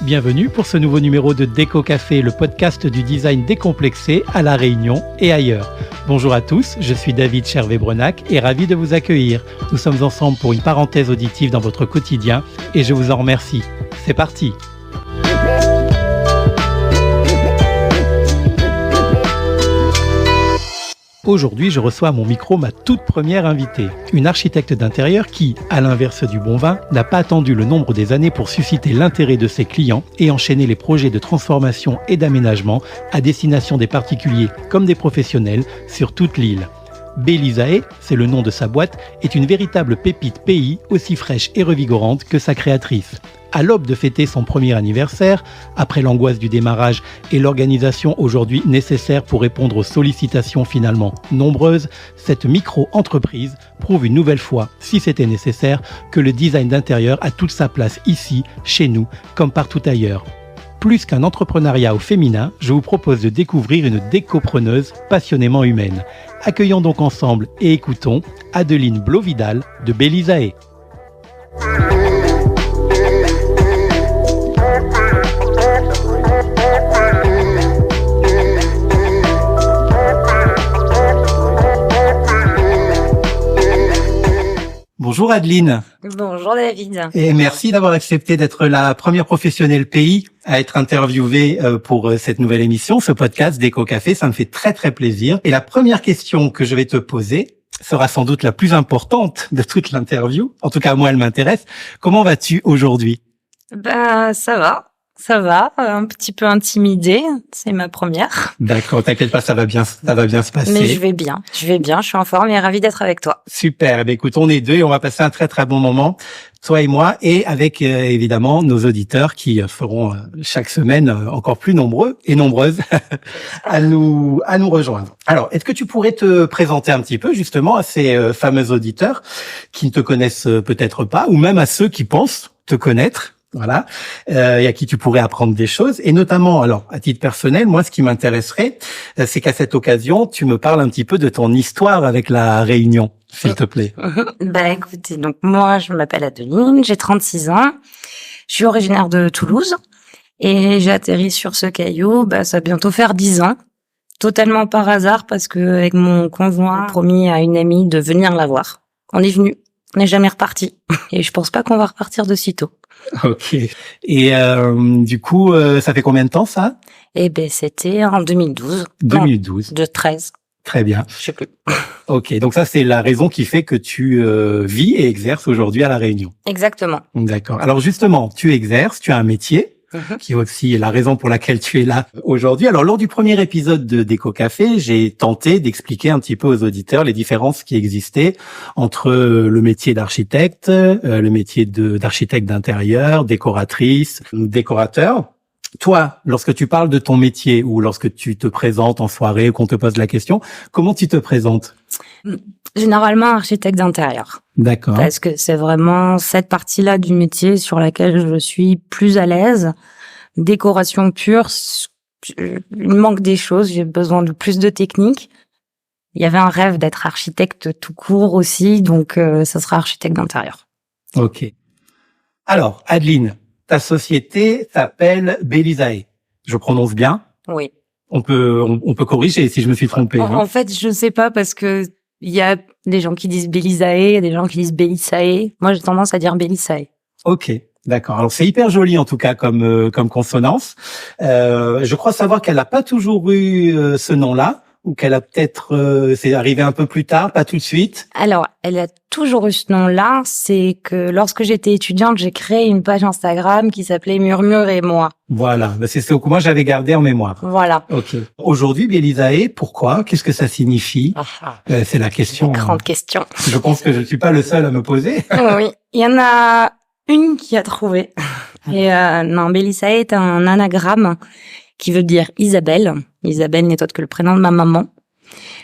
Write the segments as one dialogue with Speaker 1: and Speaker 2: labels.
Speaker 1: Bienvenue pour ce nouveau numéro de Déco Café, le podcast du design décomplexé à La Réunion et ailleurs. Bonjour à tous, je suis David Chervé-Brenac et ravi de vous accueillir. Nous sommes ensemble pour une parenthèse auditive dans votre quotidien et je vous en remercie. C'est parti! Aujourd'hui, je reçois à mon micro ma toute première invitée, une architecte d'intérieur qui, à l'inverse du bon vin, n'a pas attendu le nombre des années pour susciter l'intérêt de ses clients et enchaîner les projets de transformation et d'aménagement à destination des particuliers comme des professionnels sur toute l'île. Bélisae, c'est le nom de sa boîte, est une véritable pépite pays aussi fraîche et revigorante que sa créatrice. À l'aube de fêter son premier anniversaire, après l'angoisse du démarrage et l'organisation aujourd'hui nécessaire pour répondre aux sollicitations finalement nombreuses, cette micro-entreprise prouve une nouvelle fois, si c'était nécessaire, que le design d'intérieur a toute sa place ici, chez nous, comme partout ailleurs. Plus qu'un entrepreneuriat au féminin, je vous propose de découvrir une décopreneuse passionnément humaine. Accueillons donc ensemble et écoutons Adeline Blot-Vidal de Bélisae. Bonjour Adeline.
Speaker 2: Bonjour David.
Speaker 1: Et merci d'avoir accepté d'être la première professionnelle pays à être interviewée pour cette nouvelle émission, ce podcast Déco Café. Ça me fait très très plaisir. Et la première question que je vais te poser sera sans doute la plus importante de toute l'interview. En tout cas, moi, elle m'intéresse. Comment vas-tu aujourd'hui ?
Speaker 2: Ça va, un petit peu intimidée, c'est ma première.
Speaker 1: D'accord, t'inquiète pas, ça va bien se passer.
Speaker 2: Mais je vais bien, je suis en forme et ravie d'être avec toi.
Speaker 1: Super, ben écoute, on est deux et on va passer un très très bon moment, toi et moi, et avec évidemment nos auditeurs qui feront chaque semaine encore plus nombreux et nombreuses à nous rejoindre. Alors, est-ce que tu pourrais te présenter un petit peu justement à ces fameux auditeurs qui ne te connaissent peut-être pas, ou même à ceux qui pensent te connaître? Voilà, et à qui tu pourrais apprendre des choses. Et notamment, alors, à titre personnel, moi, ce qui m'intéresserait, c'est qu'à cette occasion, tu me parles un petit peu de ton histoire avec la Réunion, s'il te plaît.
Speaker 2: Écoutez, donc moi, je m'appelle Adeline, j'ai 36 ans, je suis originaire de Toulouse, et j'ai atterri sur ce caillou, ça va bientôt faire 10 ans, totalement par hasard, parce que avec mon conjoint, j'ai promis à une amie de venir la voir. On est venu, on n'est jamais reparti, et je pense pas qu'on va repartir de sitôt.
Speaker 1: Ok. Et du coup, ça fait combien de temps ça ?
Speaker 2: C'était en 2012.
Speaker 1: 2012.
Speaker 2: De 13.
Speaker 1: Très bien.
Speaker 2: Je sais plus.
Speaker 1: Ok, donc ça c'est la raison qui fait que tu vis et exerces aujourd'hui à La Réunion.
Speaker 2: Exactement.
Speaker 1: D'accord. Alors justement, tu exerces, tu as un métier. Qui est aussi la raison pour laquelle tu es là aujourd'hui. Alors, lors du premier épisode de Déco Café, j'ai tenté d'expliquer un petit peu aux auditeurs les différences qui existaient entre le métier d'architecte, le métier d'architecte d'intérieur, décoratrice, décorateur. Toi, lorsque tu parles de ton métier ou lorsque tu te présentes en soirée ou qu'on te pose la question, comment tu te présentes ?
Speaker 2: Généralement, architecte d'intérieur.
Speaker 1: D'accord.
Speaker 2: Parce que c'est vraiment cette partie-là du métier sur laquelle je suis plus à l'aise. Décoration pure, il manque des choses, j'ai besoin de plus de technique. Il y avait un rêve d'être architecte tout court aussi, donc ça sera architecte d'intérieur.
Speaker 1: Ok. Alors, Adeline, ta société s'appelle Bélisae. Je prononce bien ?
Speaker 2: Oui.
Speaker 1: On peut corriger si je me suis trompé.
Speaker 2: En fait, je sais pas parce que il y a des gens qui disent Bélisae, des gens qui disent Bélisae. Moi, j'ai tendance à dire Bélisae.
Speaker 1: Ok, d'accord. Alors c'est hyper joli en tout cas comme consonance. Je crois savoir qu'elle n'a pas toujours eu ce nom-là, ou qu'elle a peut-être c'est arrivé un peu plus tard, pas tout de suite.
Speaker 2: Alors, elle a toujours eu ce nom-là. C'est que lorsque j'étais étudiante, j'ai créé une page Instagram qui s'appelait Murmure et moi.
Speaker 1: Voilà, c'est ce que moi j'avais gardé en mémoire.
Speaker 2: Voilà.
Speaker 1: Ok. Aujourd'hui, Bélisae, pourquoi ? Qu'est-ce que ça signifie ? C'est la question.
Speaker 2: Grande question.
Speaker 1: Je pense que je ne suis pas le seul à me poser.
Speaker 2: Oui, il y en a une qui a trouvé. Et non, Bélisae est un anagramme qui veut dire Isabelle. Isabelle n'est autre que le prénom de ma maman.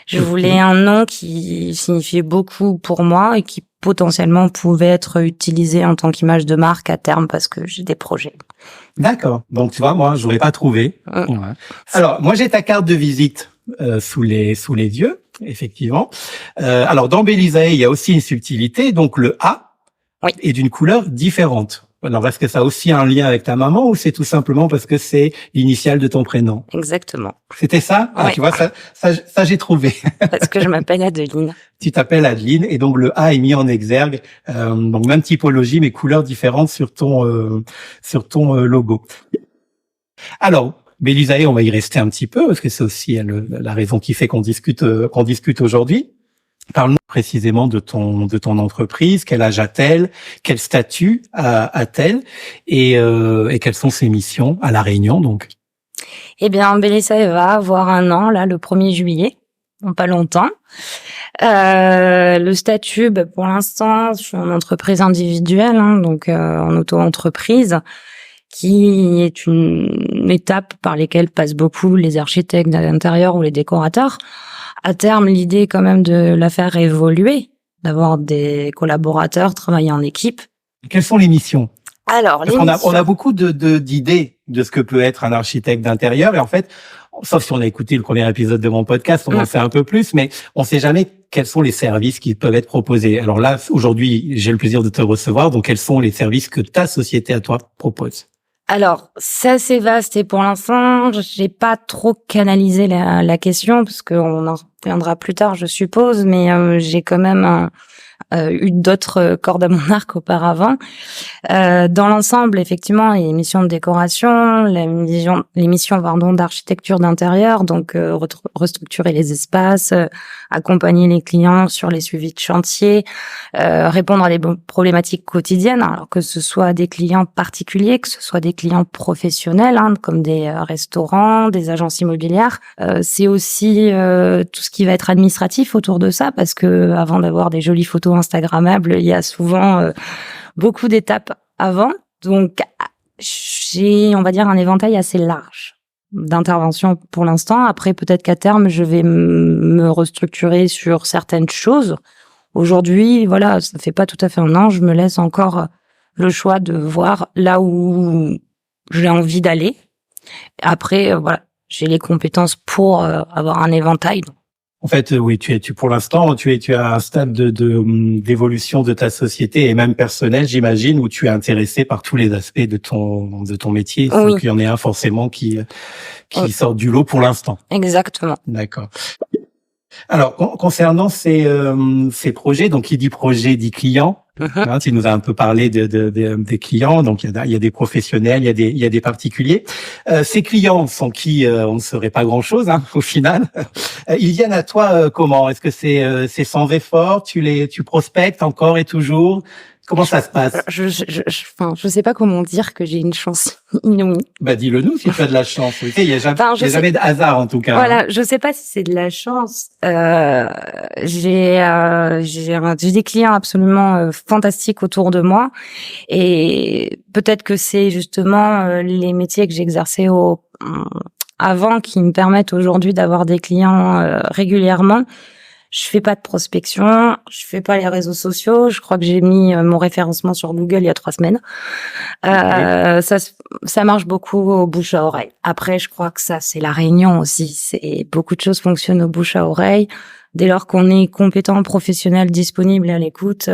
Speaker 2: Je voulais un nom qui signifiait beaucoup pour moi et qui potentiellement pouvait être utilisé en tant qu'image de marque à terme parce que j'ai des projets.
Speaker 1: D'accord. Donc tu vois, moi, j'aurais pas trouvé. Ouais. Alors, moi, j'ai ta carte de visite sous les yeux, effectivement. Alors, dans Bélisae, il y a aussi une subtilité. Donc, le A est d'une couleur différente. Alors, est-ce que ça a aussi un lien avec ta maman ou c'est tout simplement parce que c'est l'initiale de ton prénom?
Speaker 2: Exactement.
Speaker 1: C'était ça? Ah,
Speaker 2: Ouais.
Speaker 1: tu vois, ça j'ai trouvé.
Speaker 2: Parce que je m'appelle Adeline.
Speaker 1: Tu t'appelles Adeline et donc le A est mis en exergue. Donc même typologie mais couleurs différentes sur ton logo. Alors, Bélisae, on va y rester un petit peu parce que c'est aussi la raison qui fait qu'on discute aujourd'hui. Parle-nous précisément de ton entreprise. Quel âge a-t-elle? Quel statut a-t-elle? Et quelles sont ses missions à La Réunion, donc?
Speaker 2: Eh bien, Bélisae va avoir 1 an, là, le 1er juillet. Dans pas longtemps. Le statut, pour l'instant, je suis en entreprise individuelle, donc en auto-entreprise, qui est une étape par lesquelles passent beaucoup les architectes d'intérieur ou les décorateurs. À terme, l'idée est quand même de la faire évoluer, d'avoir des collaborateurs, travailler en équipe.
Speaker 1: Quelles sont les missions?
Speaker 2: Alors,
Speaker 1: on a beaucoup d'idées de ce que peut être un architecte d'intérieur et en fait, sauf si on a écouté le premier épisode de mon podcast, on en sait un peu plus, mais on sait jamais quels sont les services qui peuvent être proposés. Alors là, aujourd'hui, j'ai le plaisir de te recevoir, donc quels sont les services que ta société à toi propose?
Speaker 2: Alors, c'est assez vaste et pour l'instant, j'ai pas trop canalisé la question parce qu'on en reviendra plus tard, je suppose, mais j'ai quand même eu d'autres cordes à mon arc auparavant. Dans l'ensemble, effectivement, les missions de décoration, les missions d'architecture d'intérieur, donc restructurer les espaces, accompagner les clients sur les suivis de chantier, répondre à des problématiques quotidiennes, alors que ce soit des clients particuliers, que ce soit des clients professionnels, comme des restaurants, des agences immobilières. C'est aussi tout ce qui va être administratif autour de ça, parce que avant d'avoir des jolies photos instagrammables, il y a souvent beaucoup d'étapes avant. Donc, j'ai, on va dire, un éventail assez large d'intervention pour l'instant. Après, peut-être qu'à terme, je vais me restructurer sur certaines choses. Aujourd'hui, voilà, ça fait pas tout à fait 1 an. Je me laisse encore le choix de voir là où j'ai envie d'aller. Après, voilà, j'ai les compétences pour avoir un éventail.
Speaker 1: En fait, oui, pour l'instant, tu es à un stade d'évolution de ta société et même personnelle, j'imagine, où tu es intéressé par tous les aspects de ton métier, sans
Speaker 2: Oui.
Speaker 1: qu'il y en ait un forcément qui sort du lot pour l'instant.
Speaker 2: Exactement.
Speaker 1: D'accord. Alors, concernant ces projets, donc qui dit projet dit client. Tu nous as un peu parlé des clients, donc il y a des professionnels, il y a des particuliers. Ces clients sont qui on ne saurait pas grand-chose au final. Ils viennent à toi comment? Est-ce que c'est sans effort? Tu prospectes encore et toujours? Comment ça se passe?
Speaker 2: Je sais pas comment dire que j'ai une chance inouïe.
Speaker 1: Dis-le nous si tu as de la chance. Il y a jamais de hasard en tout cas.
Speaker 2: Voilà, je sais pas si c'est de la chance. J'ai des clients absolument fantastiques autour de moi et peut-être que c'est justement les métiers que j'exerçais avant qui me permettent aujourd'hui d'avoir des clients régulièrement. Je fais pas de prospection, je fais pas les réseaux sociaux. Je crois que j'ai mis mon référencement sur Google il y a 3 semaines. Ça marche beaucoup au bouche à oreille. Après, je crois que ça, c'est La Réunion aussi. C'est beaucoup de choses fonctionnent au bouche à oreille. Dès lors qu'on est compétent, professionnel, disponible et à l'écoute.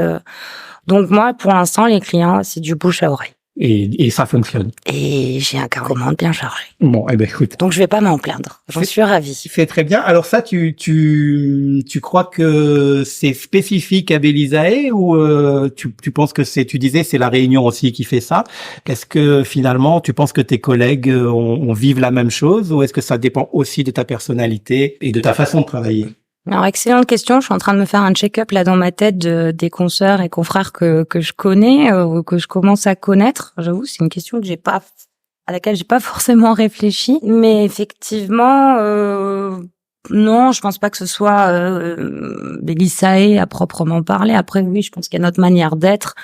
Speaker 2: Donc moi, pour l'instant, les clients, c'est du bouche à oreille.
Speaker 1: Et ça fonctionne.
Speaker 2: Et j'ai un carnet de commande bien chargé.
Speaker 1: Bon, écoute.
Speaker 2: Donc je vais pas m'en plaindre. J'en suis ravie.
Speaker 1: C'est très bien. Alors ça, tu crois que c'est spécifique à Bélisae ou tu penses que tu disais c'est La Réunion aussi qui fait ça? Est-ce que finalement tu penses que tes collègues on vivent la même chose ou est-ce que ça dépend aussi de ta personnalité et de ta façon de travailler?
Speaker 2: Alors, excellente question. Je suis en train de me faire un check-up là dans ma tête des consoeurs et confrères que je connais ou que je commence à connaître. J'avoue, c'est une question à laquelle j'ai pas forcément réfléchi. Mais effectivement, non, je pense pas que ce soit Bélisae à proprement parler. Après, oui, je pense qu'il y a notre manière d'être,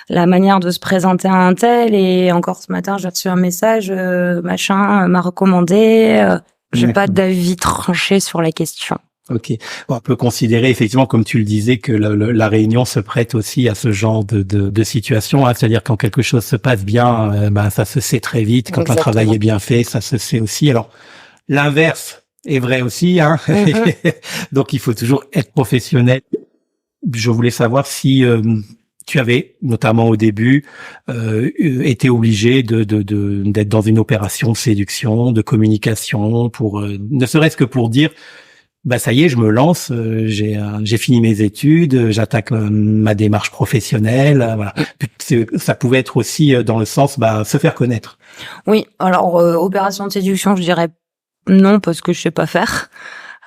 Speaker 2: la manière de se présenter à un tel. Et encore ce matin, j'ai reçu un message, machin m'a recommandé. J'ai pas d'avis tranché sur la question.
Speaker 1: Ok. Bon, on peut considérer effectivement, comme tu le disais, que la Réunion se prête aussi à ce genre de situation. C'est-à-dire quand quelque chose se passe bien, ça se sait très vite. Quand un travail est bien fait, ça se sait aussi. Alors, l'inverse est vrai aussi. Donc, il faut toujours être professionnel. Je voulais savoir si tu avais, notamment au début, été obligé d'être dans une opération de séduction, de communication, pour ne serait-ce que pour dire, bah ça y est, je me lance, j'ai fini mes études, j'attaque ma démarche professionnelle, voilà. Ça pouvait être aussi dans le sens, se faire connaître.
Speaker 2: Oui, alors opération de séduction, je dirais non parce que je sais pas faire.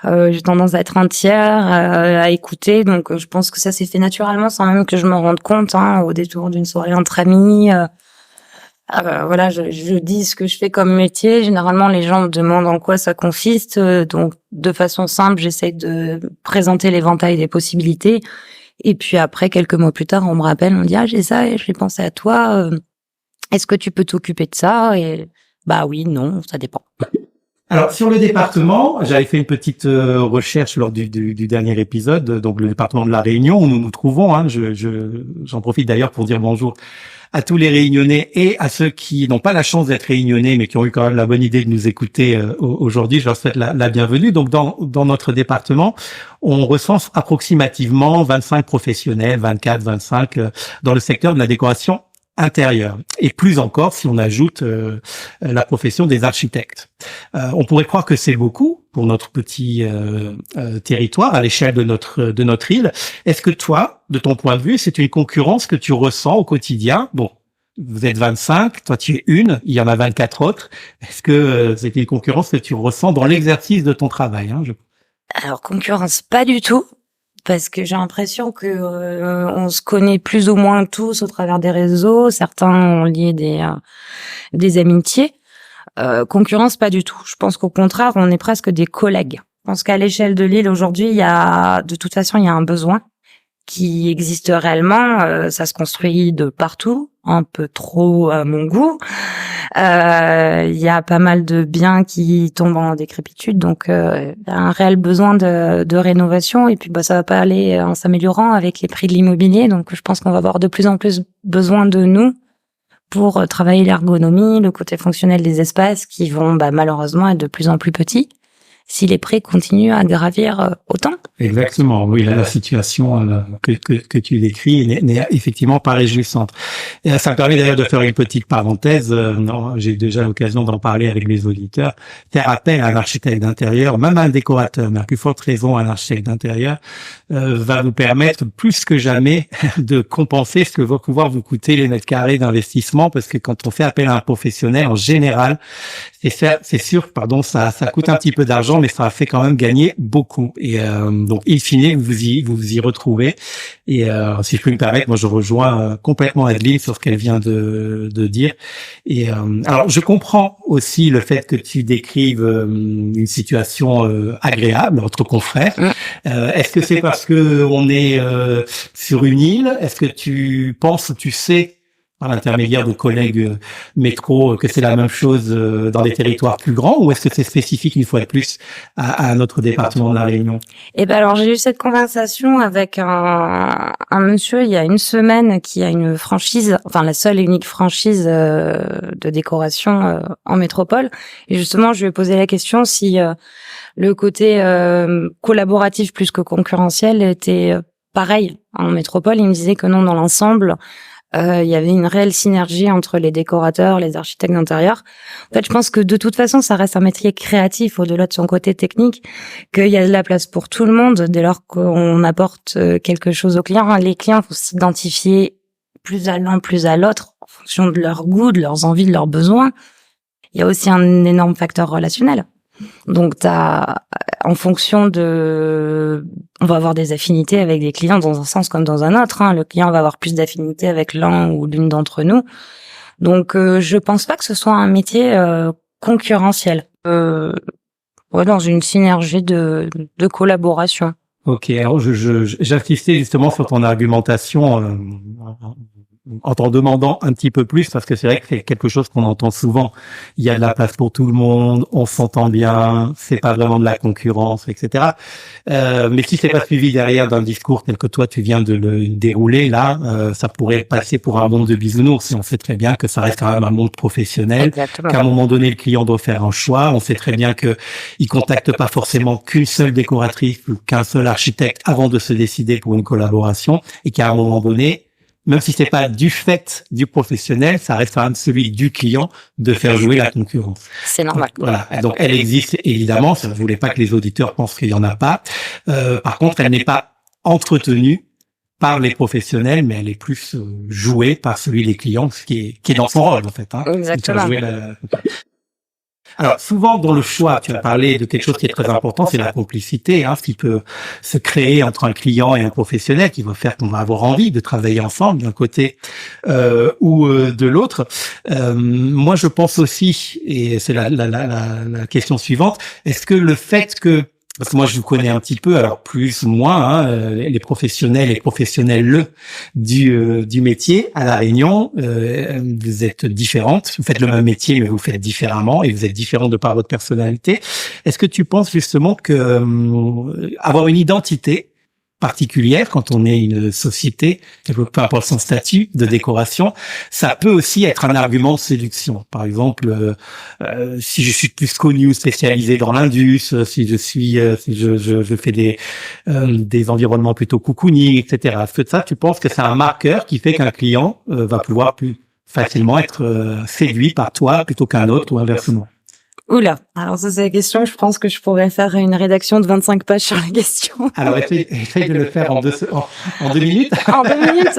Speaker 2: J'ai tendance à être un tiers, à écouter, donc je pense que ça s'est fait naturellement sans même que je me rende compte, au détour d'une soirée entre amis. Voilà, je dis ce que je fais comme métier. Généralement, les gens me demandent en quoi ça consiste, donc de façon simple, j'essaie de présenter l'éventail des possibilités. Et puis après, quelques mois plus tard, on me rappelle, on me dit j'ai ça et je vais penser à toi. Est-ce que tu peux t'occuper de ça? Et oui, non, ça dépend.
Speaker 1: Alors sur le département, j'avais fait une petite recherche lors du dernier épisode, donc le département de la Réunion où nous nous trouvons. J'en profite d'ailleurs pour dire bonjour à tous les Réunionnais et à ceux qui n'ont pas la chance d'être Réunionnais mais qui ont eu quand même la bonne idée de nous écouter aujourd'hui. Je leur souhaite la bienvenue. Donc dans notre département, on recense approximativement 25 professionnels, 24, 25 dans le secteur de la décoration intérieure. Et plus encore si on ajoute la profession des architectes. On pourrait croire que c'est beaucoup pour notre petit territoire à l'échelle de notre île. Est-ce que toi, de ton point de vue, c'est une concurrence que tu ressens au quotidien? Bon, vous êtes 25, toi tu es une, il y en a 24 autres. Est-ce que c'est une concurrence que tu ressens dans l'exercice de ton travail,
Speaker 2: Alors concurrence, pas du tout. Parce que j'ai l'impression que on se connaît plus ou moins tous au travers des réseaux. Certains ont lié des amitiés. Concurrence, pas du tout. Je pense qu'au contraire, on est presque des collègues. Je pense qu'à l'échelle de l'île aujourd'hui, de toute façon, il y a un besoin qui existe réellement. Ça se construit de partout, un peu trop à mon goût. Il y a pas mal de biens qui tombent en décrépitude, donc il y a un réel besoin de rénovation. Et puis ça va pas aller en s'améliorant avec les prix de l'immobilier. Donc je pense qu'on va avoir de plus en plus besoin de nous pour travailler l'ergonomie, le côté fonctionnel des espaces qui vont malheureusement être de plus en plus petits si les prix continuent à gravir autant.
Speaker 1: Exactement, oui, là, la situation que tu décris n'est effectivement pas réjouissante. Et ça me permet d'ailleurs de faire une petite parenthèse. J'ai déjà l'occasion d'en parler avec les auditeurs. Faire appel à un architecte d'intérieur, même un décorateur, mais à plus forte raison un architecte d'intérieur, va vous permettre plus que jamais de compenser ce que va pouvoir vous coûter les mètres carrés d'investissement, parce que quand on fait appel à un professionnel, en général, c'est sûr, ça coûte un petit peu d'argent, mais ça fait quand même gagner beaucoup. Et donc, in fine, vous y retrouvez. Et si je peux me permettre, moi, je rejoins complètement Adeline sur ce qu'elle vient de dire. Et alors, je comprends aussi le fait que tu décrives une situation agréable entre confrères. Est-ce que c'est parce que on est sur une île? Est-ce que tu sais par l'intermédiaire de collègues métro que c'est la même chose dans des territoires plus grands, ou est-ce que c'est spécifique une fois de plus à notre département de la Réunion?
Speaker 2: Alors j'ai eu cette conversation avec un monsieur il y a une semaine qui a une franchise, enfin la seule et unique franchise de décoration en métropole, et justement je lui ai posé la question si le côté collaboratif plus que concurrentiel était pareil en métropole. Il me disait que non, dans l'ensemble il y avait une réelle synergie entre les décorateurs, les architectes d'intérieur. En fait, je pense que de toute façon, ça reste un métier créatif au-delà de son côté technique, qu'il y a de la place pour tout le monde dès lors qu'on apporte quelque chose aux clients. Les clients vont s'identifier plus à l'un, plus à l'autre en fonction de leur goût, de leurs envies, de leurs besoins. Il y a aussi un énorme facteur relationnel. Donc en fonction on va avoir des affinités avec des clients dans un sens comme dans un autre. Le client va avoir plus d'affinités avec l'un ou l'une d'entre nous. Donc je pense pas que ce soit un métier concurrentiel. Dans une synergie de collaboration.
Speaker 1: Ok, alors j'insistais justement sur ton argumentation en t'en demandant un petit peu plus, parce que c'est vrai que c'est quelque chose qu'on entend souvent. Il y a de la place pour tout le monde, on s'entend bien, c'est pas vraiment de la concurrence, etc. Mais si c'est pas suivi derrière d'un discours tel que toi tu viens de le dérouler, là, ça pourrait passer pour un monde de bisounours. Et on sait très bien que ça reste quand même un monde professionnel.
Speaker 2: Exactement.
Speaker 1: Qu'à un moment donné, le client doit faire un choix. On sait très bien que il contacte pas forcément qu'une seule décoratrice ou qu'un seul architecte avant de se décider pour une collaboration, et qu'à un moment donné, même si c'est pas du fait du professionnel, ça reste quand même celui du client de faire jouer la concurrence.
Speaker 2: C'est normal.
Speaker 1: Voilà. Donc, elle existe évidemment. Ça ne voulait pas que les auditeurs pensent qu'il y en a pas. Par contre, elle n'est pas entretenue par les professionnels, mais elle est plus jouée par celui des clients, ce qui est dans son rôle en fait.
Speaker 2: Exactement.
Speaker 1: Alors, souvent dans le choix, tu as parlé de quelque chose qui est très important, c'est la complicité, ce qui peut se créer entre un client et un professionnel, qui va faire qu'on va avoir envie de travailler ensemble d'un côté ou de l'autre. Moi, je pense aussi, et c'est la question suivante, est-ce que le fait que, parce que moi je vous connais un petit peu, alors plus ou moins, les professionnels du métier à La Réunion, vous êtes différentes, vous faites le même métier mais vous faites différemment et vous êtes différentes de par votre personnalité. Est-ce que tu penses justement que avoir une identité particulière quand on est une société, peu importe son statut de décoration, ça peut aussi être un argument de séduction. Par exemple, si je suis plus connu ou spécialisé dans l'indus, si je fais des environnements plutôt cocooning, etc. Est-ce que ça, tu penses que c'est un marqueur qui fait qu'un client va pouvoir plus facilement être séduit par toi plutôt qu'un autre ou inversement?
Speaker 2: Oula, alors ça c'est la question, je pense que je pourrais faire une rédaction de 25 pages sur la question.
Speaker 1: Alors essaye de le faire en 2 minutes.
Speaker 2: En 2 minutes.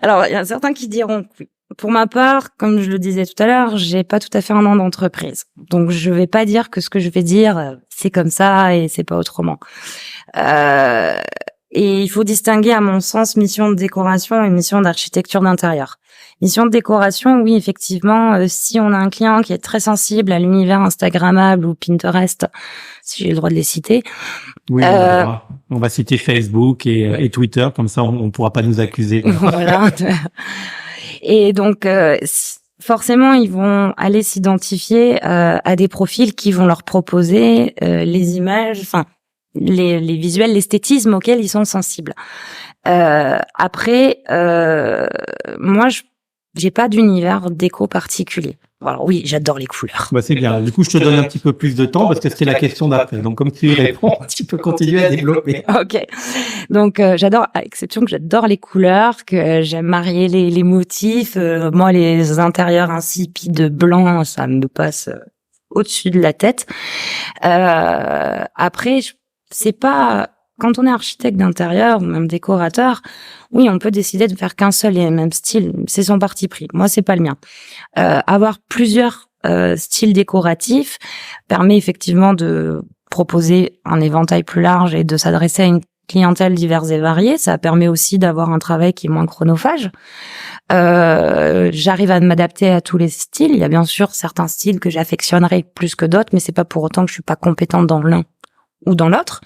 Speaker 2: Alors il y a certains qui diront, pour ma part, comme je le disais tout à l'heure, j'ai pas tout à fait un an d'entreprise. Donc je vais pas dire que ce que je vais dire, c'est comme ça et c'est pas autrement. Et il faut distinguer, à mon sens, mission de décoration et mission d'architecture d'intérieur. Mission de décoration, oui, effectivement, si on a un client qui est très sensible à l'univers instagrammable ou Pinterest, si j'ai le droit de les citer.
Speaker 1: Oui, on va citer Facebook et Twitter, comme ça on pourra pas nous accuser.
Speaker 2: Voilà. Et donc, forcément, ils vont aller s'identifier à des profils qui vont leur proposer les images, enfin, les visuels, l'esthétisme auquel ils sont sensibles. Après, moi, j'ai pas d'univers déco particulier. Alors oui, j'adore les couleurs.
Speaker 1: Bah c'est bien. Du coup, je te donne un petit peu plus de temps parce que c'était la question d'après. Donc, comme tu y réponds, tu peux continuer à développer.
Speaker 2: Ok. Donc, j'adore, à l'exception que j'adore les couleurs, que j'aime marier les motifs. Moi, les intérieurs insipides blancs, ça me passe au-dessus de la tête. Après, c'est pas... Quand on est architecte d'intérieur ou même décorateur, oui, on peut décider de faire qu'un seul et même style. C'est son parti pris. Moi, c'est pas le mien. Avoir plusieurs styles décoratifs permet effectivement de proposer un éventail plus large et de s'adresser à une clientèle diverse et variée. Ça permet aussi d'avoir un travail qui est moins chronophage. J'arrive à m'adapter à tous les styles. Il y a bien sûr certains styles que j'affectionnerai plus que d'autres, mais c'est pas pour autant que je suis pas compétente dans l'un ou dans l'autre.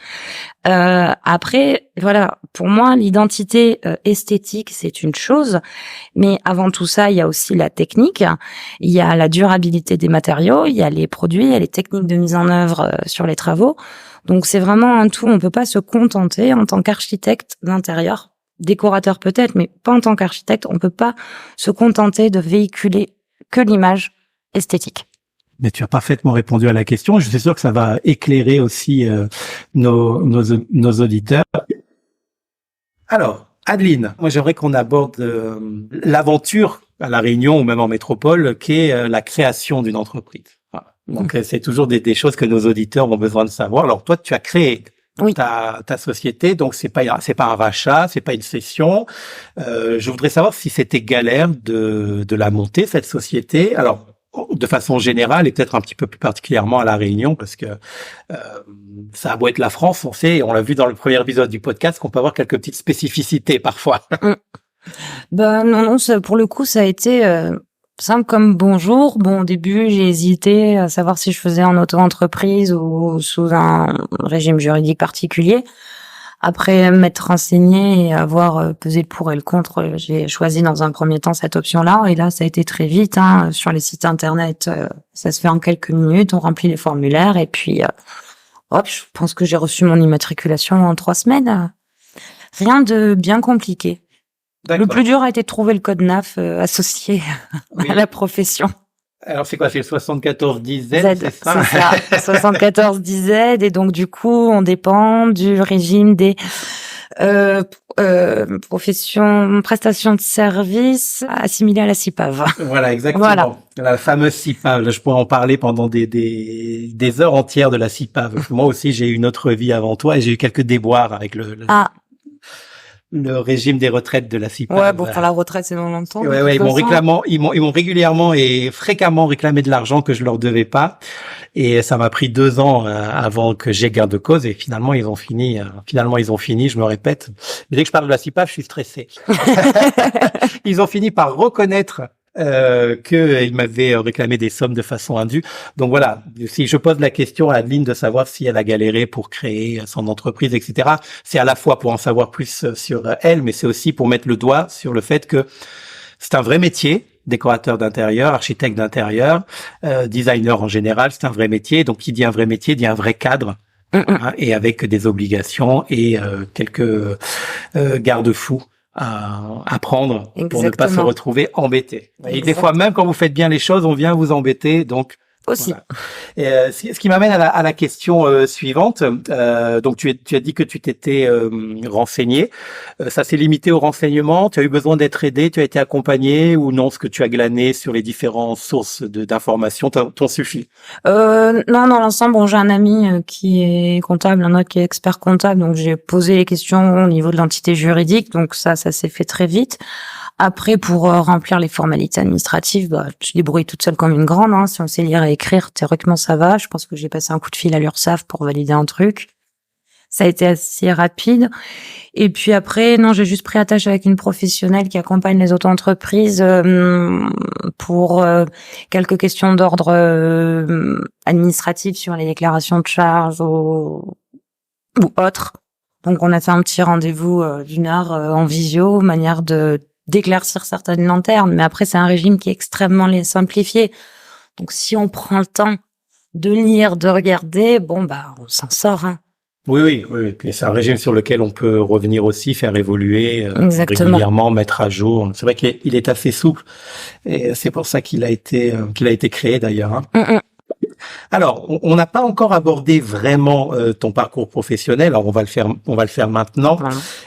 Speaker 2: Après, voilà, pour moi, l'identité esthétique, c'est une chose, mais avant tout ça, il y a aussi la technique, il y a la durabilité des matériaux, il y a les produits, il y a les techniques de mise en œuvre sur les travaux. Donc, c'est vraiment un tout. On peut pas se contenter en tant qu'architecte d'intérieur, décorateur peut-être, mais pas en tant qu'architecte, on peut pas se contenter de véhiculer que l'image esthétique.
Speaker 1: Mais tu as parfaitement répondu à la question. Je suis sûr que ça va éclairer aussi nos auditeurs. Alors, Adeline, moi j'aimerais qu'on aborde l'aventure à La Réunion ou même en métropole, qui est la création d'une entreprise. Voilà. Donc c'est toujours des choses que nos auditeurs ont besoin de savoir. Alors toi, tu as créé ta société, donc c'est pas un rachat, c'est pas une cession. Je voudrais savoir si c'était galère de la monter, cette société. Alors, de façon générale et peut-être un petit peu plus particulièrement à La Réunion, parce que ça a beau être la France, on sait, on l'a vu dans le premier épisode du podcast, qu'on peut avoir quelques petites spécificités parfois.
Speaker 2: Non, pour le coup, ça a été simple comme bonjour. Bon, au début, j'ai hésité à savoir si je faisais en auto-entreprise ou sous un régime juridique particulier. Après m'être renseignée et avoir pesé le pour et le contre, j'ai choisi dans un premier temps cette option-là. Et là, ça a été très vite. Sur les sites internet, ça se fait en quelques minutes. On remplit les formulaires et puis, je pense que j'ai reçu mon immatriculation en 3 semaines. Rien de bien compliqué. D'accord. Le plus dur a été de trouver le code NAF associé à la profession.
Speaker 1: Alors, c'est quoi? C'est le 7410Z,
Speaker 2: c'est ça? 7410Z, et donc, du coup, on dépend du régime des Prestation de service assimilée à la CIPAV.
Speaker 1: Voilà, exactement.
Speaker 2: Voilà.
Speaker 1: La fameuse CIPAV. Là, je pourrais en parler pendant des heures entières de la CIPAV. Moi aussi, j'ai eu une autre vie avant toi et j'ai eu quelques déboires avec le régime des retraites de la CIPAV.
Speaker 2: Ouais, bon, pour la retraite, c'est dans longtemps.
Speaker 1: Ouais, ils m'ont régulièrement et fréquemment réclamé de l'argent que je leur devais pas. Et ça m'a pris 2 ans avant que j'aie gain de cause. Et finalement, ils ont fini. Je me répète. Mais dès que je parle de la CIPAV, je suis stressé. Ils ont fini par reconnaître qu'ils m'avaient réclamé des sommes de façon indue. Donc voilà, si je pose la question à Adeline de savoir si elle a galéré pour créer son entreprise, etc., c'est à la fois pour en savoir plus sur elle, mais c'est aussi pour mettre le doigt sur le fait que c'est un vrai métier, décorateur d'intérieur, architecte d'intérieur, designer en général, c'est un vrai métier. Donc qui dit un vrai métier, dit un vrai cadre. Hein, et avec des obligations et quelques garde-fous à prendre. Exactement. Pour ne pas se retrouver embêté. Exactement. Et des fois, même quand vous faites bien les choses, on vient vous embêter. Donc
Speaker 2: aussi.
Speaker 1: Voilà. Et, ce qui m'amène à la question suivante. Donc tu as dit que tu t'étais renseigné. Ça s'est limité au renseignement. Tu as eu besoin d'être aidé. Tu as été accompagné ou non? Ce que tu as glané sur les différentes sources d'informations t'en suffit?
Speaker 2: Non, dans l'ensemble, bon, j'ai un ami qui est comptable, un autre qui est expert comptable. Donc j'ai posé les questions au niveau de l'entité juridique. Donc ça s'est fait très vite. Après, pour remplir les formalités administratives, je débrouille toute seule comme une grande. Hein. Si on sait lire et écrire, théoriquement, ça va. Je pense que j'ai passé un coup de fil à l'URSSAF pour valider un truc. Ça a été assez rapide. Et puis après, non, j'ai juste pris attache avec une professionnelle qui accompagne les auto-entreprises pour quelques questions d'ordre administratif sur les déclarations de charges ou autres. Donc, on a fait un petit rendez-vous d'1 heure en visio, manière d'éclaircir certaines lanternes, mais après c'est un régime qui est extrêmement simplifié. Donc si on prend le temps de lire, de regarder, on s'en sort. Hein.
Speaker 1: Oui. Et c'est un régime sur lequel on peut revenir aussi, faire évoluer régulièrement, mettre à jour. C'est vrai qu'il est assez souple et c'est pour ça qu'il a été créé d'ailleurs. Hein. Alors, on n'a pas encore abordé vraiment ton parcours professionnel. Alors, on va le faire maintenant.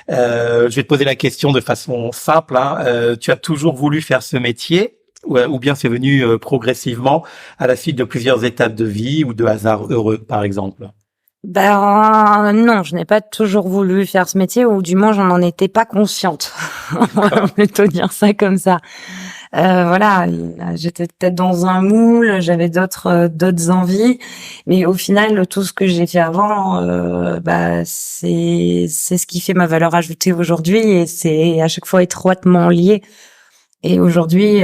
Speaker 1: Je vais te poser la question de façon simple. Hein. Tu as toujours voulu faire ce métier ou bien c'est venu progressivement à la suite de plusieurs étapes de vie ou de hasards heureux, par exemple?
Speaker 2: Non, je n'ai pas toujours voulu faire ce métier, ou du moins, j'en en étais pas consciente. On va plutôt dire ça comme ça. Voilà, j'étais peut-être dans un moule, j'avais d'autres envies, mais au final, tout ce que j'ai fait avant, c'est ce qui fait ma valeur ajoutée aujourd'hui, et c'est à chaque fois étroitement lié. Et aujourd'hui,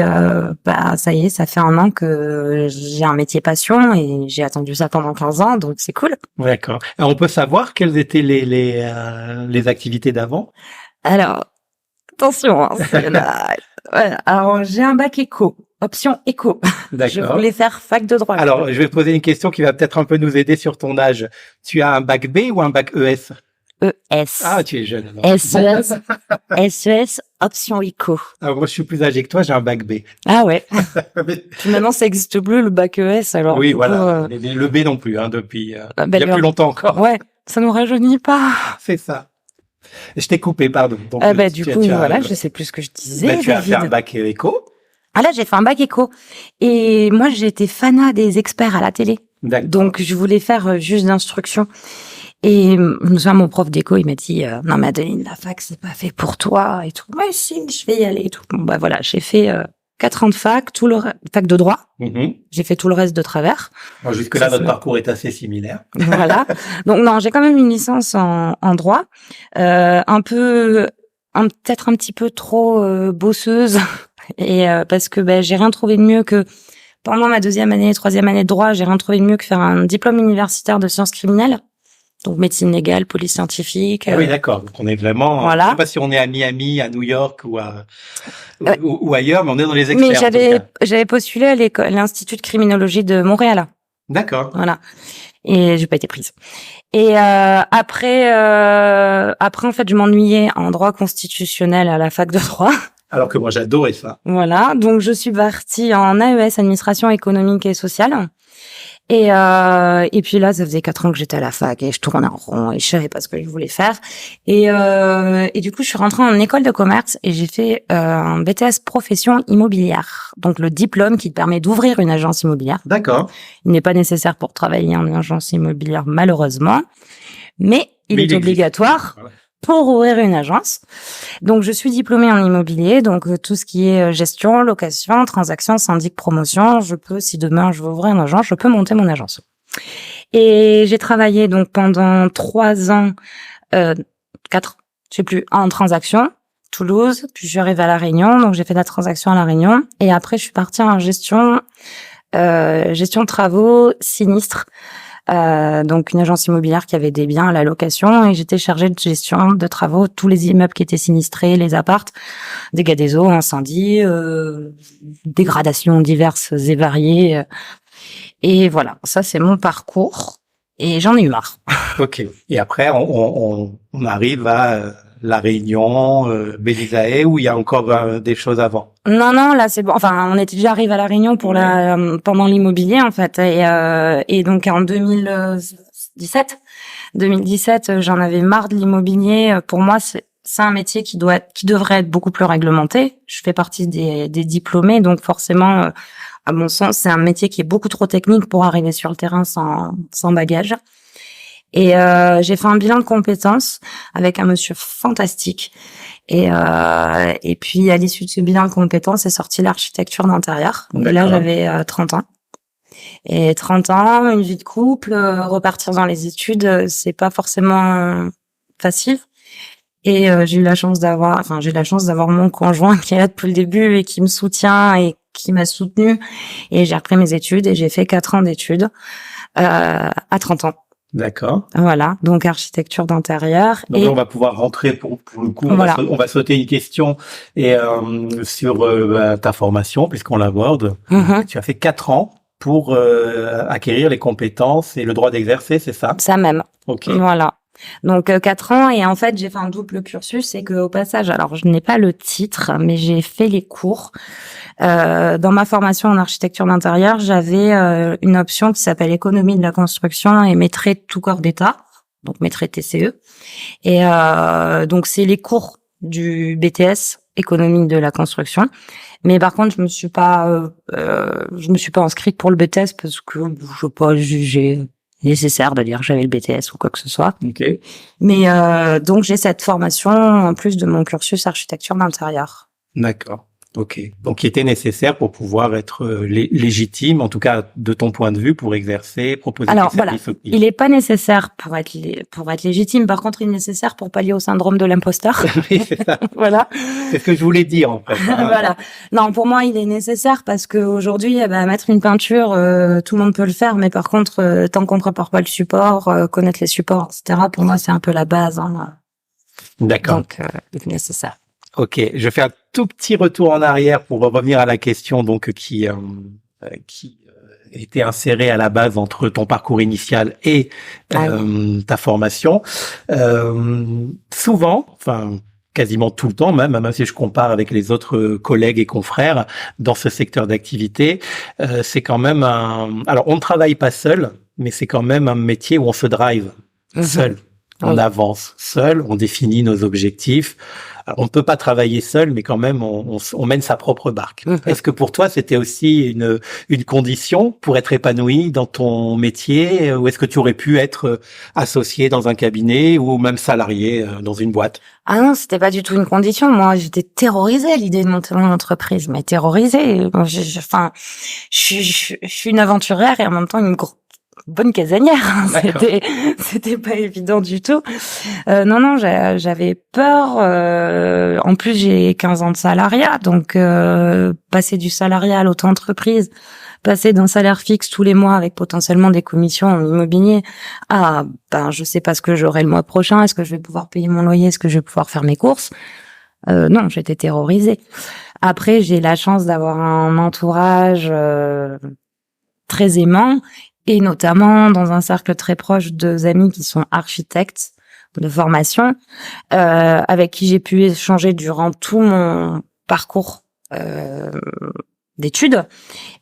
Speaker 2: ça y est, ça fait 1 an que j'ai un métier passion et j'ai attendu ça pendant 15 ans, donc c'est cool.
Speaker 1: D'accord. Alors, on peut savoir quelles étaient les activités d'avant?
Speaker 2: Alors, attention, hein, ouais, alors j'ai un bac éco, option éco.
Speaker 1: D'accord.
Speaker 2: Je voulais faire fac de droit.
Speaker 1: Alors, je vais te poser une question qui va peut-être un peu nous aider sur ton âge. Tu as un bac B ou un bac ES?
Speaker 2: ES.
Speaker 1: Ah, tu es jeune. Alors.
Speaker 2: SES, option éco.
Speaker 1: Alors, moi, je suis plus âgé que toi, j'ai un bac B.
Speaker 2: Ah ouais. Puis maintenant, ça existe plus, le bac ES, alors.
Speaker 1: Oui, voilà. Le B non plus, hein, depuis, il y a plus longtemps encore.
Speaker 2: Ouais. Ça nous rajeunit pas.
Speaker 1: C'est ça. Je t'ai coupé, pardon. Donc,
Speaker 2: du coup, voilà, je sais plus ce que je disais.
Speaker 1: Tu as fait un bac éco.
Speaker 2: Ah là, j'ai fait un bac éco. Et moi, j'étais fanat des experts à la télé.
Speaker 1: D'accord.
Speaker 2: Donc, je voulais faire juste d'instruction. Et mon prof d'éco, il m'a dit non mais Adeline, la fac c'est pas fait pour toi et tout. Ouais si, je vais y aller et tout. Bon voilà, j'ai fait 4 ans de fac, fac de droit. J'ai fait tout le reste de travers.
Speaker 1: Bon, jusque là notre parcours est assez similaire.
Speaker 2: Voilà. Donc non, j'ai quand même une licence en droit, peut-être un petit peu trop bosseuse et parce que j'ai rien trouvé de mieux que pendant ma 2e année, 3e année de droit, j'ai rien trouvé de mieux que faire un diplôme universitaire de sciences criminelles. Donc médecine légale, police scientifique.
Speaker 1: Oui, d'accord. Donc on est vraiment.
Speaker 2: Voilà.
Speaker 1: Je sais pas si on est à Miami, à New York ou ailleurs, mais on est dans les experts.
Speaker 2: Mais j'avais postulé à l'Institut de criminologie de Montréal.
Speaker 1: D'accord.
Speaker 2: Voilà. Et j'ai pas été prise. Et après en fait, je m'ennuyais en droit constitutionnel à la fac de droit.
Speaker 1: Alors que moi j'adorais ça.
Speaker 2: Voilà. Donc je suis partie en AES, administration économique et sociale. Et puis là, ça faisait 4 ans que j'étais à la fac et je tournais en rond et je savais pas ce que je voulais faire. Et du coup, je suis rentrée en école de commerce et j'ai fait un BTS profession immobilière. Donc le diplôme qui te permet d'ouvrir une agence immobilière.
Speaker 1: D'accord.
Speaker 2: Il n'est pas nécessaire pour travailler en agence immobilière, malheureusement, mais il est obligatoire. Voilà. Pour ouvrir une agence. Donc, je suis diplômée en immobilier, donc tout ce qui est gestion, location, transaction, syndic, promotion, je peux, si demain je veux ouvrir une agence, je peux monter mon agence. Et j'ai travaillé donc pendant 3 ans, 4, je sais plus, en transaction, Toulouse, puis je suis arrivée à La Réunion, donc j'ai fait de la transaction à La Réunion, et après je suis partie en gestion de travaux, sinistres. Donc une agence immobilière qui avait des biens à la location et j'étais chargée de gestion de travaux, tous les immeubles qui étaient sinistrés, les appartes, dégâts des eaux, incendies, dégradations diverses et variées. Et voilà, ça c'est mon parcours et j'en ai eu marre.
Speaker 1: Ok. Et après on arrive à La Réunion, Bélisae, où il y a encore des choses avant.
Speaker 2: Non, là c'est bon. Enfin, on était déjà arrivé à La Réunion pour pendant l'immobilier en fait. Et donc en 2017, j'en avais marre de l'immobilier. Pour moi, c'est un métier qui devrait être beaucoup plus réglementé. Je fais partie des diplômés, donc forcément, à mon sens, c'est un métier qui est beaucoup trop technique pour arriver sur le terrain sans bagage. Et j'ai fait un bilan de compétences avec un monsieur fantastique. Et puis à l'issue de ce bilan de compétences est sortie l'architecture d'intérieur. Et là j'avais 30 ans. Et 30 ans, une vie de couple, repartir dans les études, c'est pas forcément facile. Et j'ai eu la chance d'avoir mon conjoint qui est là depuis le début et qui me soutient et qui m'a soutenue. Et j'ai repris mes études et j'ai fait 4 ans d'études à 30 ans.
Speaker 1: D'accord.
Speaker 2: Voilà, donc architecture d'intérieur.
Speaker 1: Donc là, on va pouvoir rentrer pour le coup.
Speaker 2: Voilà.
Speaker 1: On va sauter une question et sur ta formation, puisqu'on l'aborde. Tu as fait 4 ans pour acquérir les compétences et le droit d'exercer, c'est ça?
Speaker 2: Ça même.
Speaker 1: Ok.
Speaker 2: Voilà. Donc 4 ans et en fait j'ai fait un double cursus, c'est que au passage, alors je n'ai pas le titre, mais j'ai fait les cours. Dans ma formation en architecture d'intérieur, j'avais une option qui s'appelle économie de la construction et maîtrise tout corps d'état, donc maîtrise TCE. Et donc c'est les cours du BTS économie de la construction. Mais par contre, je me suis pas inscrite pour le BTS parce que je n'ai pas jugé nécessaire de dire que j'avais le BTS ou quoi que ce soit.
Speaker 1: Okay.
Speaker 2: Mais donc j'ai cette formation en plus de mon cursus architecture d'intérieur.
Speaker 1: D'accord. Ok. Donc, qui était nécessaire pour pouvoir être légitime, en tout cas de ton point de vue, pour exercer, proposer
Speaker 2: Alors
Speaker 1: tes services
Speaker 2: voilà, il est pas nécessaire pour être légitime. Par contre, il est nécessaire pour pallier au syndrome de l'imposteur.
Speaker 1: Oui, c'est ça.
Speaker 2: Voilà.
Speaker 1: C'est ce que je voulais dire en fait. Hein.
Speaker 2: Voilà. Non, pour moi, il est nécessaire parce que aujourd'hui, mettre une peinture, tout le monde peut le faire, mais par contre, tant qu'on prépare pas le support, connaître les supports, etc. Pour moi, c'est un peu la base. Hein.
Speaker 1: D'accord.
Speaker 2: Donc, il est nécessaire.
Speaker 1: Ok, je fais un tout petit retour en arrière pour revenir à la question donc qui était insérée à la base entre ton parcours initial et ta formation. Souvent, enfin quasiment tout le temps même si je compare avec les autres collègues et confrères dans ce secteur d'activité, c'est quand même alors on ne travaille pas seul, mais c'est quand même un métier où on se drive seul. On avance seul, on définit nos objectifs. Alors, on ne peut pas travailler seul, mais quand même, on mène sa propre barque. Est-ce que pour toi, c'était aussi une condition pour être épanoui dans ton métier, ou est-ce que tu aurais pu être associé dans un cabinet ou même salarié dans une boîte?
Speaker 2: Ah non, c'était pas du tout une condition. Moi, j'étais terrorisée à l'idée de monter mon entreprise, mais terrorisée. Je suis une aventurière et en même temps une bonne casanière. C'était pas évident du tout. Non, j'avais peur. En plus, j'ai 15 ans de salariat, donc passer du salariat à l'auto-entreprise, passer d'un salaire fixe tous les mois avec potentiellement des commissions en immobilier, je sais pas ce que j'aurai le mois prochain. Est-ce que je vais pouvoir payer mon loyer? Est-ce que je vais pouvoir faire mes courses? Non, j'étais terrorisée. Après, j'ai la chance d'avoir un entourage très aimant. Et notamment dans un cercle très proche de amis qui sont architectes de formation, avec qui j'ai pu échanger durant tout mon parcours d'études.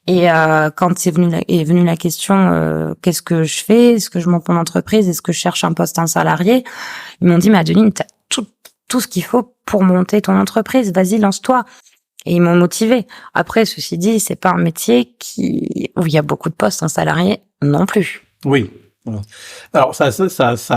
Speaker 2: Et quand est venue la question, qu'est-ce que je fais? Est-ce que je monte mon entreprise? Est-ce que je cherche un poste, un salarié? Ils m'ont dit, mais Adeline, t'as tout ce qu'il faut pour monter ton entreprise. Vas-y, lance-toi. Et ils m'ont motivée. Après, ceci dit, c'est pas un métier où il y a beaucoup de postes, un salarié non plus.
Speaker 1: Oui. Alors ça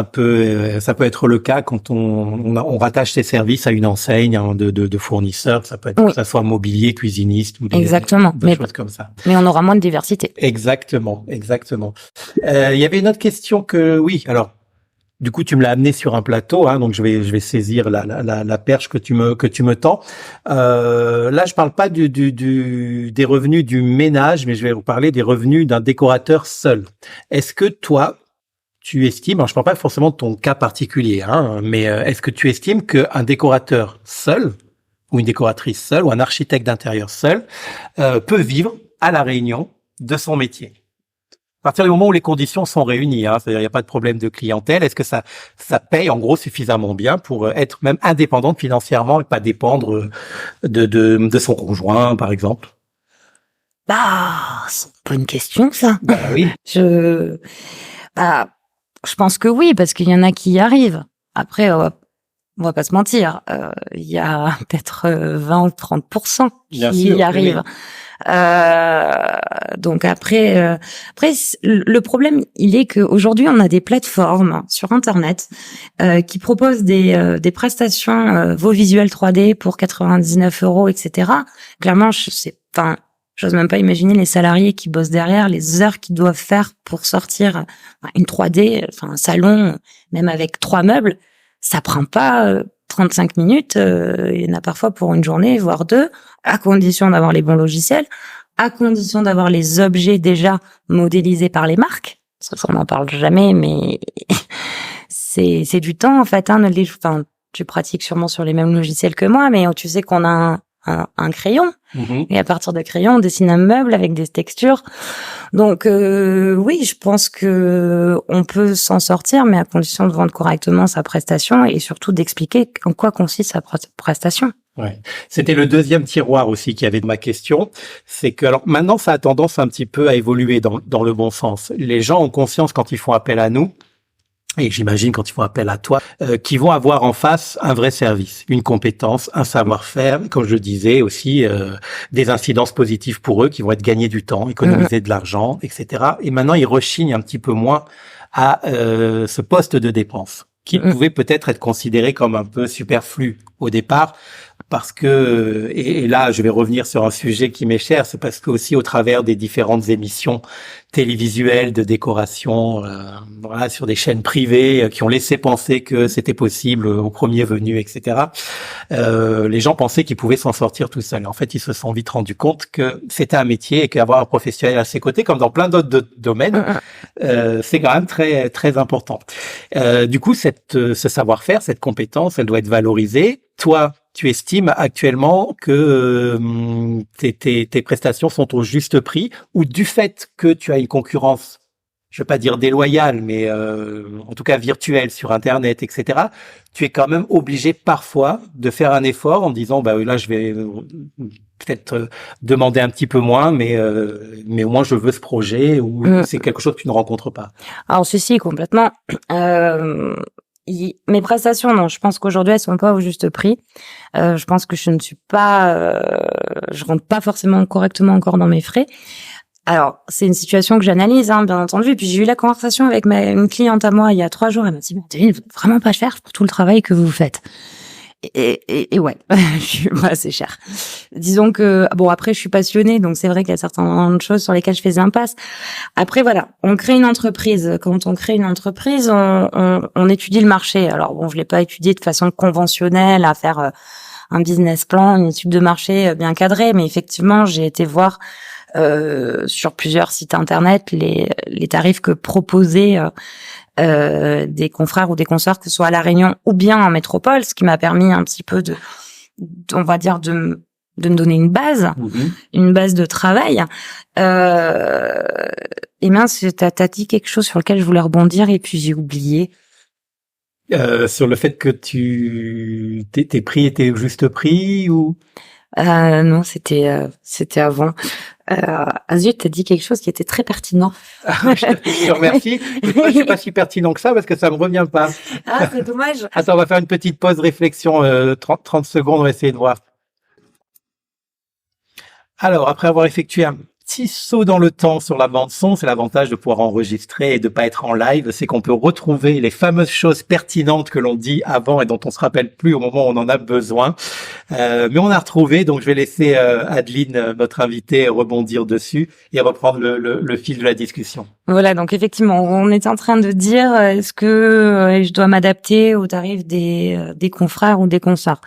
Speaker 1: peut être le cas quand on rattache ses services à une enseigne de fournisseurs. Ça peut être que ça soit mobilier, cuisiniste ou des choses comme ça.
Speaker 2: Mais on aura moins de diversité.
Speaker 1: Exactement. Il y avait une autre question alors. Du coup, tu me l'as amené sur un plateau, donc je vais saisir la perche que tu me tends. Là, je parle pas des revenus du ménage, mais je vais vous parler des revenus d'un décorateur seul. Est-ce que toi, tu estimes, alors je parle pas forcément de ton cas particulier, mais est-ce que tu estimes qu'un décorateur seul, ou une décoratrice seule, ou un architecte d'intérieur seul, peut vivre à La Réunion de son métier? À partir du moment où les conditions sont réunies, c'est-à-dire il n'y a pas de problème de clientèle, est-ce que ça paye en gros suffisamment bien pour être même indépendante financièrement et pas dépendre de son conjoint, par exemple?
Speaker 2: C'est pas une question, ça.
Speaker 1: Oui.
Speaker 2: Je pense que oui, parce qu'il y en a qui y arrivent. Après, on va pas se mentir, il y a peut-être 20 ou 30% qui y arrivent. Oui. Donc après, le problème, il est qu'aujourd'hui, on a des plateformes sur Internet qui proposent des prestations vos visuels 3D pour 99 €, etc. Clairement, j'ose même pas imaginer les salariés qui bossent derrière, les heures qu'ils doivent faire pour sortir une 3D, un salon, même avec 3 meubles, ça prend pas 35 minutes, il y en a parfois pour une journée, voire 2, à condition d'avoir les bons logiciels, à condition d'avoir les objets déjà modélisés par les marques. Ça, on n'en parle jamais, mais c'est du temps, en fait. Tu pratiques sûrement sur les mêmes logiciels que moi, mais tu sais qu'on a un crayon. Et à partir de crayon, on dessine un meuble avec des textures. Donc oui, je pense que on peut s'en sortir, mais à condition de vendre correctement sa prestation et surtout d'expliquer en quoi consiste sa prestation.
Speaker 1: Ouais. C'était le deuxième tiroir aussi qui avait de ma question. C'est que, alors, maintenant, ça a tendance un petit peu à évoluer dans le bon sens. Les gens ont conscience quand ils font appel à nous, et j'imagine quand ils font appel à toi, qu'ils vont avoir en face un vrai service, une compétence, un savoir-faire, comme je le disais aussi, des incidences positives pour eux qui vont être gagner du temps, économiser de l'argent, etc. Et maintenant, ils rechignent un petit peu moins à ce poste de dépense qui pouvait peut-être être considéré comme un peu superflu au départ, parce que, et là je vais revenir sur un sujet qui m'est cher, c'est parce que aussi au travers des différentes émissions télévisuelles de décoration, sur des chaînes privées qui ont laissé penser que c'était possible au premier venu, etc. Les gens pensaient qu'ils pouvaient s'en sortir tout seuls. En fait, ils se sont vite rendus compte que c'était un métier et qu'avoir un professionnel à ses côtés, comme dans plein d'autres domaines, c'est quand même très très important. Du coup, ce savoir-faire, cette compétence, elle doit être valorisée. Toi, tu estimes actuellement que tes prestations sont au juste prix, ou du fait que tu as une concurrence, je veux pas dire déloyale, mais en tout cas virtuelle sur Internet, etc., tu es quand même obligé parfois de faire un effort en disant là je vais peut-être demander un petit peu moins, mais au moins je veux ce projet, ou c'est quelque chose que tu ne rencontres pas.
Speaker 2: Alors ceci complètement. Mes prestations, non, je pense qu'aujourd'hui elles sont pas au juste prix. Je pense que je rentre pas forcément correctement encore dans mes frais. Alors c'est une situation que j'analyse, bien entendu. Et puis j'ai eu la conversation avec une cliente à moi il y a 3 jours. Elle m'a dit, Adeline, vous vraiment pas cher pour tout le travail que vous faites. Et ouais, c'est cher. Disons que après je suis passionnée, donc c'est vrai qu'il y a certaines choses sur lesquelles je fais impasse. Après voilà, on crée une entreprise. Quand on crée une entreprise, on étudie le marché. Alors je l'ai pas étudié de façon conventionnelle à faire un business plan, une étude de marché bien cadrée, mais effectivement j'ai été voir sur plusieurs sites internet les tarifs que proposaient des confrères ou des consoeurs, que ce soit à La Réunion ou bien en métropole, ce qui m'a permis un petit peu de me donner une base, une base de travail. Et mince, t'as dit quelque chose sur lequel je voulais rebondir et puis j'ai oublié.
Speaker 1: Sur le fait que tes prix étaient au juste prix, ou?
Speaker 2: Non, c'était avant. Zut, t'as dit quelque chose qui était très pertinent.
Speaker 1: Je te remercie. Moi, je suis pas si pertinent que ça parce que ça me revient pas.
Speaker 2: Ah, c'est dommage.
Speaker 1: Attends, on va faire une petite pause réflexion, 30 secondes, on va essayer de voir. Alors, après avoir effectué un petit saut dans le temps sur la bande son, c'est l'avantage de pouvoir enregistrer et de pas être en live, c'est qu'on peut retrouver les fameuses choses pertinentes que l'on dit avant et dont on se rappelle plus au moment où on en a besoin. Mais on a retrouvé, donc je vais laisser Adeline, notre invitée, rebondir dessus et reprendre le fil de la discussion.
Speaker 2: Voilà, donc effectivement, on est en train de dire est-ce que je dois m'adapter aux tarifs des confrères ou des consorts.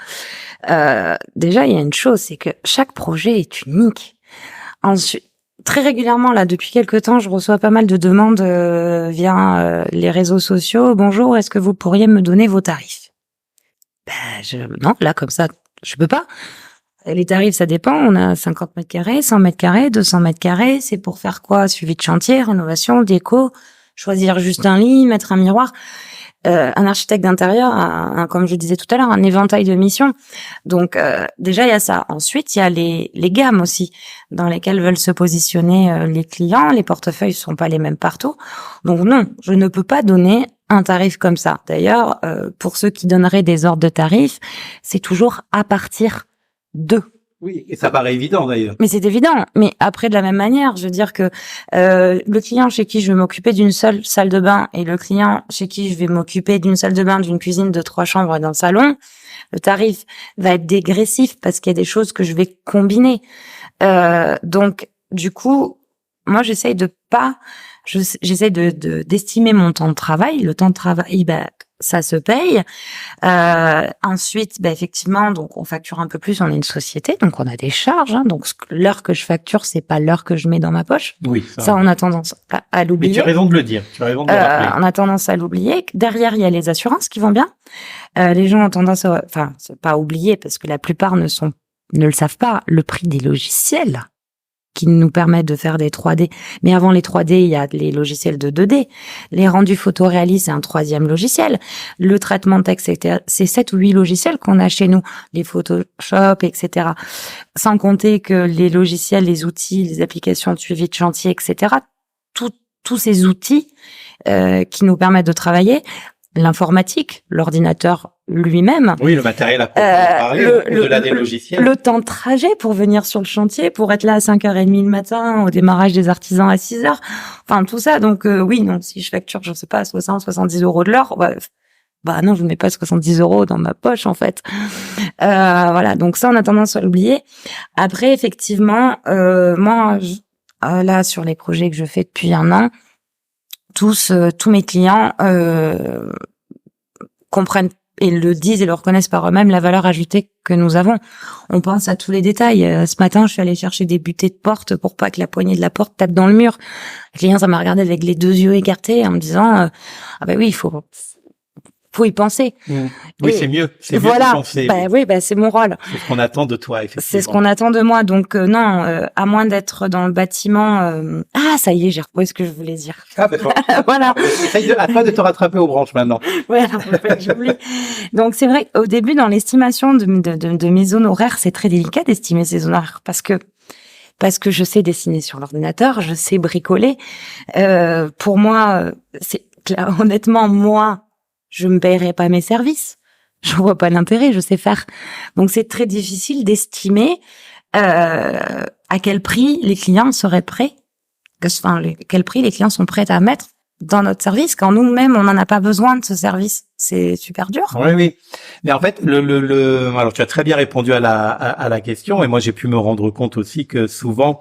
Speaker 2: Déjà, il y a une chose, c'est que chaque projet est unique. Ensuite, très régulièrement, là, depuis quelque temps, je reçois pas mal de demandes via les réseaux sociaux. Bonjour, est-ce que vous pourriez me donner vos tarifs? Non, là, comme ça, je peux pas. Les tarifs, ça dépend. On a 50 mètres carrés, 100 mètres carrés, 200 mètres carrés. C'est pour faire quoi? Suivi de chantier, rénovation, déco, choisir juste un lit, mettre un miroir. Un architecte d'intérieur a, comme je disais tout à l'heure, un éventail de missions. Donc déjà il y a ça. Ensuite il y a les gammes aussi dans lesquelles veulent se positionner les clients. Les portefeuilles sont pas les mêmes partout. Donc non, je ne peux pas donner un tarif comme ça. D'ailleurs, pour ceux qui donneraient des ordres de tarifs, c'est toujours à partir de.
Speaker 1: Oui, et ça paraît évident d'ailleurs.
Speaker 2: Mais c'est évident. Mais après, de la même manière, je veux dire que le client chez qui je vais m'occuper d'une seule salle de bain et le client chez qui je vais m'occuper d'une salle de bain, d'une cuisine, de 3 chambres et d'un salon, le tarif va être dégressif parce qu'il y a des choses que je vais combiner. Donc, du coup, moi, j'essaye d'estimer mon temps de travail. Le temps de travail, ça se paye. Ensuite, effectivement, donc on facture un peu plus. On est une société, donc on a des charges. Donc l'heure que je facture, c'est pas l'heure que je mets dans ma poche.
Speaker 1: Oui.
Speaker 2: Ça on a tendance à l'oublier.
Speaker 1: Mais tu as raison de le dire. Tu as raison de le rappeler.
Speaker 2: On a tendance à l'oublier. Derrière, il y a les assurances qui vont bien. Les gens ont tendance c'est pas oublier parce que la plupart ne le savent pas. Le prix des logiciels qui nous permettent de faire des 3D. Mais avant les 3D, il y a les logiciels de 2D. Les rendus photoréalistes, c'est un 3e logiciel. Le traitement de texte, c'est 7 ou 8 logiciels qu'on a chez nous. Les Photoshop, etc. Sans compter que les logiciels, les outils, les applications de suivi de chantier, etc. Tous ces outils qui nous permettent de travailler. L'informatique, l'ordinateur lui-même.
Speaker 1: Oui, le matériel à parler, au-delà des logiciels.
Speaker 2: Le temps de trajet pour venir sur le chantier, pour être là à 5h30 le matin, au démarrage des artisans à 6h. Enfin, tout ça. Donc, oui, non, si je facture, je sais pas, 60, 70 € de l'heure, non, je ne mets pas 70 € dans ma poche, en fait. Voilà. Donc ça, on a tendance à l'oublier. Après, effectivement, moi, là, sur les projets que je fais depuis un an, tous mes clients comprennent et le disent et le reconnaissent par eux-mêmes la valeur ajoutée que nous avons. On pense à tous les détails. Ce matin, je suis allée chercher des butées de porte pour pas que la poignée de la porte tape dans le mur. Le client, ça m'a regardé avec les 2 yeux écartés en me disant oui, il faut y penser.
Speaker 1: Oui, c'est mieux. C'est mieux
Speaker 2: voilà.
Speaker 1: de penser.
Speaker 2: C'est mon rôle.
Speaker 1: C'est ce qu'on attend de toi, effectivement.
Speaker 2: C'est ce qu'on attend de moi. Donc non, à moins d'être dans le bâtiment. Ça y est, j'ai retrouvé ce que je voulais dire. Voilà.
Speaker 1: Essaye à toi de te rattraper aux branches maintenant.
Speaker 2: Ouais, j'oublie. Donc c'est vrai, au début, dans l'estimation de mes zones horaires, c'est très délicat d'estimer ces zones horaires parce que je sais dessiner sur l'ordinateur, je sais bricoler. Pour moi, honnêtement, moi, je me paierai pas mes services. Je vois pas l'intérêt, je sais faire. Donc c'est très difficile d'estimer à quel prix les clients seraient prêts, quel prix les clients sont prêts à mettre dans notre service quand nous-mêmes on n'en a pas besoin de ce service. C'est super dur.
Speaker 1: Oui. Mais en fait, alors tu as très bien répondu à la question et moi j'ai pu me rendre compte aussi que souvent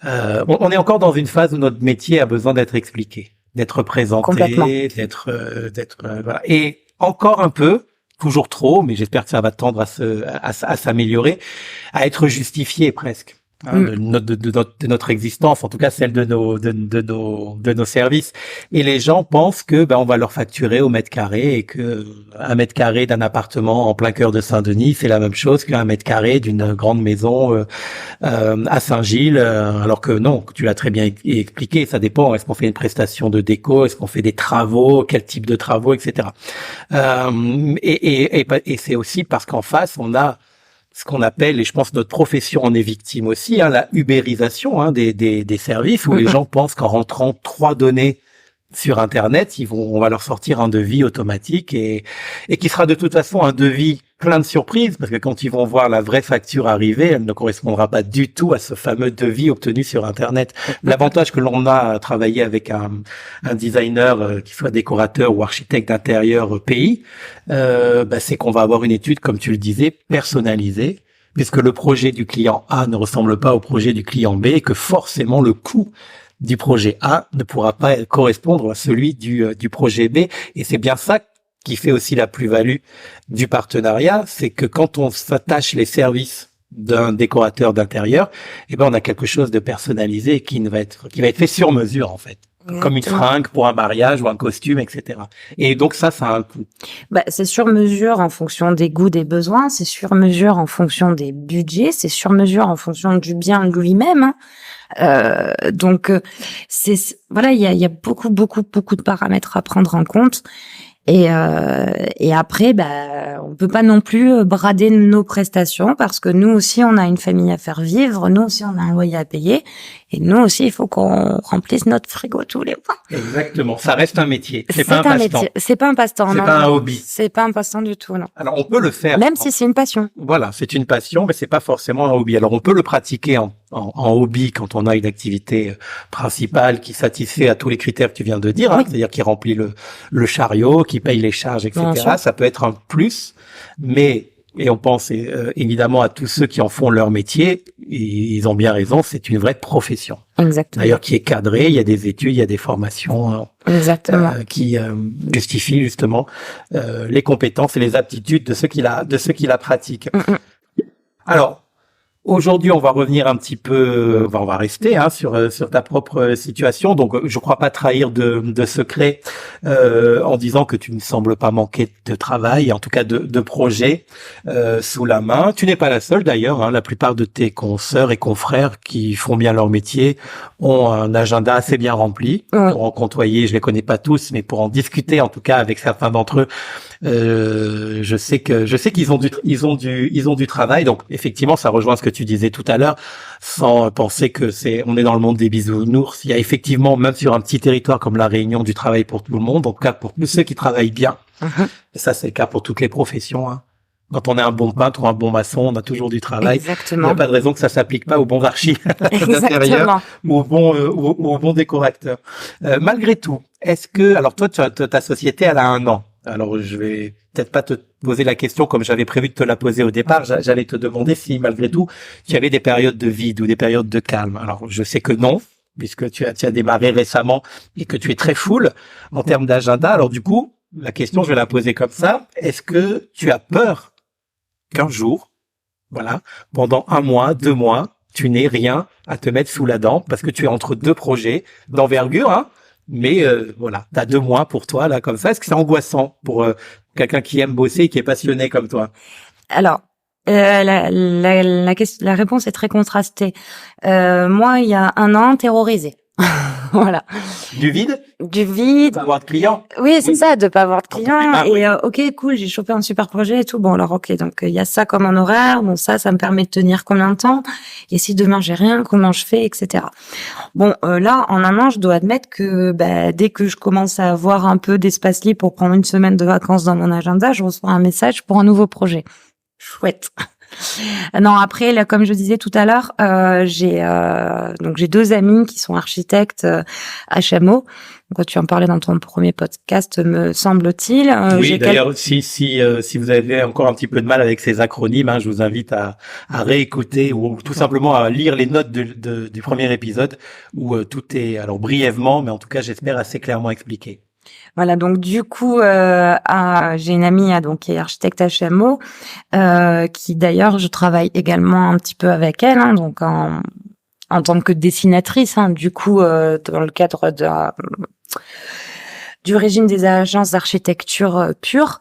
Speaker 1: on est encore dans une phase où notre métier a besoin d'être expliqué, d'être présenté, d'être voilà. Et encore un peu, toujours trop, mais j'espère que ça va tendre à s'améliorer, à être justifié presque. De notre existence, en tout cas celle de nos services. Et les gens pensent que on va leur facturer au mètre carré et que 1 mètre carré d'un appartement en plein cœur de Saint-Denis, c'est la même chose qu'1 mètre carré d'une grande maison à Saint-Gilles, alors que non, tu l'as très bien expliqué, ça dépend. Est-ce qu'on fait une prestation de déco, est-ce qu'on fait des travaux, quel type de travaux, etc. Et c'est aussi parce qu'en face on a ce qu'on appelle, et je pense notre profession en est victime aussi, la ubérisation des services, où les gens pensent qu'en rentrant 3 données sur Internet, on va leur sortir un devis automatique et qui sera de toute façon un devis plein de surprises, parce que quand ils vont voir la vraie facture arriver, elle ne correspondra pas du tout à ce fameux devis obtenu sur Internet. L'avantage que l'on a à travailler avec un designer, qui soit décorateur ou architecte d'intérieur pays, c'est qu'on va avoir une étude, comme tu le disais, personnalisée, puisque le projet du client A ne ressemble pas au projet du client B, et que forcément le coût du projet A ne pourra pas correspondre à celui du projet B. Et c'est bien ça qui fait aussi la plus-value du partenariat, c'est que quand on s'attache les services d'un décorateur d'intérieur, on a quelque chose de personnalisé qui va être fait sur mesure, en fait. Comme une fringue pour un mariage ou un costume, etc. Et donc ça a un coût.
Speaker 2: C'est sur mesure en fonction des goûts, des besoins, c'est sur mesure en fonction des budgets, c'est sur mesure en fonction du bien lui-même. Donc il y a beaucoup de paramètres à prendre en compte. Et après, on peut pas non plus brader nos prestations, parce que nous aussi on a une famille à faire vivre, nous aussi on a un loyer à payer, et nous aussi il faut qu'on remplisse notre frigo tous les mois.
Speaker 1: Exactement, ça reste un métier, c'est pas un passe-temps.
Speaker 2: C'est pas un passe-temps,
Speaker 1: c'est pas un hobby.
Speaker 2: C'est pas un passe-temps du tout, non.
Speaker 1: Alors on peut le faire,
Speaker 2: même si c'est une passion.
Speaker 1: Voilà, c'est une passion, mais c'est pas forcément un hobby. Alors on peut le pratiquer en hobby quand on a une activité principale qui satisfait à tous les critères que tu viens de dire,
Speaker 2: oui.
Speaker 1: C'est-à-dire qui remplit le chariot, qui paye les charges, etc. Ça peut être un plus, et on pense évidemment à tous ceux qui en font leur métier, et ils ont bien raison, c'est une vraie profession.
Speaker 2: Exactement.
Speaker 1: D'ailleurs, qui est cadrée, il y a des études, il y a des formations qui justifient justement les compétences et les aptitudes de ceux qui la pratiquent. Alors, aujourd'hui, on va revenir un petit peu, on va rester sur ta propre situation. Donc, je crois pas trahir de secret en disant que tu ne sembles pas manquer de travail, en tout cas de projets sous la main. Tu n'es pas la seule d'ailleurs. La plupart de tes consoeurs et confrères qui font bien leur métier ont un agenda assez bien rempli. Pour en côtoyer, je les connais pas tous, mais pour en discuter, en tout cas avec certains d'entre eux, je sais qu'ils ont du travail. Donc, effectivement, ça rejoint ce que tu disais tout à l'heure, sans penser que on est dans le monde des bisounours. Il y a effectivement, même sur un petit territoire comme la Réunion, du travail pour tout le monde, en tout cas pour tous ceux qui travaillent bien. Et ça, c'est le cas pour toutes les professions. Quand on est un bon peintre ou un bon maçon, on a toujours du travail.
Speaker 2: Exactement.
Speaker 1: Il n'y a pas de raison que ça s'applique pas aux bons archis d'intérieur ou aux bons décorateurs. Malgré tout, alors toi, ta société, elle a 1 an. Alors, je vais peut-être pas te poser la question comme j'avais prévu de te la poser au départ. J'allais te demander si, malgré tout, tu avais des périodes de vide ou des périodes de calme. Alors, je sais que non, puisque tu as démarré récemment et que tu es très full en termes d'agenda. Alors, du coup, la question, je vais la poser comme ça. Est-ce que tu as peur qu'un jour, pendant 1 mois, 2 mois, tu n'aies rien à te mettre sous la dent parce que tu es entre 2 projets d'envergure, mais t'as 2 mois pour toi là comme ça. Est-ce que c'est angoissant pour quelqu'un qui aime bosser et qui est passionné comme toi?
Speaker 2: Alors, la réponse est très contrastée. Moi, il y a 1 an, terrorisée. Voilà.
Speaker 1: Du vide?
Speaker 2: Du vide.
Speaker 1: Pas avoir de clients.
Speaker 2: Oui, c'est ça, de pas avoir de clients. Et ok, cool, j'ai chopé un super projet et tout. Bon, alors ok, donc il y a ça comme un horaire. Bon, ça me permet de tenir combien de temps? Et si demain j'ai rien, comment je fais, etc. Bon, là, en 1 an, je dois admettre que dès que je commence à avoir un peu d'espace libre pour prendre 1 semaine de vacances dans mon agenda, je reçois un message pour un nouveau projet. Chouette. Non, après, là, comme je disais tout à l'heure, j'ai 2 amis qui sont architectes HMO. Donc, tu en parlais dans ton premier podcast, me semble-t-il.
Speaker 1: Oui, d'ailleurs, si vous avez encore un petit peu de mal avec ces acronymes, je vous invite à réécouter ou tout simplement à lire les notes du premier épisode où tout est, alors brièvement, mais en tout cas, j'espère assez clairement expliqué.
Speaker 2: Voilà, donc du coup, j'ai une amie qui est architecte HMO, qui d'ailleurs je travaille également un petit peu avec elle, donc en tant que dessinatrice, du coup dans le cadre du régime des agences d'architecture pure.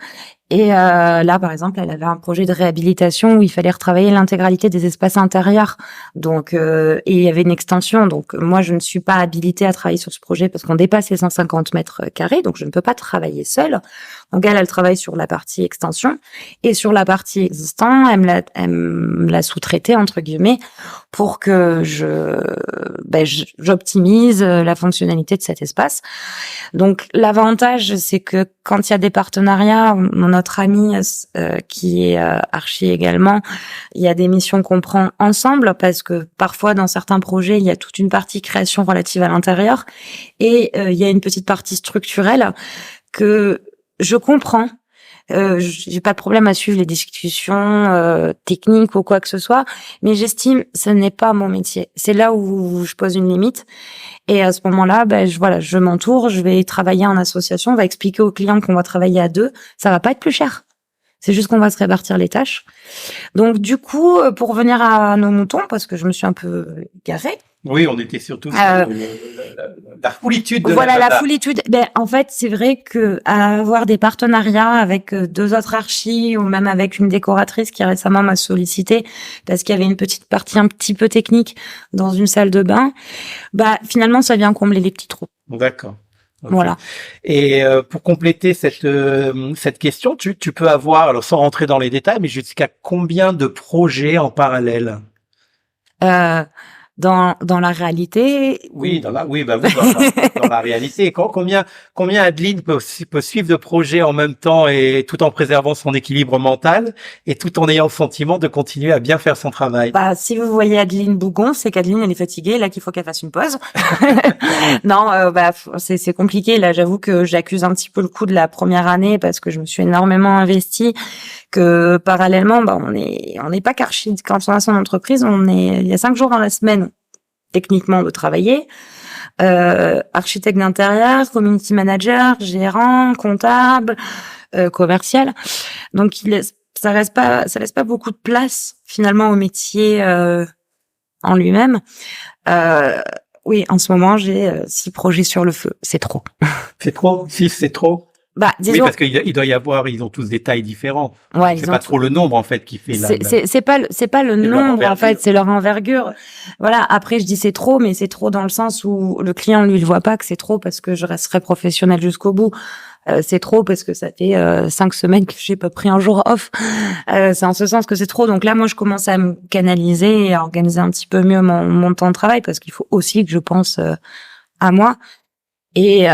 Speaker 2: Et là, par exemple, elle avait un projet de réhabilitation où il fallait retravailler l'intégralité des espaces intérieurs. Donc, et il y avait une extension. Donc, moi, je ne suis pas habilitée à travailler sur ce projet parce qu'on dépasse les 150 mètres carrés. Donc, je ne peux pas travailler seule. Donc, elle travaille sur la partie extension. Et sur la partie existante, elle me l'a sous-traité, entre guillemets, pour que j'optimise la fonctionnalité de cet espace. Donc, l'avantage, c'est que quand il y a des partenariats, notre ami qui est archi également, il y a des missions qu'on prend ensemble parce que parfois dans certains projets, il y a toute une partie création relative à l'intérieur et il y a une petite partie structurelle que je comprends. J'ai pas de problème à suivre les discussions techniques ou quoi que ce soit, mais j'estime ce n'est pas mon métier. C'est là où je pose une limite. Et à ce moment-là, je m'entoure, je vais travailler en association, on va expliquer aux clients qu'on va travailler à deux. Ça va pas être plus cher. C'est juste qu'on va se répartir les tâches. Donc, du coup, pour revenir à nos moutons, parce que je me suis un peu garée.
Speaker 1: Oui, on était surtout sur la foulitude de
Speaker 2: la foulitude. En fait, c'est vrai que avoir des partenariats avec deux autres archis ou même avec une décoratrice qui récemment m'a sollicité parce qu'il y avait une petite partie un petit peu technique dans une salle de bain, finalement, ça vient combler les petits trous.
Speaker 1: D'accord. Okay.
Speaker 2: Voilà.
Speaker 1: Et pour compléter cette question, tu peux avoir, alors sans rentrer dans les détails, mais jusqu'à combien de projets en parallèle?
Speaker 2: Dans la réalité.
Speaker 1: Oui, dans la réalité. Combien Adeline peut suivre de projets en même temps et tout en préservant son équilibre mental et tout en ayant le sentiment de continuer à bien faire son travail?
Speaker 2: Si vous voyez Adeline Bougon, c'est qu'Adeline, elle est fatiguée, là qu'il faut qu'elle fasse une pause. Non, c'est compliqué. Là, j'avoue que j'accuse un petit peu le coup de la première année parce que je me suis énormément investie, que parallèlement, on n'est pas qu'archi. Quand on a son entreprise, il y a 5 jours dans la semaine techniquement de travailler, architecte d'intérieur, community manager, gérant, comptable, commercial. Donc ça laisse pas beaucoup de place finalement au métier en lui-même. Oui, en ce moment j'ai 6 projets sur le feu. C'est trop.
Speaker 1: C'est trop. 6, c'est trop.
Speaker 2: Disons,
Speaker 1: oui, parce qu'il doit y avoir, ils ont tous des tailles différentes.
Speaker 2: Ouais,
Speaker 1: c'est pas trop le nombre en fait qui fait
Speaker 2: c'est pas le nombre en fait, c'est leur envergure. Voilà. Après, je dis c'est trop, mais c'est trop dans le sens où le client lui il voit pas que c'est trop parce que je resterai professionnel jusqu'au bout. C'est trop parce que ça fait 5 semaines que j'ai pas pris un jour off. C'est en ce sens que c'est trop. Donc là, moi, je commence à me canaliser et à organiser un petit peu mieux mon temps de travail parce qu'il faut aussi que je pense à moi. Et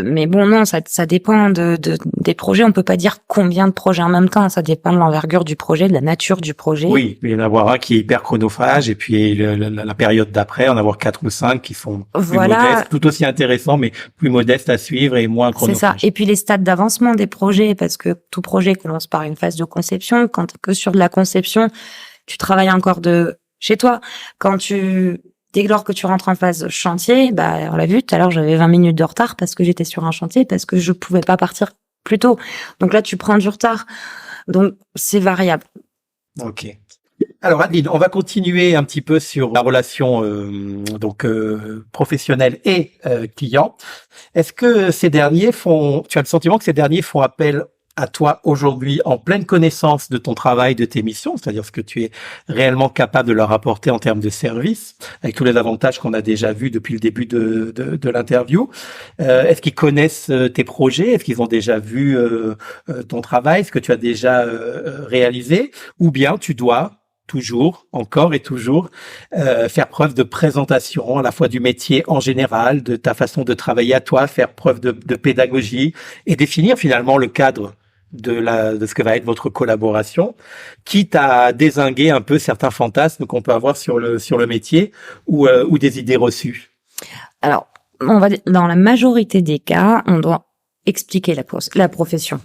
Speaker 2: mais bon, non, ça dépend des projets. On peut pas dire combien de projets en même temps. Ça dépend de l'envergure du projet, de la nature du projet.
Speaker 1: Oui, il y en avoir un qui est hyper chronophage et puis la période d'après, en avoir 4 ou 5 qui sont plus modestes, tout aussi intéressants, mais plus modestes à suivre et moins chronophages.
Speaker 2: C'est ça. Et puis les stades d'avancement des projets, parce que tout projet commence par une phase de conception. Quand que sur de la conception, tu travailles encore de chez toi. Dès lors que tu rentres en phase chantier, on l'a vu, tout à l'heure, j'avais 20 minutes de retard parce que j'étais sur un chantier, parce que je pouvais pas partir plus tôt. Donc là, tu prends du retard. Donc, c'est variable.
Speaker 1: Ok. Alors, Adeline, on va continuer un petit peu sur la relation professionnelle et client. Est-ce que tu as le sentiment que ces derniers font appel à toi aujourd'hui en pleine connaissance de ton travail, de tes missions, c'est-à-dire ce que tu es réellement capable de leur apporter en termes de service, avec tous les avantages qu'on a déjà vus depuis le début de l'interview. Est-ce qu'ils connaissent tes projets? Est-ce qu'ils ont déjà vu ton travail, ce que tu as déjà réalisé? Ou bien tu dois toujours, encore et toujours, faire preuve de présentation, à la fois du métier en général, de ta façon de travailler à toi, faire preuve de pédagogie et définir finalement le cadre de ce que va être votre collaboration, quitte à dézinguer un peu certains fantasmes qu'on peut avoir sur le métier ou des idées reçues.
Speaker 2: Alors, dans la majorité des cas, on doit expliquer la profession.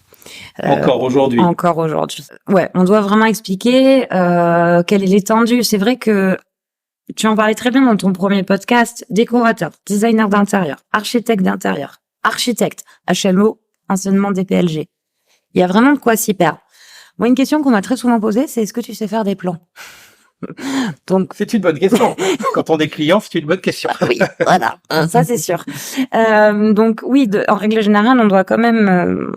Speaker 1: Encore aujourd'hui.
Speaker 2: Ouais, on doit vraiment expliquer quelle est l'étendue. C'est vrai que tu en parlais très bien dans ton premier podcast. Décorateur, designer d'intérieur, architecte d'intérieur, architecte, HMO, anciennement DPLG. Il y a vraiment de quoi s'y perdre. Moi, une question qu'on m'a très souvent posée, c'est est-ce que tu sais faire des plans?
Speaker 1: Donc, c'est une bonne question. Quand on est client, c'est une bonne question.
Speaker 2: Oui, voilà, ça c'est sûr. Donc oui, en règle générale, on doit quand même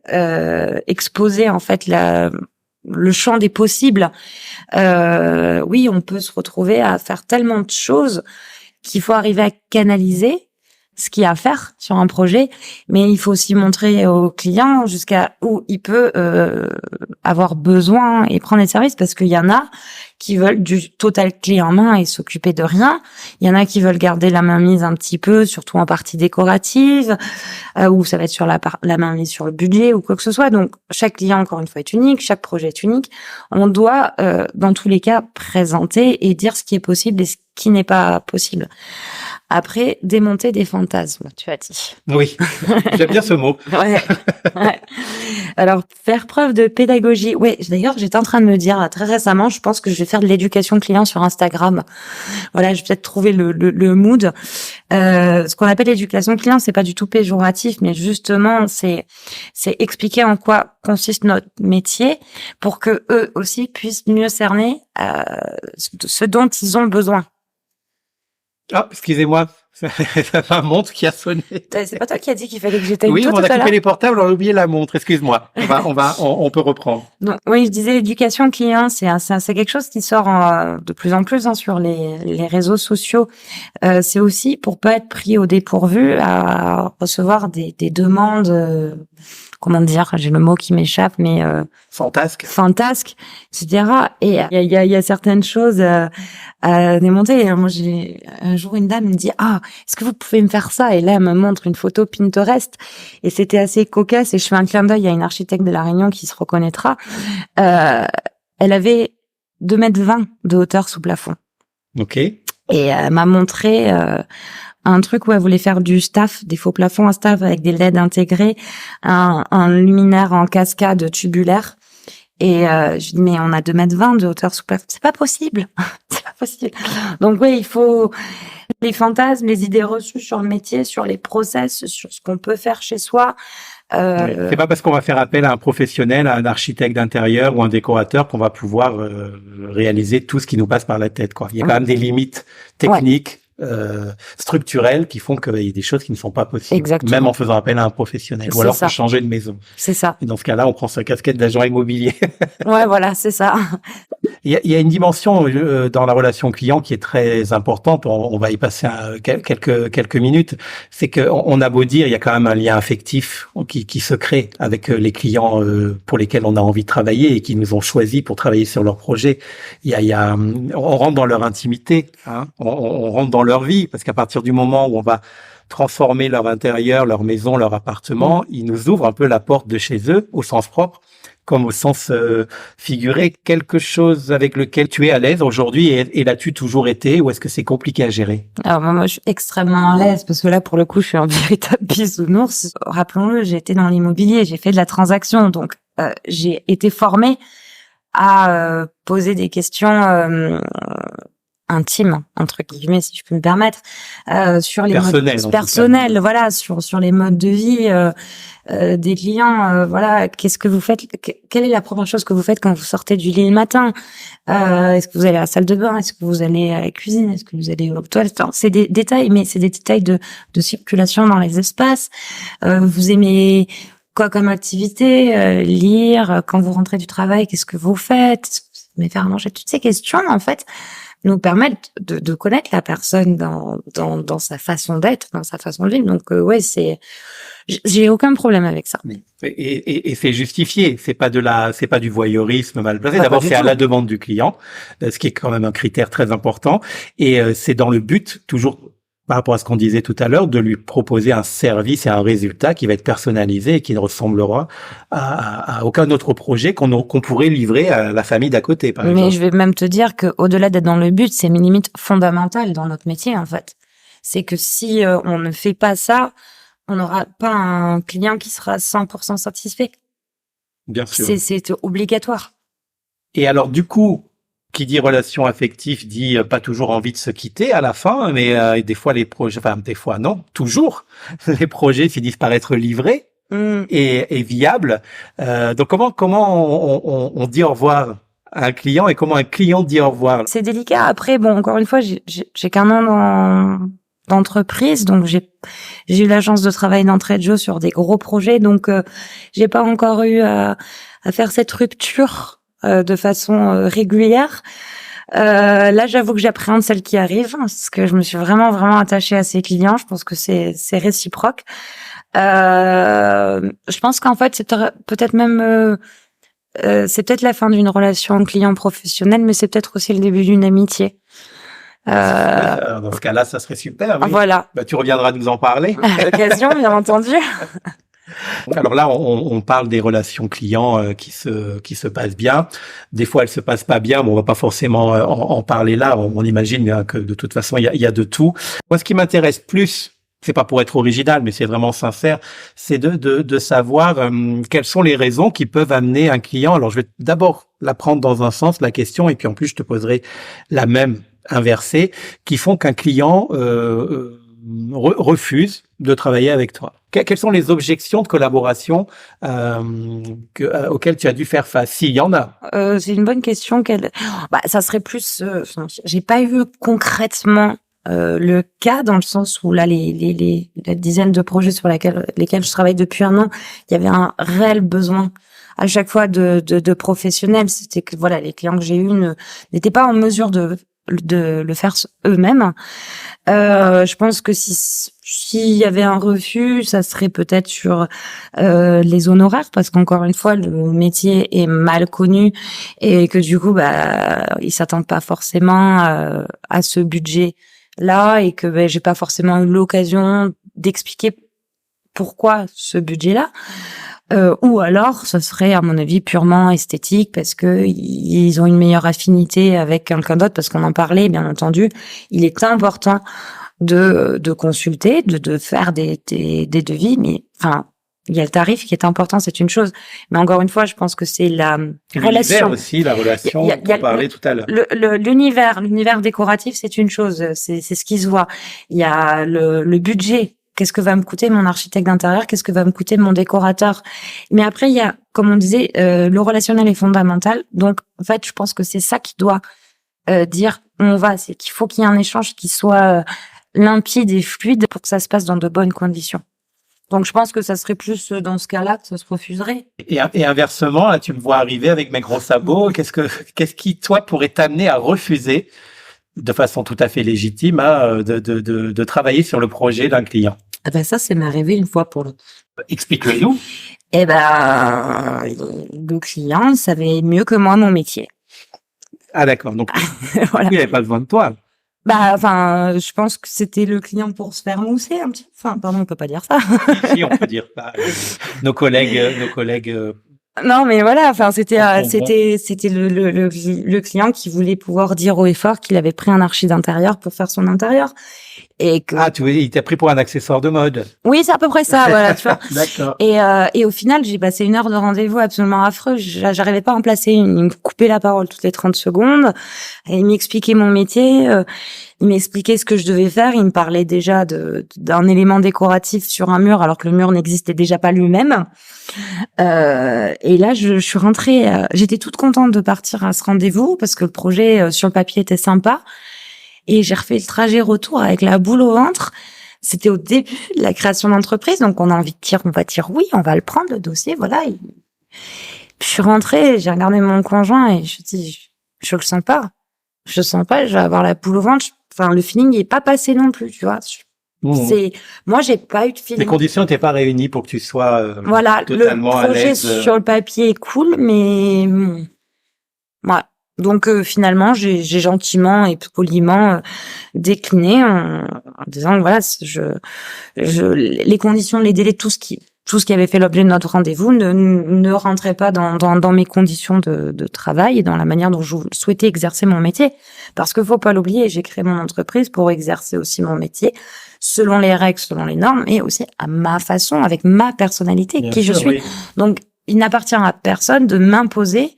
Speaker 2: exposer en fait le champ des possibles, oui, on peut se retrouver à faire tellement de choses qu'il faut arriver à canaliser ce qu'il y a à faire sur un projet, mais il faut aussi montrer au client jusqu'à où il peut avoir besoin et prendre des services, parce qu'il y en a qui veulent du total clé en main et s'occuper de rien. Il y en a qui veulent garder la mainmise un petit peu, surtout en partie décorative, ou ça va être sur la mainmise sur le budget ou quoi que ce soit. Donc chaque client, encore une fois, est unique, chaque projet est unique. On doit, dans tous les cas, présenter et dire ce qui est possible et ce qui n'est pas possible. Après, démonter des fantasmes, tu as dit.
Speaker 1: Oui, j'aime bien ce mot.
Speaker 2: Ouais. Alors, faire preuve de pédagogie. Ouais, d'ailleurs, j'étais en train de me dire, là, très récemment, je pense que je vais faire de l'éducation client sur Instagram. Voilà, je vais peut-être trouver le mood. Ce qu'on appelle l'éducation client, c'est pas du tout péjoratif, mais justement, c'est expliquer en quoi consiste notre métier pour que eux aussi puissent mieux cerner ce dont ils ont besoin.
Speaker 1: Ah, excusez-moi, c'est ma montre qui a sonné.
Speaker 2: C'est pas toi qui as dit qu'il fallait que j'éteigne
Speaker 1: Oui,
Speaker 2: tout
Speaker 1: on
Speaker 2: à
Speaker 1: a coupé
Speaker 2: l'heure.
Speaker 1: les portables, on a oublié la montre. Excuse-moi. On peut reprendre.
Speaker 2: Donc, oui, je disais l'éducation client, c'est quelque chose qui sort de plus en plus sur les réseaux sociaux. C'est aussi pour pas être pris au dépourvu à recevoir des demandes. Comment dire, j'ai le mot qui m'échappe, mais
Speaker 1: Fantasque,
Speaker 2: etc. Et il y a certaines choses à démonter. Et moi, un jour une dame me dit est-ce que vous pouvez me faire ça? Et là, elle me montre une photo Pinterest et c'était assez cocasse. Et je fais un clin d'œil à une architecte de La Réunion qui se reconnaîtra. Elle avait 2,20 m de hauteur sous plafond.
Speaker 1: Ok.
Speaker 2: Et elle m'a montré un truc où elle voulait faire du staff, des faux plafonds à staff avec des LED intégrés, un luminaire en cascade tubulaire. Et je dis mais on a 2,20 m de hauteur sous plafond, c'est pas possible, c'est pas possible. Donc oui, il faut les fantasmes, les idées reçues sur le métier, sur les process, sur ce qu'on peut faire chez soi.
Speaker 1: Oui. C'est pas parce qu'on va faire appel à un professionnel, à un architecte d'intérieur ou un décorateur qu'on va pouvoir réaliser tout ce qui nous passe par la tête, quoi. Il y a quand même des limites techniques. Structurelles qui font qu'il y a des choses qui ne sont pas possibles.
Speaker 2: Exactement.
Speaker 1: Même en faisant appel à un professionnel. Ou alors pour changer de maison.
Speaker 2: C'est ça.
Speaker 1: Et dans ce cas-là, on prend sa casquette d'agent immobilier.
Speaker 2: Ouais, voilà, c'est ça.
Speaker 1: Il y a une dimension dans la relation client qui est très importante. On va y passer quelques minutes. C'est que on a beau dire, il y a quand même un lien affectif qui se crée avec les clients pour lesquels on a envie de travailler et qui nous ont choisis pour travailler sur leur projet. On rentre dans leur intimité, hein. On rentre dans leur vie, parce qu'à partir du moment où on va transformer leur intérieur, leur maison, leur appartement, ils nous ouvrent un peu la porte de chez eux, au sens propre, comme au sens figuré. Quelque chose avec lequel tu es à l'aise aujourd'hui, et l'as-tu toujours été, ou est-ce que c'est compliqué à gérer?
Speaker 2: Alors moi, je suis extrêmement à l'aise, parce que là, pour le coup, je suis un véritable bisounours. Rappelons-le, j'ai été dans l'immobilier, j'ai fait de la transaction, donc j'ai été formée à poser des questions intime, entre guillemets, si je peux me permettre, sur les modes personnels, voilà, sur les modes de vie des clients, voilà, qu'est-ce que vous faites, quelle est la première chose que vous faites quand vous sortez du lit le matin, est-ce que vous allez à la salle de bain, est-ce que vous allez à la cuisine, est-ce que vous allez aux toilettes, enfin, c'est des détails, mais c'est des détails de circulation dans les espaces, vous aimez quoi comme activité, lire, quand vous rentrez du travail, qu'est-ce que vous faites, vous aimez faire à manger, toutes ces questions, en fait, nous permettent de connaître la personne dans sa façon d'être, dans sa façon de vivre. Donc ouais, j'ai aucun problème avec ça.
Speaker 1: Et c'est justifié, c'est pas du voyeurisme mal placé. D'abord, c'est à la demande du client, ce qui est quand même un critère très important, et c'est dans le but, toujours par rapport à ce qu'on disait tout à l'heure, de lui proposer un service et un résultat qui va être personnalisé et qui ne ressemblera à aucun autre projet qu'on pourrait livrer à la famille d'à côté, par exemple.
Speaker 2: Mais je vais même te dire que au-delà d'être dans le but, c'est une limite fondamentale dans notre métier, en fait. C'est que si on ne fait pas ça, on n'aura pas un client qui sera 100% satisfait.
Speaker 1: Bien sûr.
Speaker 2: C'est obligatoire.
Speaker 1: Et alors, du coup, qui dit relation affective dit pas toujours envie de se quitter à la fin, mais des fois les projets, enfin des fois non, toujours les projets finissent par être livrés et viables. Donc comment on dit au revoir à un client et comment un client dit au revoir?
Speaker 2: C'est délicat. Après, bon, encore une fois, j'ai qu'un an d'entreprise, donc j'ai eu la chance de travailler d'entrée de jeu sur des gros projets, donc j'ai pas encore eu à faire cette rupture de façon régulière. Là, j'avoue que j'appréhende celle qui arrive, parce que je me suis vraiment attachée à ces clients. Je pense que c'est réciproque. Je pense qu'en fait, c'est peut-être même c'est peut-être la fin d'une relation client professionnelle, mais c'est peut-être aussi le début d'une amitié.
Speaker 1: Dans ce cas-là, ça serait super. Oui.
Speaker 2: Voilà.
Speaker 1: Bah, tu reviendras nous en parler.
Speaker 2: À l'occasion, bien entendu.
Speaker 1: Alors là, on parle des relations clients qui se passent bien. Des fois, elles se passent pas bien, mais on va pas forcément en parler là. On imagine que de toute façon, il y a de tout. Moi, ce qui m'intéresse plus, c'est pas pour être original, mais c'est vraiment sincère, c'est de savoir quelles sont les raisons qui peuvent amener un client. Alors, je vais d'abord la prendre dans un sens, la question, et puis en plus, je te poserai la même inversée, qui font qu'un client refuse de travailler avec toi. Quelles sont les objections de collaboration auxquelles tu as dû faire face, s'il y en a?
Speaker 2: C'est une bonne question. Ça serait plus. J'ai pas eu concrètement le cas, dans le sens où là, les dizaines de projets sur lesquels je travaille depuis un an, il y avait un réel besoin à chaque fois de professionnels. C'était que voilà, les clients que j'ai eus n'étaient pas en mesure de le faire eux-mêmes. Je pense que s'il y avait un refus, ça serait peut-être sur les honoraires, parce qu'encore une fois, le métier est mal connu et que du coup, ils s'attendent pas forcément à ce budget-là, et que j'ai pas forcément eu l'occasion d'expliquer pourquoi ce budget-là. Ou alors, ça serait, à mon avis, purement esthétique, parce que ils ont une meilleure affinité avec quelqu'un d'autre, parce qu'on en parlait, bien entendu. Il est important de consulter, de faire des devis, mais enfin, il y a le tarif qui est important, c'est une chose. Mais encore une fois, je pense que c'est la relation
Speaker 1: aussi, la relation dont on parlait tout à l'heure.
Speaker 2: L'univers décoratif, c'est une chose, c'est ce qui se voit. Il y a le budget. Qu'est-ce que va me coûter mon architecte d'intérieur? Qu'est-ce que va me coûter mon décorateur? Mais après, il y a, comme on disait, le relationnel est fondamental. Donc, en fait, je pense que c'est ça qui doit dire on va. C'est qu'il faut qu'il y ait un échange qui soit limpide et fluide pour que ça se passe dans de bonnes conditions. Donc, je pense que ça serait plus dans ce cas-là que ça se refuserait.
Speaker 1: Et inversement, là, tu me vois arriver avec mes gros sabots. Qu'est-ce qui, toi, pourrait t'amener à refuser de façon tout à fait légitime de travailler sur le projet d'un client?
Speaker 2: Ça, c'est m'est arrivé une fois pour le...
Speaker 1: Explique-le-nous.
Speaker 2: Le client savait mieux que moi mon métier.
Speaker 1: Ah, d'accord. Donc,
Speaker 2: voilà.
Speaker 1: Il n'avait pas besoin de toi.
Speaker 2: Je pense que c'était le client pour se faire mousser un petit. Enfin, pardon, on peut pas dire ça.
Speaker 1: Si, on peut dire. Nos collègues.
Speaker 2: Non, mais voilà. Enfin, c'était le client qui voulait pouvoir dire haut et fort qu'il avait pris un archi d'intérieur pour faire son intérieur. Et que...
Speaker 1: il t'a pris pour un accessoire de mode.
Speaker 2: Oui, c'est à peu près ça, voilà, tu vois.
Speaker 1: D'accord.
Speaker 2: Et au final, j'ai passé 1 heure de rendez-vous absolument affreux. J'arrivais pas à en placer une. Il me coupait la parole toutes les 30 secondes. Et il m'expliquait mon métier. Il m'expliquait ce que je devais faire. Il me parlait déjà d'un élément décoratif sur un mur, alors que le mur n'existait déjà pas lui-même. Et là, je suis rentrée. J'étais toute contente de partir à ce rendez-vous parce que le projet sur le papier était sympa. Et j'ai refait le trajet retour avec la boule au ventre. C'était au début de la création d'entreprise, donc on a envie de dire, on va dire oui, on va le prendre, le dossier, voilà. Je suis rentrée, j'ai regardé mon conjoint et je dis, je le sens pas. Je sens pas, je vais avoir la boule au ventre. Enfin, le feeling est pas passé non plus, tu vois. Moi, j'ai pas eu de feeling.
Speaker 1: Les conditions n'étaient pas réunies pour que tu sois totalement
Speaker 2: le projet
Speaker 1: à l'aise.
Speaker 2: Sur le papier est cool, mais ouais. Donc finalement, j'ai gentiment et poliment décliné en disant voilà, les conditions, les délais, tout ce qui avait fait l'objet de notre rendez-vous ne rentrait pas dans mes conditions de travail et dans la manière dont je souhaitais exercer mon métier. Parce que faut pas l'oublier, j'ai créé mon entreprise pour exercer aussi mon métier selon les règles, selon les normes, et aussi à ma façon, avec ma personnalité, bien qui sûr, je suis. Oui. Donc il n'appartient à personne de m'imposer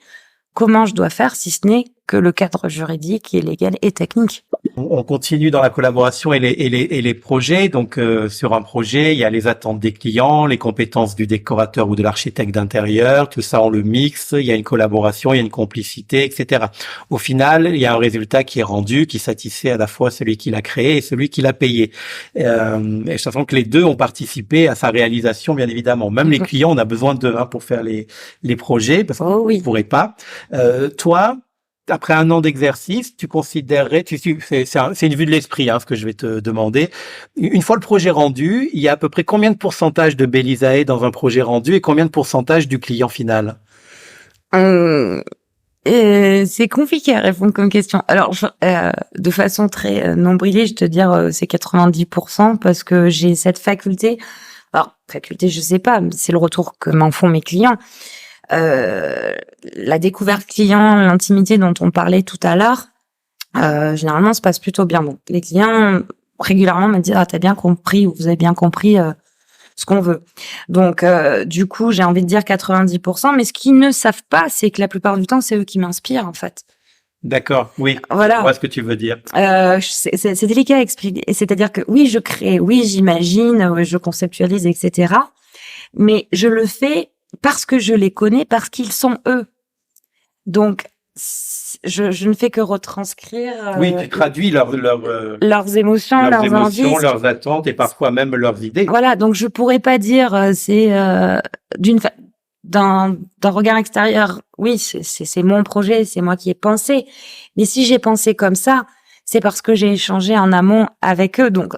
Speaker 2: comment je dois faire, si ce n'est que le cadre juridique et légal et technique.
Speaker 1: On continue dans la collaboration et les projets. Donc, sur un projet, il y a les attentes des clients, les compétences du décorateur ou de l'architecte d'intérieur. Tout ça, on le mixe. Il y a une collaboration, il y a une complicité, etc. Au final, il y a un résultat qui est rendu, qui satisfait à la fois celui qui l'a créé et celui qui l'a payé. Et je sens que les deux ont participé à sa réalisation, bien évidemment. Même les clients, on a besoin d'eux pour faire les projets, parce qu'on ne pourrait pas. Toi, après un an d'exercice, tu considérerais, c'est une vue de l'esprit, ce que je vais te demander. Une fois le projet rendu, il y a à peu près combien de pourcentage de Belisae dans un projet rendu et combien de pourcentage du client final?
Speaker 2: C'est compliqué à répondre comme question. Alors, de façon très nombrilée, je te dire c'est 90% parce que j'ai cette faculté. Alors, faculté, je sais pas, mais c'est le retour que m'en font mes clients. La découverte client, l'intimité dont on parlait tout à l'heure, généralement se passe plutôt bien. Bon, les clients régulièrement me disent t'as bien compris ou vous avez bien compris ce qu'on veut. Donc du coup, j'ai envie de dire 90%, mais ce qu'ils ne savent pas, c'est que la plupart du temps, c'est eux qui m'inspirent en fait.
Speaker 1: D'accord, oui.
Speaker 2: Voilà.
Speaker 1: Je vois ce que tu veux dire.
Speaker 2: C'est délicat à expliquer. C'est-à-dire que oui, je crée, oui, j'imagine, je conceptualise, etc. Mais je le fais parce que je les connais, parce qu'ils sont eux. Donc, je ne fais que retranscrire.
Speaker 1: Oui, tu traduis leurs
Speaker 2: émotions, leurs envies,
Speaker 1: leurs attentes et parfois même leurs idées.
Speaker 2: Voilà, donc je pourrais pas dire c'est d'un regard extérieur. Oui, c'est mon projet, c'est moi qui ai pensé. Mais si j'ai pensé comme ça, c'est parce que j'ai échangé en amont avec eux. Donc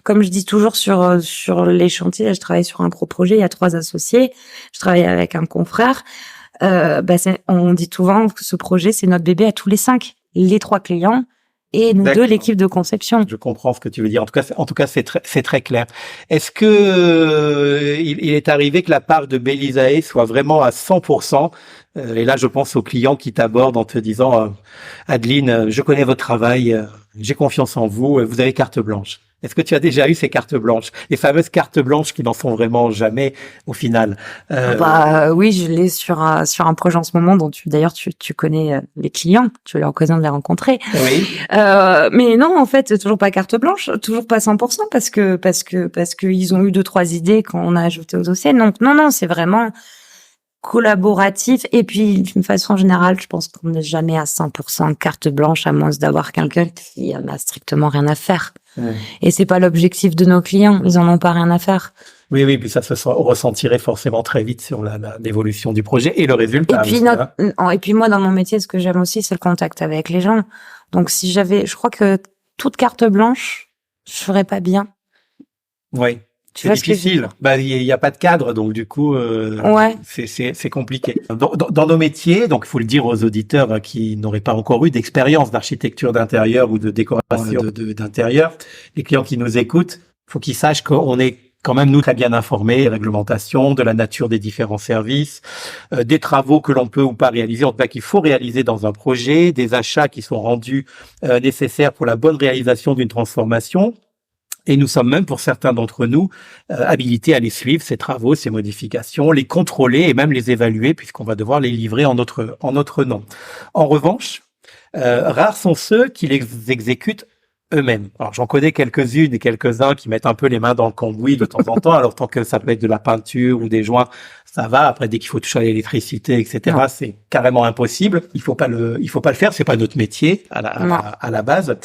Speaker 2: comme je dis toujours sur les chantiers, je travaille sur un gros projet, il y a 3 associés, je travaille avec un confrère. On dit souvent que ce projet, c'est notre bébé à tous les 5, les 3 clients et nous 2, l'équipe de conception.
Speaker 1: Je comprends ce que tu veux dire. En tout cas, c'est très clair. Est-ce que il est arrivé que la part de Belisae soit vraiment à 100%? Et là, je pense aux clients qui t'abordent en te disant Adeline, je connais votre travail, j'ai confiance en vous, vous avez carte blanche. Est-ce que tu as déjà eu ces cartes blanches, les fameuses cartes blanches qui n'en sont vraiment jamais au final?
Speaker 2: Oui, je l'ai sur un projet en ce moment dont tu connais les clients, tu as l'occasion de les rencontrer.
Speaker 1: Oui.
Speaker 2: Mais non, en fait, toujours pas carte blanche, toujours pas 100% parce que ils ont eu 2-3 idées quand on a ajouté au dossier. Donc non, c'est vraiment collaboratif. Et puis, d'une façon générale, je pense qu'on n'est jamais à 100% carte blanche à moins d'avoir quelqu'un qui en a strictement rien à faire. Ouais. Et c'est pas l'objectif de nos clients. Ils en ont pas rien à faire.
Speaker 1: Oui, puis ça se ressentirait forcément très vite sur l'évolution du projet et le résultat.
Speaker 2: Et puis moi, dans mon métier, ce que j'aime aussi, c'est le contact avec les gens. Donc je crois que toute carte blanche, je ferais pas bien.
Speaker 1: Oui. C'est difficile. Il y a pas de cadre, donc du coup, c'est compliqué. Dans nos métiers, donc il faut le dire aux auditeurs qui n'auraient pas encore eu d'expérience d'architecture d'intérieur ou de décoration d'intérieur, les clients qui nous écoutent, faut qu'ils sachent qu'on est quand même nous très bien informés des réglementations, de la nature des différents services, des travaux que l'on peut ou pas réaliser, en tout cas qu'il faut réaliser dans un projet, des achats qui sont rendus nécessaires pour la bonne réalisation d'une transformation. Et nous sommes même, pour certains d'entre nous, habilités à les suivre, ces travaux, ces modifications, les contrôler et même les évaluer, puisqu'on va devoir les livrer en notre nom. En revanche, rares sont ceux qui les exécutent eux-mêmes. Alors, j'en connais quelques-unes et quelques-uns qui mettent un peu les mains dans le cambouis de temps en temps. Alors, tant que ça peut être de la peinture ou des joints, ça va. Après, dès qu'il faut toucher à l'électricité, etc., c'est carrément impossible. Il faut pas le faire. C'est pas notre métier à la base.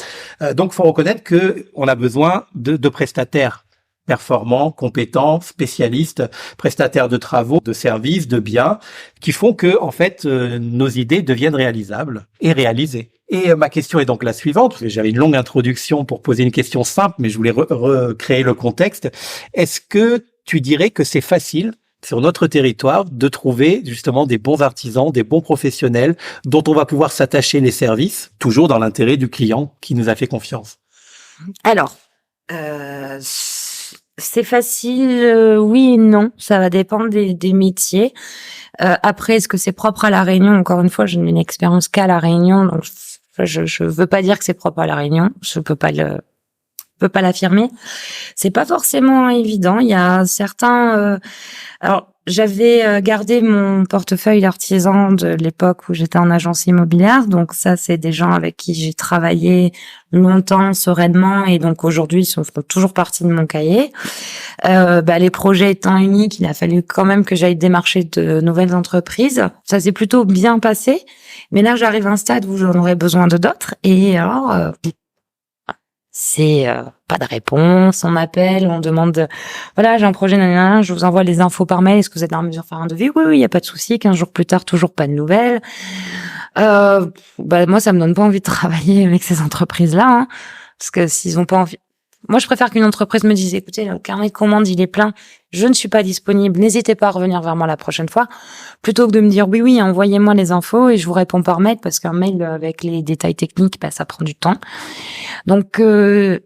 Speaker 1: Donc, faut reconnaître que on a besoin de prestataires performants, compétents, spécialistes, prestataires de travaux, de services, de biens, qui font que, en fait, nos idées deviennent réalisables et réalisées. Et ma question est donc la suivante. J'avais une longue introduction pour poser une question simple, mais je voulais recréer le contexte. Est-ce que tu dirais que c'est facile sur notre territoire de trouver justement des bons artisans, des bons professionnels dont on va pouvoir s'attacher les services, toujours dans l'intérêt du client qui nous a fait confiance?
Speaker 2: Alors, c'est facile, oui et non. Ça va dépendre des métiers. Après, est-ce que c'est propre à La Réunion? Encore une fois, je n'ai une expérience qu'à La Réunion, donc je veux pas dire que c'est propre à La Réunion. Je peux pas peux pas l'affirmer. C'est pas forcément évident. Il y a certains. Alors, j'avais gardé mon portefeuille d'artisan de l'époque où j'étais en agence immobilière. Donc ça, c'est des gens avec qui j'ai travaillé longtemps, sereinement, et donc aujourd'hui, ils font toujours partie de mon cahier. Les projets étant uniques, il a fallu quand même que j'aille démarcher de nouvelles entreprises. Ça s'est plutôt bien passé, mais là, j'arrive à un stade où j'en aurais besoin de d'autres. Et alors, c'est pas de réponse, on m'appelle, on demande voilà, j'ai un projet, nanana, je vous envoie les infos par mail, est-ce que vous êtes en mesure de faire un devis? Oui, il y a pas de souci. 15 jours plus tard, toujours pas de nouvelles. Moi, ça me donne pas envie de travailler avec ces entreprises-là, hein, parce que s'ils ont pas envie, moi, je préfère qu'une entreprise me dise, écoutez, le carnet de commande, il est plein, je ne suis pas disponible, n'hésitez pas à revenir vers moi la prochaine fois, plutôt que de me dire, oui, envoyez-moi les infos et je vous réponds par mail, parce qu'un mail avec les détails techniques, ça prend du temps. Donc,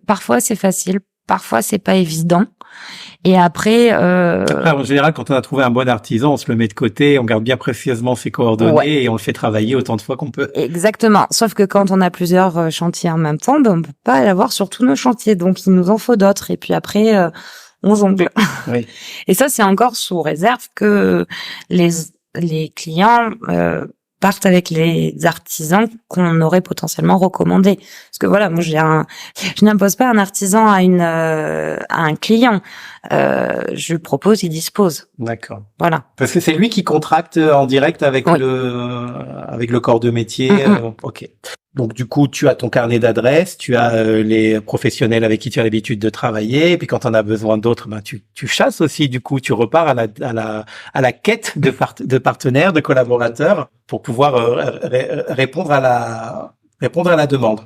Speaker 2: parfois, c'est facile, parfois, c'est pas évident. Et après,
Speaker 1: en général, quand on a trouvé un bon artisan, on se le met de côté, on garde bien précieusement ses coordonnées et on le fait travailler autant de fois qu'on peut.
Speaker 2: Exactement. Sauf que quand on a plusieurs chantiers en même temps, on peut pas l'avoir sur tous nos chantiers. Donc, il nous en faut d'autres. Et puis après, on jongle.
Speaker 1: Oui.
Speaker 2: Et ça, c'est encore sous réserve que les clients partent avec les artisans qu'on aurait potentiellement recommandés. Parce que voilà, moi je n'impose pas un artisan à un client. Je lui propose, il dispose.
Speaker 1: D'accord.
Speaker 2: Voilà.
Speaker 1: Parce que c'est lui qui contracte en direct avec le corps de métier. Ok. Donc du coup, tu as ton carnet d'adresses, tu as les professionnels avec qui tu as l'habitude de travailler, et puis quand on a besoin d'autres, tu chasses aussi. Du coup, tu repars à la quête de partenaires, de collaborateurs pour pouvoir répondre à la demande.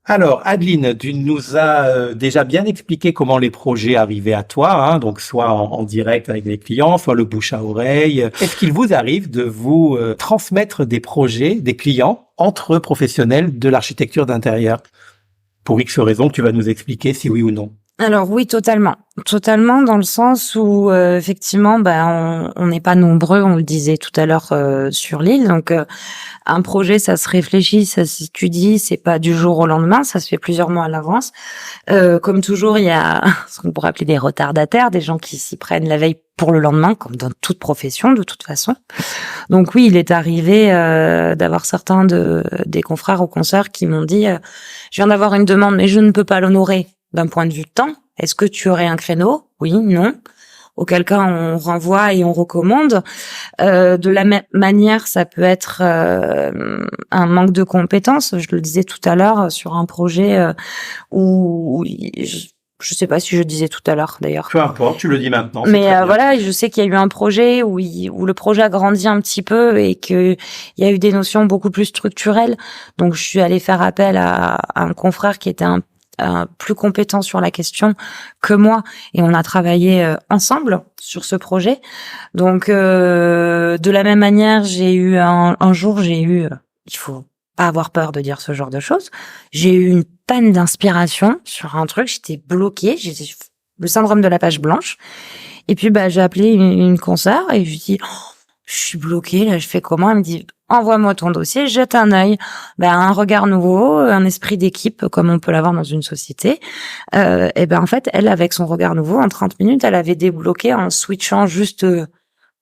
Speaker 1: Alors, Adeline, tu nous as déjà bien expliqué comment les projets arrivaient à toi, hein, donc soit en direct avec les clients, soit le bouche à oreille. Est-ce qu'il vous arrive de vous transmettre des projets des clients entre professionnels de l'architecture d'intérieur? Pour X raisons, tu vas nous expliquer si oui ou non.
Speaker 2: Alors oui, totalement dans le sens où effectivement on n'est pas nombreux, on le disait tout à l'heure sur l'île, donc un projet ça se réfléchit, ça s'étudie, c'est pas du jour au lendemain, ça se fait plusieurs mois à l'avance. Comme toujours, il y a ce qu'on pourrait appeler des retardataires, des gens qui s'y prennent la veille pour le lendemain, comme dans toute profession de toute façon. Donc oui, il est arrivé d'avoir certains des confrères ou consoeurs qui m'ont dit je viens d'avoir une demande mais je ne peux pas l'honorer d'un point de vue temps. Est-ce que tu aurais un créneau? Oui, non. Auquel cas, on renvoie et on recommande. De la même manière, ça peut être un manque de compétences. Je le disais tout à l'heure sur un projet où je sais pas si je disais tout à l'heure d'ailleurs.
Speaker 1: Peu importe, tu le dis maintenant.
Speaker 2: Mais voilà, je sais qu'il y a eu un projet où le projet a grandi un petit peu et que il y a eu des notions beaucoup plus structurelles. Donc, je suis allée faire appel à un confrère qui était plus compétent sur la question que moi et on a travaillé ensemble sur ce projet. Donc de la même manière, j'ai eu un jour, il faut pas avoir peur de dire ce genre de choses. J'ai eu une panne d'inspiration sur un truc, j'étais bloquée, j'étais le syndrome de la page blanche. Et puis j'ai appelé une consoeur et je lui dis je suis bloquée là, je fais comment? Elle me dit envoie-moi ton dossier, jette un œil. Un regard nouveau, un esprit d'équipe comme on peut l'avoir dans une société. En fait, elle, avec son regard nouveau, en 30 minutes, elle avait débloqué en switchant juste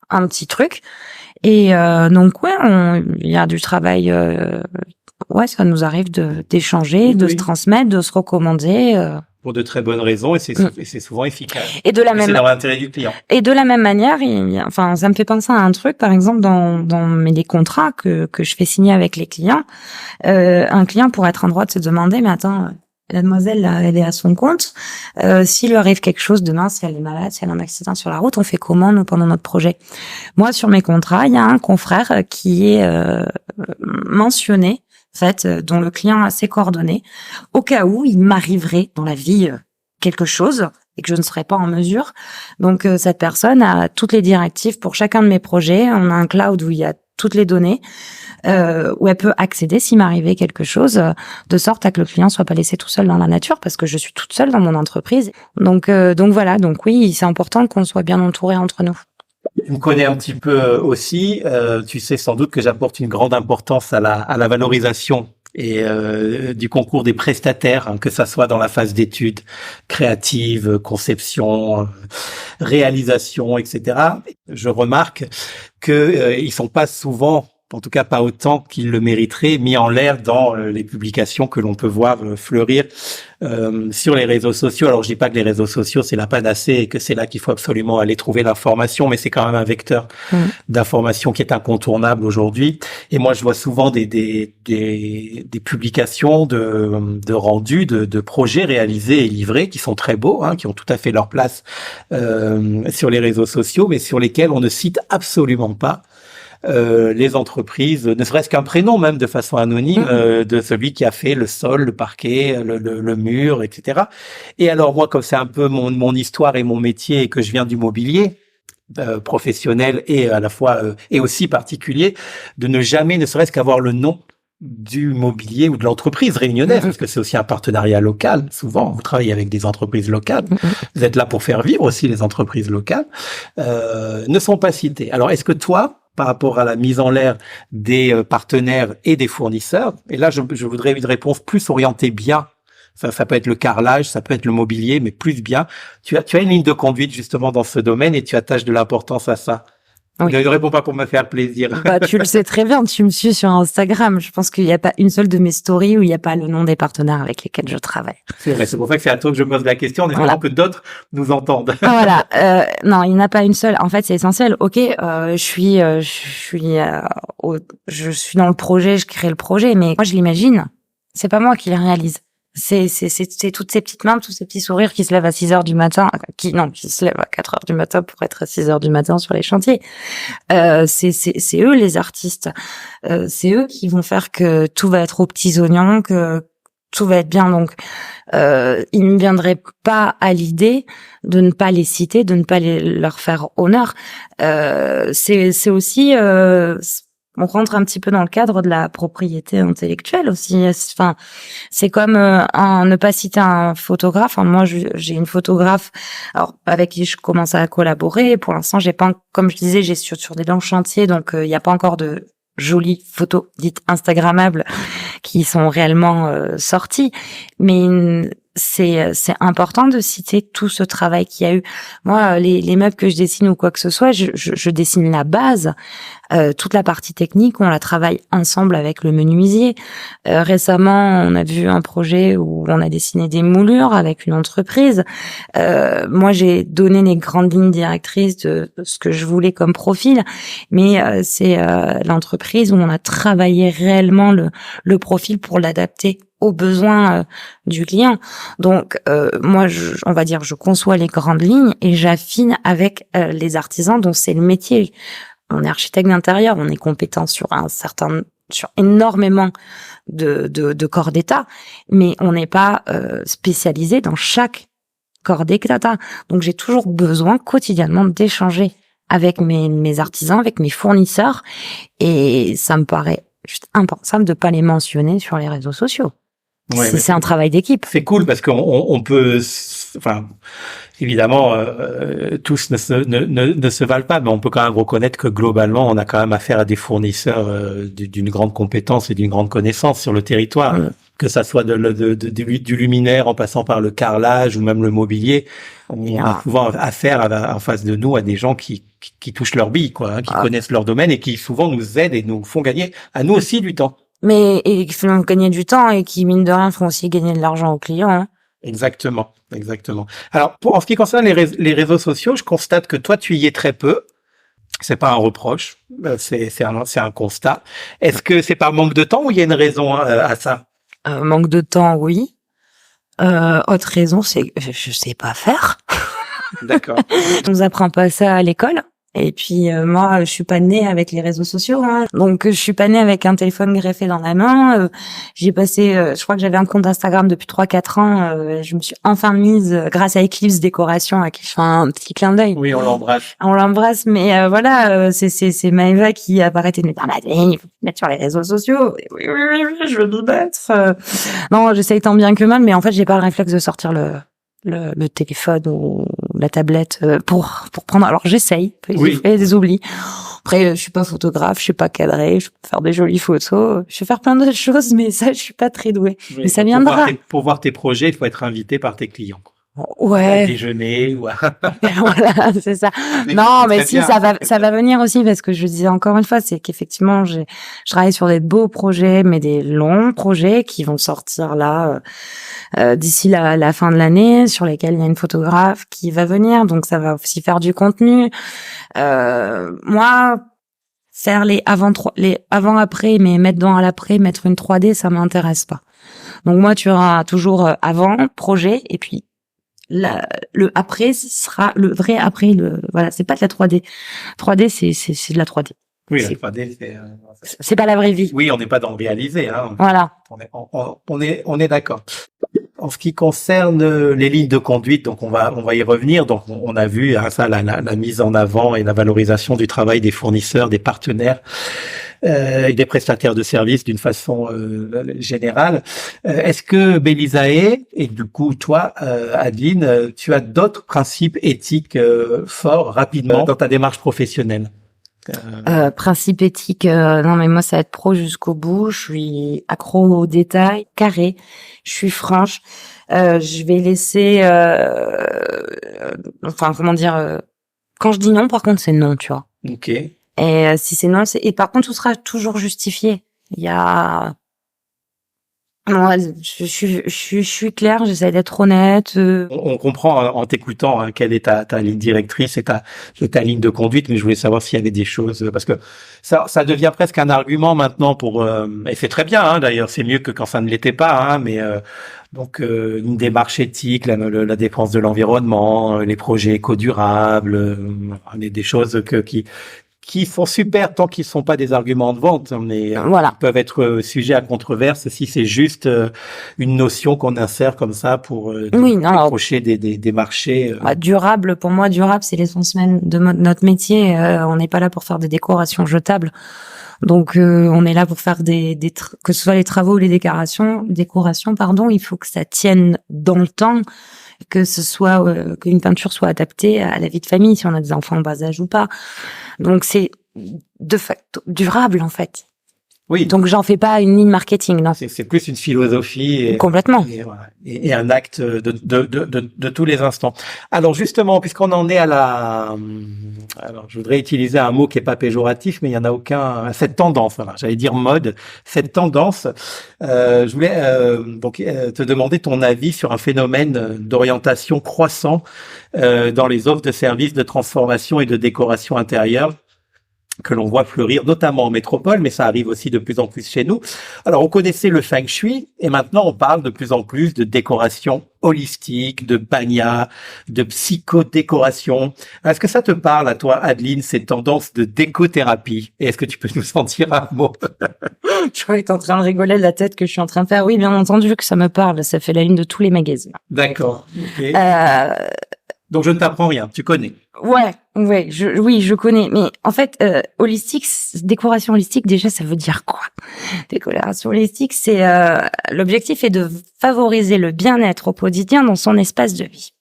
Speaker 2: un petit truc. Et donc, il y a du travail. Ça nous arrive d'échanger, de se transmettre, de se recommander.
Speaker 1: Pour de très bonnes raisons et c'est souvent efficace.
Speaker 2: Et de la même
Speaker 1: c'est dans l'intérêt du client.
Speaker 2: Et de la même manière, ça me fait penser à un truc, par exemple dans les contrats que je fais signer avec les clients, un client pourrait être en droit de se demander mais attends, la demoiselle là, elle est à son compte, s'il lui arrive quelque chose demain, si elle est malade, si elle a un accident sur la route, on fait comment nous pendant notre projet? Moi sur mes contrats, il y a un confrère qui est mentionné dont le client a ses coordonnées, au cas où il m'arriverait dans la vie quelque chose et que je ne serais pas en mesure. Donc, cette personne a toutes les directives pour chacun de mes projets. On a un cloud où il y a toutes les données, où elle peut accéder s'il m'arrivait quelque chose, de sorte à que le client soit pas laissé tout seul dans la nature, parce que je suis toute seule dans mon entreprise. Donc voilà. Donc oui, c'est important qu'on soit bien entouré entre nous.
Speaker 1: Tu me connais un petit peu aussi, tu sais sans doute que j'apporte une grande importance à la valorisation et du concours des prestataires, hein, que ça soit dans la phase d'études créative, conception, réalisation, etc. Je remarque que ils sont pas souvent, en tout cas pas autant qu'ils le mériteraient, mis en l'air dans les publications que l'on peut voir fleurir sur les réseaux sociaux. Alors je dis pas que les réseaux sociaux c'est la panacée et que c'est là qu'il faut absolument aller trouver l'information, mais c'est quand même un vecteur d'information qui est incontournable aujourd'hui. Et moi je vois souvent des publications de rendus de projets réalisés et livrés qui sont très beaux, hein, qui ont tout à fait leur place sur les réseaux sociaux, mais sur lesquels on ne cite absolument pas les entreprises, ne serait-ce qu'un prénom même de façon anonyme de celui qui a fait le sol, le parquet, le mur, etc. Et alors moi, comme c'est un peu mon histoire et mon métier et que je viens du mobilier professionnel et à la fois et aussi particulier, de ne jamais, ne serait-ce qu'avoir le nom du mobilier ou de l'entreprise réunionnaise, parce que c'est aussi un partenariat local. Souvent, vous travaillez avec des entreprises locales. Vous êtes là pour faire vivre aussi les entreprises locales. Ne sont pas cités. Alors, est-ce que toi, par rapport à la mise en l'air des partenaires et des fournisseurs, et là, je voudrais une réponse plus orientée bien. Ça peut être le carrelage, ça peut être le mobilier, mais plus bien. Tu as une ligne de conduite justement dans ce domaine et tu attaches de l'importance à ça.
Speaker 2: Oui.
Speaker 1: Ne réponds pas pour me faire plaisir.
Speaker 2: Bah, tu le sais très bien, tu me suis sur Instagram. Je pense qu'il n'y a pas une seule de mes stories où il n'y a pas le nom des parteires avec lesquels je travaille.
Speaker 1: C'est vrai, c'est pour ça que c'est à toi que je pose la question, en espérant que d'autres nous entendent.
Speaker 2: Voilà. Non, il n'y en a pas une seule. En fait, c'est essentiel. Ok, je suis dans le projet, je crée le projet, mais moi je l'imagine. C'est pas moi qui le réalise. C'est toutes ces petites mains, tous ces petits sourires qui se lèvent à 6 heures du matin, qui se lèvent à 4 heures du matin pour être à 6 heures du matin sur les chantiers. C'est eux les artistes. C'est eux qui vont faire que tout va être aux petits oignons, que tout va être bien. Donc, il ne me viendrait pas à l'idée de ne pas les citer, de ne pas leur faire honneur. C'est aussi, on rentre un petit peu dans le cadre de la propriété intellectuelle aussi. Enfin, c'est comme ne pas citer un photographe. Enfin, moi, j'ai une photographe, alors avec qui je commence à collaborer. Pour l'instant, j'ai pas, comme je disais, j'ai sur des longs chantiers, donc il n'y a pas encore de jolies photos dites instagrammables qui sont réellement sorties. Mais c'est important de citer tout ce travail qu'il y a eu. Moi, les meubles que je dessine ou quoi que ce soit, je dessine la base. Toute la partie technique, on la travaille ensemble avec le menuisier. Récemment, on a vu un projet où on a dessiné des moulures avec une entreprise. Moi, j'ai donné les grandes lignes directrices de ce que je voulais comme profil, mais c'est l'entreprise où on a travaillé réellement le profil pour l'adapter aux besoins du client. Donc, moi, on va dire, je conçois les grandes lignes et j'affine avec les artisans dont c'est le métier. On est architecte d'intérieur, on est compétent sur énormément de corps d'état, mais on n'est pas spécialisé dans chaque corps d'état. Donc j'ai toujours besoin quotidiennement d'échanger avec mes artisans, avec mes fournisseurs, et ça me paraît juste impensable de pas les mentionner sur les réseaux sociaux. Ouais, c'est un travail d'équipe.
Speaker 1: C'est cool parce qu'on peut, enfin, évidemment, tous ne se valent pas, mais on peut quand même reconnaître que globalement, on a quand même affaire à des fournisseurs d'une grande compétence et d'une grande connaissance sur le territoire. Que ça soit du luminaire en passant par le carrelage ou même le mobilier, on a souvent affaire en face de nous à des gens qui touchent leur bille, quoi, hein, qui connaissent leur domaine et qui souvent nous aident et nous font gagner à nous aussi du temps.
Speaker 2: Mais qui font gagner du temps et qui, mine de rien, font aussi gagner de l'argent aux clients. Hein.
Speaker 1: Exactement. Alors, en ce qui concerne les réseaux sociaux, je constate que toi, tu y es très peu. C'est pas un reproche, c'est un constat. Est-ce que c'est par manque de temps ou il y a une raison à ça?
Speaker 2: Manque de temps, oui. Autre raison, c'est que je sais pas faire.
Speaker 1: D'accord.
Speaker 2: On nous apprend pas ça à l'école. Et puis moi, je suis pas née avec les réseaux sociaux, hein. Donc je suis pas née avec un téléphone greffé dans la main. J'ai passé, je crois que j'avais un compte Instagram depuis 3-4 ans. Je me suis enfin mise grâce à Eclipse Décoration, à qui je fais un petit clin d'œil.
Speaker 1: Oui, on l'embrasse.
Speaker 2: On l'embrasse, mais voilà, c'est Maëva qui a arrêté de me dire Madeleine, il faut te mettre sur les réseaux sociaux. Oui, je veux m'y mettre. Non, j'essaye tant bien que mal, mais en fait, j'ai pas le réflexe de sortir le téléphone ou la tablette pour prendre. Alors j'essaye, j'ai fait des oublis. Après, je suis pas photographe, je suis pas cadrée, je peux faire des jolies photos, je vais faire plein d'autres choses, mais ça, je suis pas très douée. Oui, mais ça viendra.
Speaker 1: Pour voir tes projets, il faut être invité par tes clients.
Speaker 2: Ouais.
Speaker 1: À déjeuner ou
Speaker 2: voilà, c'est ça. Non, mais si, ça va venir aussi parce que je disais encore une fois, c'est qu'effectivement, je travaille sur des beaux projets, mais des longs projets qui vont sortir là, d'ici la fin de l'année, sur lesquels il y a une photographe qui va venir, donc ça va aussi faire du contenu. Moi, faire les avant-après, mais mettre dans l'après, mettre une 3D, ça m'intéresse pas. Donc moi, tu auras toujours avant, projet, et puis le après sera le vrai après. Voilà, c'est pas de la 3D. 3D, c'est de la 3D.
Speaker 1: Oui, la 3D,
Speaker 2: c'est pas la vraie vie.
Speaker 1: Oui, on n'est pas dans le réalisé, hein.
Speaker 2: Voilà.
Speaker 1: On est d'accord. En ce qui concerne les lignes de conduite, donc on va y revenir. Donc on a vu ça, la mise en avant et la valorisation du travail des fournisseurs, des partenaires et des prestataires de services d'une façon générale. Est-ce que Belisae et du coup toi, Adeline, tu as d'autres principes éthiques forts rapidement dans ta démarche professionnelle?
Speaker 2: Principe éthique, non mais moi ça va être pro jusqu'au bout. Je suis accro aux détails, carré. Je suis franche. Je vais laisser, enfin comment dire, quand je dis non, par contre c'est non, tu vois.
Speaker 1: Ok.
Speaker 2: Et si c'est non, et par contre tout sera toujours justifié. Il y a non, je suis claire, j'essaie d'être honnête.
Speaker 1: On comprend en t'écoutant quelle est ta ligne directrice et ta ligne de conduite, mais je voulais savoir s'il y avait des choses, parce que ça devient presque un argument maintenant pour et c'est très bien d'ailleurs, c'est mieux que quand ça ne l'était pas, mais donc une démarche éthique, la défense de l'environnement, les projets éco-durables, des choses qui sont super tant qu'ils sont pas des arguments de vente, mais
Speaker 2: voilà.
Speaker 1: Ils peuvent être sujets à controverse si c'est juste une notion qu'on insère comme ça pour décrocher des marchés.
Speaker 2: Durable, pour moi, durable, c'est l'essence même de notre métier. On n'est pas là pour faire des décorations jetables. Donc, on est là pour faire que ce soit les travaux ou les décorations, il faut que ça tienne dans le temps, que ce soit qu'une peinture soit adaptée à la vie de famille, si on a des enfants en bas âge ou pas. Donc c'est de facto durable en fait.
Speaker 1: Oui.
Speaker 2: Donc j'en fais pas une ligne marketing, non.
Speaker 1: C'est plus une philosophie
Speaker 2: complètement
Speaker 1: et un acte de tous les instants. Alors justement, puisqu'on en est alors je voudrais utiliser un mot qui est pas péjoratif, mais il y en a aucun. Cette tendance, j'allais dire mode. Cette tendance, je voulais te demander ton avis sur un phénomène d'orientation croissant dans les offres de services de transformation et de décoration intérieure que l'on voit fleurir, notamment en métropole, mais ça arrive aussi de plus en plus chez nous. Alors, on connaissait le Feng Shui, et maintenant, on parle de plus en plus de décoration holistique, de banya, de psychodécoration. Est-ce que ça te parle à toi, Adeline, ces tendances de décothérapie? Et est-ce que tu peux nous en dire un mot?
Speaker 2: Je crois que t'es en train de rigoler de la tête que je suis en train de faire. Oui, bien entendu que ça me parle. Ça fait la une de tous les magazines.
Speaker 1: D'accord. Okay. Donc, je ne t'apprends rien. Tu connais.
Speaker 2: Oui, je connais. Mais en fait, holistique, décoration holistique, déjà, ça veut dire quoi? Décoration holistique, c'est l'objectif est de favoriser le bien-être au quotidien dans son espace de vie.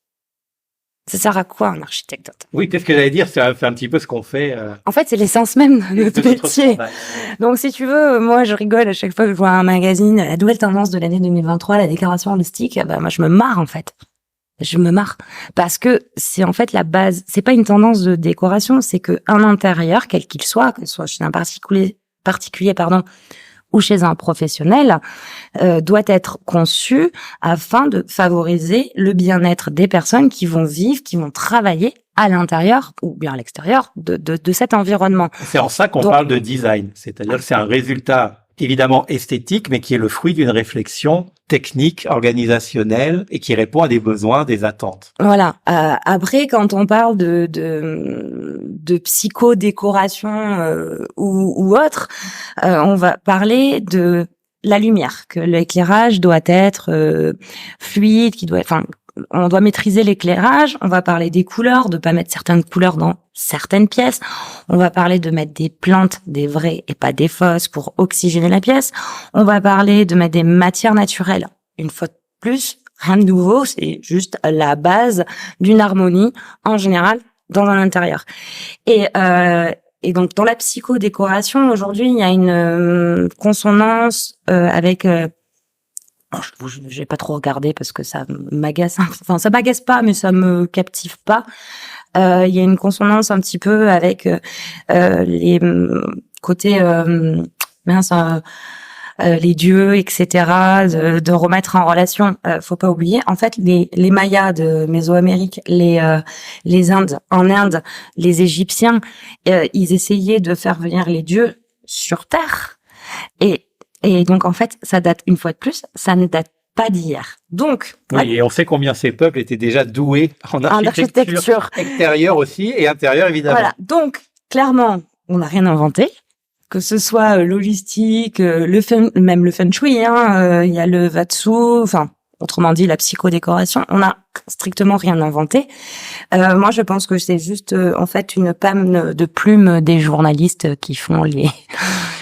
Speaker 2: Ça sert à quoi un architecte?
Speaker 1: Oui, qu'est-ce que j'allais dire? C'est un petit peu ce qu'on fait.
Speaker 2: En fait, c'est l'essence même de notre métier. Donc, si tu veux, moi, je rigole à chaque fois que je vois un magazine, la nouvelle tendance de l'année 2023, la décoration holistique. Moi, je me marre en fait. Je me marre parce que c'est en fait la base. C'est pas une tendance de décoration, c'est que un intérieur, quel qu'il soit, que ce soit chez un particulier, ou chez un professionnel, doit être conçu afin de favoriser le bien-être des personnes qui vont vivre, qui vont travailler à l'intérieur ou bien à l'extérieur de cet environnement.
Speaker 1: C'est en ça qu'on parle de design, c'est-à-dire que c'est un résultat évidemment esthétique, mais qui est le fruit d'une réflexion technique, organisationnelle, et qui répond à des besoins, des attentes.
Speaker 2: Voilà. Après, quand on parle de psychodécoration ou autre, on va parler de la lumière, que l'éclairage doit être fluide, on doit maîtriser l'éclairage, on va parler des couleurs, de pas mettre certaines couleurs dans certaines pièces, on va parler de mettre des plantes, des vraies et pas des fausses pour oxygéner la pièce, on va parler de mettre des matières naturelles, une fois de plus, rien de nouveau, c'est juste la base d'une harmonie en général dans un intérieur. Et donc dans la psychodécoration aujourd'hui, il y a une consonance avec je vais pas trop regarder parce que ça m'agace. Enfin, ça m'agace pas, mais ça me captive pas. Il y a une consonance un petit peu avec les côtés mince, les dieux, etc. De remettre en relation. Faut pas oublier. En fait, les Mayas de Mésoamérique, les Indes, en Inde, les Égyptiens, ils essayaient de faire venir les dieux sur Terre. Et donc, en fait, ça date, une fois de plus, ça ne date pas d'hier. Donc,
Speaker 1: oui, et on sait combien ces peuples étaient déjà doués en architecture extérieure aussi et intérieure, évidemment.
Speaker 2: Voilà. Donc, clairement, on n'a rien inventé. Que ce soit l'holistique, même le feng shui, il y a le vatsu, enfin, autrement dit, la psychodécoration. On n'a strictement rien inventé. Moi, je pense que c'est juste, en fait, une panne de plumes des journalistes qui font les...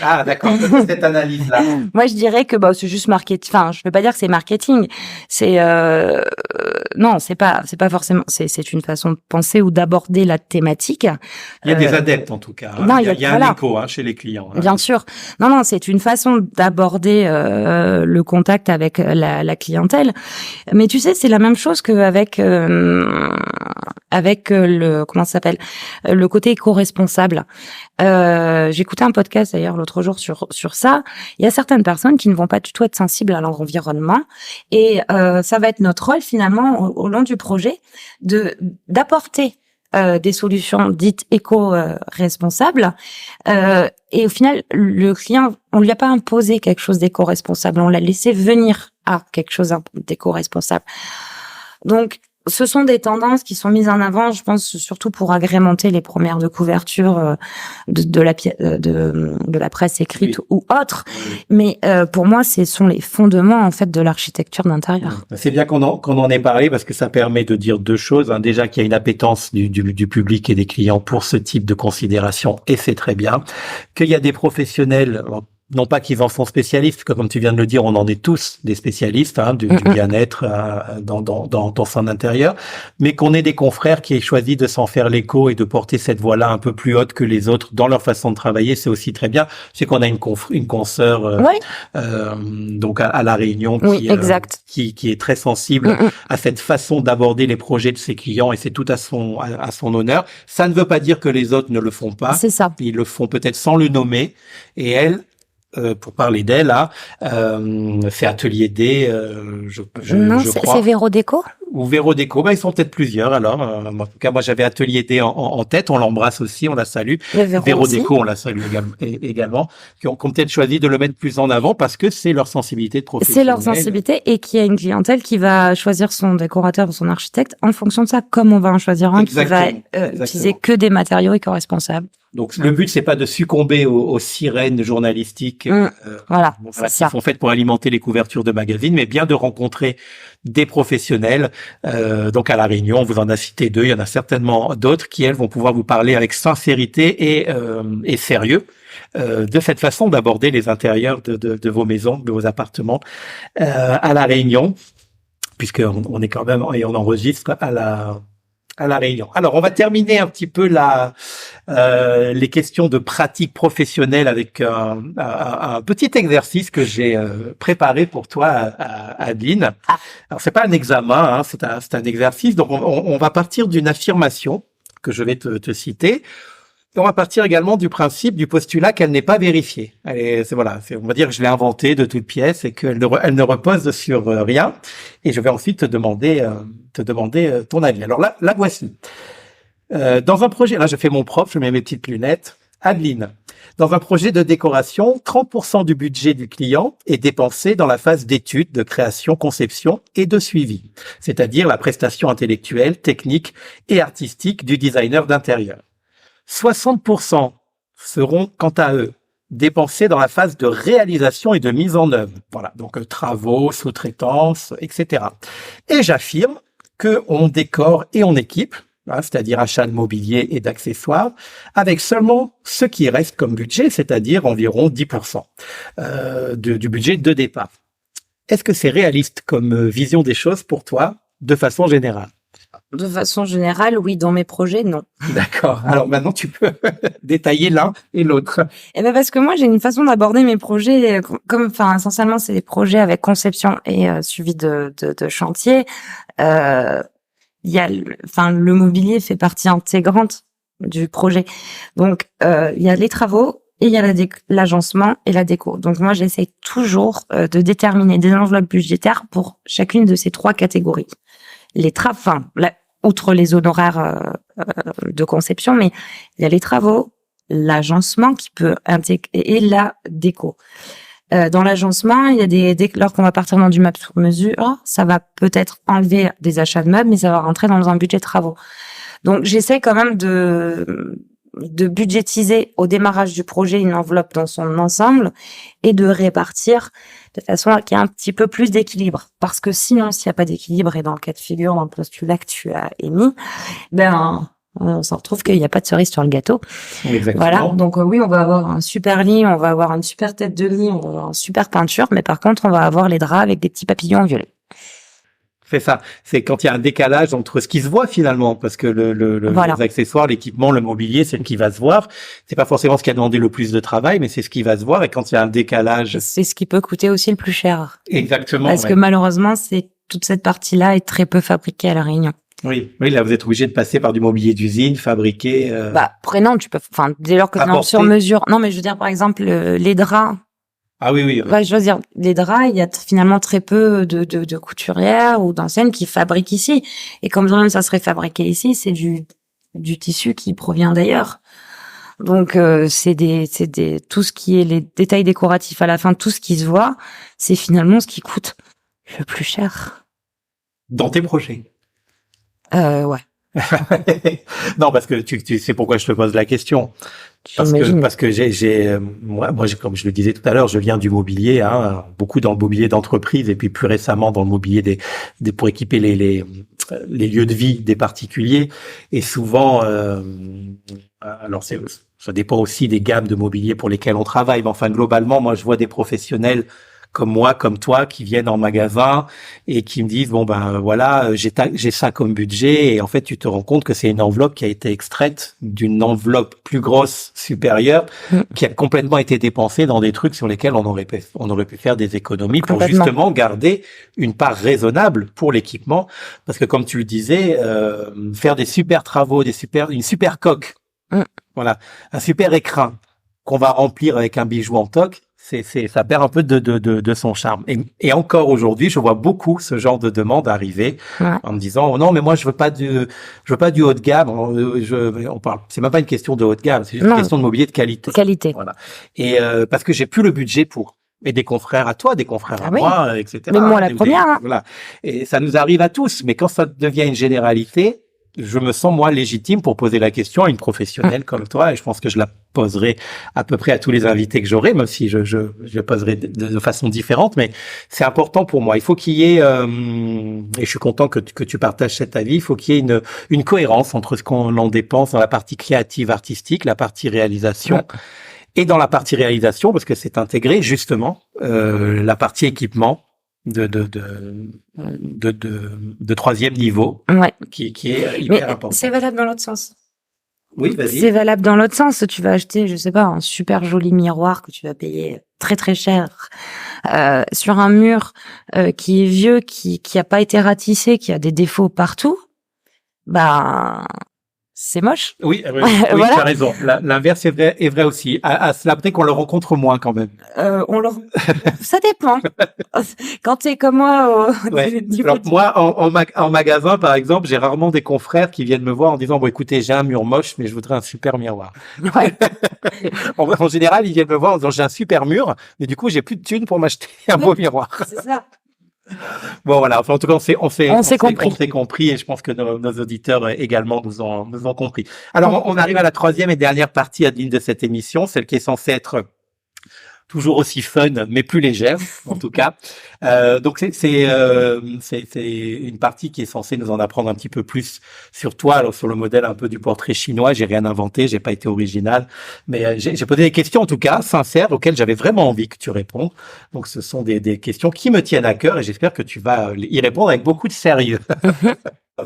Speaker 1: Ah, d'accord, cette analyse-là.
Speaker 2: Moi, je dirais que c'est juste marketing. Enfin, je veux pas dire que c'est marketing. C'est non, c'est pas forcément. C'est une façon de penser ou d'aborder la thématique.
Speaker 1: Il y a des adeptes en tout cas.
Speaker 2: Non,
Speaker 1: il y a un écho chez les clients.
Speaker 2: Bien sûr. Non, c'est une façon d'aborder le contact avec la clientèle. Mais tu sais, c'est la même chose qu'avec le comment ça s'appelle, le côté éco-responsable. J'écoutais un podcast d'ailleurs l'autre jour sur ça. Il y a certaines personnes qui ne vont pas du tout être sensibles à leur environnement et ça va être notre rôle finalement au long du projet d'apporter des solutions dites éco-responsables et au final le client, on lui a pas imposé quelque chose d'éco-responsable, on l'a laissé venir à quelque chose d'éco-responsable. Donc ce sont des tendances qui sont mises en avant, je pense, surtout pour agrémenter les premières de couverture de la presse écrite ou autre. Mais pour moi, ce sont les fondements en fait de l'architecture d'intérieur.
Speaker 1: C'est bien qu'on en ait parlé parce que ça permet de dire deux choses. Déjà qu'il y a une appétence du public et des clients pour ce type de considération, et c'est très bien. Qu'il y a des professionnels. Non pas qu'ils en sont spécialistes, parce que comme tu viens de le dire, on en est tous des spécialistes du bien-être dans son intérieur, mais qu'on ait des confrères qui aient choisi de s'en faire l'écho et de porter cette voix-là un peu plus haute que les autres dans leur façon de travailler, c'est aussi très bien. C'est qu'on a une consoeur donc à La Réunion qui est très sensible à cette façon d'aborder les projets de ses clients et c'est tout à son honneur. Ça ne veut pas dire que les autres ne le font pas.
Speaker 2: C'est ça.
Speaker 1: Ils le font peut-être sans le nommer et elle, pour parler d'elle, c'est Atelier D, je crois.
Speaker 2: C'est Véro Déco
Speaker 1: ou Véro Déco, ils sont peut-être plusieurs alors. En tout cas, moi j'avais Atelier D en tête, on l'embrasse aussi, on la salue. Véro Déco, on la salue également, qui ont peut-être choisi de le mettre plus en avant parce que c'est leur sensibilité de professionnel.
Speaker 2: C'est leur sensibilité et qui a une clientèle qui va choisir son décorateur ou son architecte en fonction de ça, comme on va en choisir un qui va utiliser que des matériaux éco-responsables.
Speaker 1: Donc le but c'est pas de succomber aux sirènes journalistiques qui sont faites pour alimenter les couvertures de magazines, mais bien de rencontrer des professionnels. Donc à La Réunion, on vous en a cité deux, il y en a certainement d'autres qui elles vont pouvoir vous parler avec sincérité et sérieux de cette façon d'aborder les intérieurs de vos maisons, de vos appartements à La Réunion, puisqu'on est quand même et on enregistre à La Réunion. Alors, on va terminer un petit peu les questions de pratique professionnelle avec un petit exercice que j'ai préparé pour toi, Adeline. Alors, c'est pas un examen, c'est un exercice. Donc, on va partir d'une affirmation que je vais te citer. Et on va partir également du principe, du postulat qu'elle n'est pas vérifiée. On va dire que je l'ai inventée de toutes pièces et qu'elle ne repose sur rien. Et je vais ensuite te demander ton avis. Alors là voici. Dans un projet, là je fais mon propre, je mets mes petites lunettes. Adeline, dans un projet de décoration, 30% du budget du client est dépensé dans la phase d'étude, de création, conception et de suivi, c'est-à-dire la prestation intellectuelle, technique et artistique du designer d'intérieur. 60% seront, quant à eux, dépensés dans la phase de réalisation et de mise en œuvre. Voilà, donc travaux, sous-traitance, etc. Et j'affirme qu'on décore et on équipe, c'est-à-dire achat de mobilier et d'accessoires, avec seulement ce qui reste comme budget, c'est-à-dire environ 10% du budget de départ. Est-ce que c'est réaliste comme vision des choses pour toi, de façon générale?
Speaker 2: De façon générale, oui. Dans mes projets, non.
Speaker 1: D'accord. Alors maintenant, tu peux détailler l'un et l'autre.
Speaker 2: Eh ben parce que moi, j'ai une façon d'aborder mes projets essentiellement, c'est des projets avec conception et suivi de chantier. Il y a, le mobilier fait partie intégrante du projet. Donc, il y a les travaux et il y a l'agencement et la déco. Donc moi, j'essaie toujours de déterminer des enveloppes budgétaires pour chacune de ces 3 catégories. Les outre les honoraires de conception, mais il y a les travaux, l'agencement qui peut intégrer et la déco. Dans l'agencement, il y a lorsqu'on va partir dans du map sur mesure, ça va peut-être enlever des achats de meubles, mais ça va rentrer dans un budget de travaux. Donc j'essaie quand même de budgétiser au démarrage du projet une enveloppe dans son ensemble et de répartir de façon à qu'il y ait un petit peu plus d'équilibre. Parce que sinon, s'il n'y a pas d'équilibre, et dans le cas de figure, dans le postulat que tu as émis, on s'en retrouve qu'il n'y a pas de cerise sur le gâteau.
Speaker 1: Exactement.
Speaker 2: Voilà. Donc oui, on va avoir un super lit, on va avoir une super tête de lit, on va avoir une super peinture, mais par contre, on va avoir les draps avec des petits papillons violets.
Speaker 1: C'est ça. C'est quand il y a un décalage entre ce qui se voit finalement, parce que
Speaker 2: Voilà.
Speaker 1: les accessoires, l'équipement, le mobilier, c'est ce qui va se voir. C'est pas forcément ce qui a demandé le plus de travail, mais c'est ce qui va se voir. Et quand il y a un décalage,
Speaker 2: c'est ce qui peut coûter aussi le plus cher.
Speaker 1: Exactement.
Speaker 2: Parce que malheureusement, toute cette partie-là est très peu fabriquée à La Réunion.
Speaker 1: Oui, là vous êtes obligé de passer par du mobilier d'usine, fabriqué.
Speaker 2: Après non, tu peux. Dès lors que c'est sur mesure. Non, mais je veux dire par exemple les draps.
Speaker 1: Ah oui.
Speaker 2: Ouais, je veux dire, les draps, il y a finalement très peu de couturières ou d'enseignes qui fabriquent ici. Et comme ça serait fabriqué ici, c'est du tissu qui provient d'ailleurs. Donc, c'est tout ce qui est les détails décoratifs à la fin, tout ce qui se voit, c'est finalement ce qui coûte le plus cher.
Speaker 1: Dans tes projets?
Speaker 2: Ouais.
Speaker 1: Non, parce que tu sais pourquoi je te pose la question. Parce que moi, comme je le disais tout à l'heure, je viens du mobilier, beaucoup dans le mobilier d'entreprise et puis plus récemment dans le mobilier pour équiper les lieux de vie des particuliers. Et souvent, alors ça dépend aussi des gammes de mobilier pour lesquelles on travaille. Mais enfin, globalement, moi, je vois des professionnels comme moi, comme toi, qui viennent en magasin et qui me disent voilà, j'ai ça comme budget, et en fait tu te rends compte que c'est une enveloppe qui a été extraite d'une enveloppe plus grosse, supérieure, qui a complètement été dépensée dans des trucs sur lesquels on aurait pu faire des économies pour justement garder une part raisonnable pour l'équipement, parce que comme tu le disais, faire des super travaux, une super coque, voilà, un super écrin qu'on va remplir avec un bijou en toc, ça perd un peu de son charme. Et encore aujourd'hui, je vois beaucoup ce genre de demande arriver en me disant oh non, mais moi je veux pas du haut de gamme. C'est même pas une question de haut de gamme, c'est juste une question de mobilier de qualité. Voilà. Et parce que j'ai plus le budget pour. Et des confrères à toi, des confrères à moi, etc.
Speaker 2: Mais moi la première.
Speaker 1: Voilà. Et ça nous arrive à tous. Mais quand ça devient une généralité, je me sens moi légitime pour poser la question à une professionnelle comme toi, et je pense que je la poserai à peu près à tous les invités que j'aurai, même si je poserai de façon différente, mais c'est important pour moi. Il faut qu'il y ait, et je suis content que tu partages cet avis, il faut qu'il y ait une cohérence entre ce qu'on en dépense dans la partie créative, artistique, la partie réalisation, et dans la partie réalisation, parce que c'est intégré justement la partie équipement de troisième niveau, qui est hyper important.
Speaker 2: C'est valable dans l'autre sens.
Speaker 1: Oui, vas-y.
Speaker 2: C'est valable dans l'autre sens. Tu vas acheter, je sais pas, un super joli miroir que tu vas payer très très cher sur un mur qui est vieux, qui a pas été ratissé, qui a des défauts partout. C'est moche.
Speaker 1: Oui, voilà. Tu as raison. L'inverse est vrai aussi. À cela près qu'on le rencontre moins quand même.
Speaker 2: Ça dépend. Quand t'es comme moi,
Speaker 1: alors moi, en magasin, par exemple, j'ai rarement des confrères qui viennent me voir en disant écoutez, j'ai un mur moche, mais je voudrais un super miroir.
Speaker 2: Ouais.
Speaker 1: en général, ils viennent me voir en disant j'ai un super mur, mais du coup, j'ai plus de thunes pour m'acheter un beau miroir.
Speaker 2: C'est ça.
Speaker 1: Bon voilà, enfin, en tout cas on s'est compris, et je pense que nos auditeurs également nous ont compris. Alors on arrive à la troisième et dernière partie, Adeline, de cette émission, celle qui est censée être toujours aussi fun, mais plus légère, en tout cas. Donc c'est une partie qui est censée nous en apprendre un petit peu plus sur toi, alors sur le modèle un peu du portrait chinois. J'ai rien inventé, j'ai pas été original, mais j'ai posé des questions en tout cas sincères auxquelles j'avais vraiment envie que tu répondes. Donc ce sont des questions qui me tiennent à cœur et j'espère que tu vas y répondre avec beaucoup de sérieux.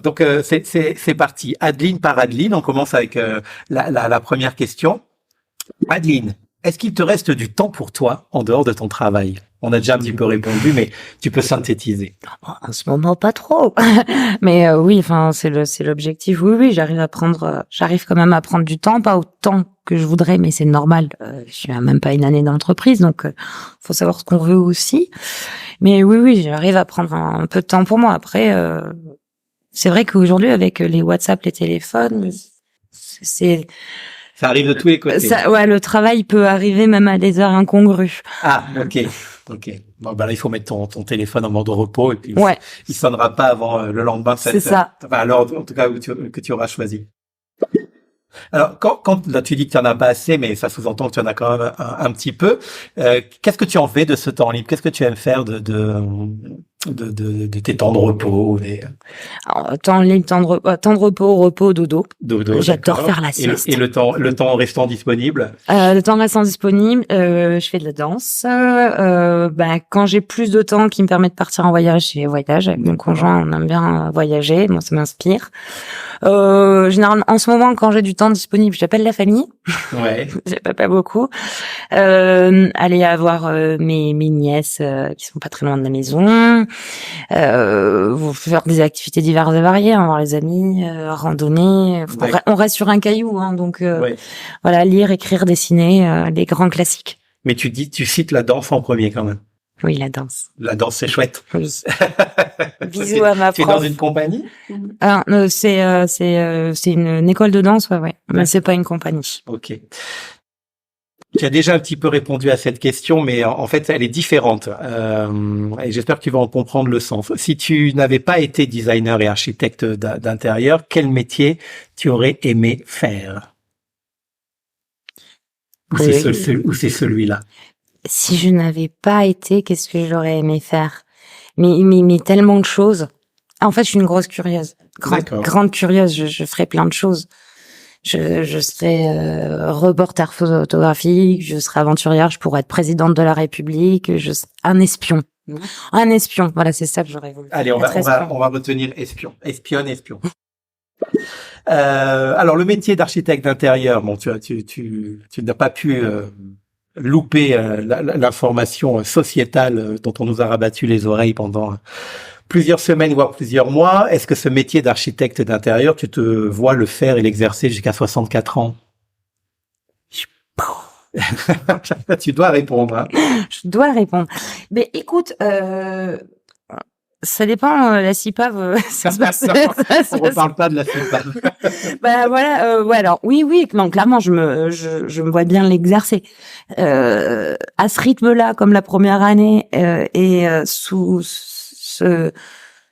Speaker 1: Donc c'est parti. Adeline par Adeline, on commence avec la première question. Adeline, est-ce qu'il te reste du temps pour toi en dehors de ton travail? On a déjà un petit peu répondu, mais tu peux synthétiser.
Speaker 2: En ce moment, pas trop. Mais oui, enfin, c'est l'objectif. Oui, j'arrive quand même à prendre du temps, pas autant que je voudrais, mais c'est normal. Je suis même pas une année d'entreprise, donc faut savoir ce qu'on veut aussi. Mais oui, j'arrive à prendre un peu de temps pour moi. Après, c'est vrai qu'aujourd'hui, avec les WhatsApp, les téléphones,
Speaker 1: ça arrive de tous les côtés.
Speaker 2: Ouais, le travail peut arriver même à des heures incongrues.
Speaker 1: Ah, ok. Bon, là, il faut mettre ton téléphone en mode repos et puis il sonnera pas avant le lendemain.
Speaker 2: C'est ça.
Speaker 1: Enfin, alors, en tout cas, que tu auras choisi. Alors, quand là, tu dis que tu en as pas assez, mais ça sous-entend que tu en as quand même un petit peu. Qu'est-ce que tu en fais de ce temps libre? Qu'est-ce que tu aimes faire de tes temps de repos?
Speaker 2: Alors, temps libre, temps de repos, dodo. J'adore faire la sieste.
Speaker 1: Et le temps restant disponible?
Speaker 2: Le temps restant disponible, je fais de la danse. Quand j'ai plus de temps qui me permet de partir en voyage, je voyage avec mon conjoint. On aime bien voyager. Moi, ça m'inspire. Généralement, en ce moment, quand j'ai du temps disponible, j'appelle la famille.
Speaker 1: Ouais.
Speaker 2: J'appelle pas beaucoup. Aller voir mes nièces qui sont pas très loin de la maison. Faire des activités diverses et variées, voir les amis, randonner. On reste sur un caillou, hein, donc voilà, lire, écrire, dessiner, les grands classiques.
Speaker 1: Mais tu cites la danse en premier quand même.
Speaker 2: Oui, la danse.
Speaker 1: La danse, c'est chouette.
Speaker 2: Oui. Bisous à ma prof.
Speaker 1: Tu es dans une compagnie?
Speaker 2: C'est une école de danse, ouais. Mais c'est pas une compagnie.
Speaker 1: Ok. Tu as déjà un petit peu répondu à cette question, mais en fait, elle est différente. Et j'espère que tu vas en comprendre le sens. Si tu n'avais pas été designer et architecte d'intérieur, quel métier tu aurais aimé faire? Ou c'est celui-là?
Speaker 2: Si je n'avais pas été, qu'est-ce que j'aurais aimé faire? Mais tellement de choses. En fait, je suis une grosse curieuse. Grande curieuse, je ferais plein de choses. Je serais reporter photographique, je serais aventurière, je pourrais être présidente de la République, un espion. Un espion, voilà, c'est ça que j'aurais voulu.
Speaker 1: Allez, on va retenir espion. Espionne. Alors, le métier d'architecte d'intérieur, bon, tu n'as pas pu louper l'information sociétale dont on nous a rabattu les oreilles pendant plusieurs semaines, voire plusieurs mois. Est-ce que ce métier d'architecte d'intérieur, tu te vois le faire et l'exercer jusqu'à 64 ans? Tu dois répondre. Hein.
Speaker 2: Je dois répondre. Mais écoute, ça dépend, la CIPAV.
Speaker 1: On reparle pas de la CIPAV.
Speaker 2: Voilà, alors oui, non, clairement, je me vois bien l'exercer. À ce rythme-là, comme la première année, sous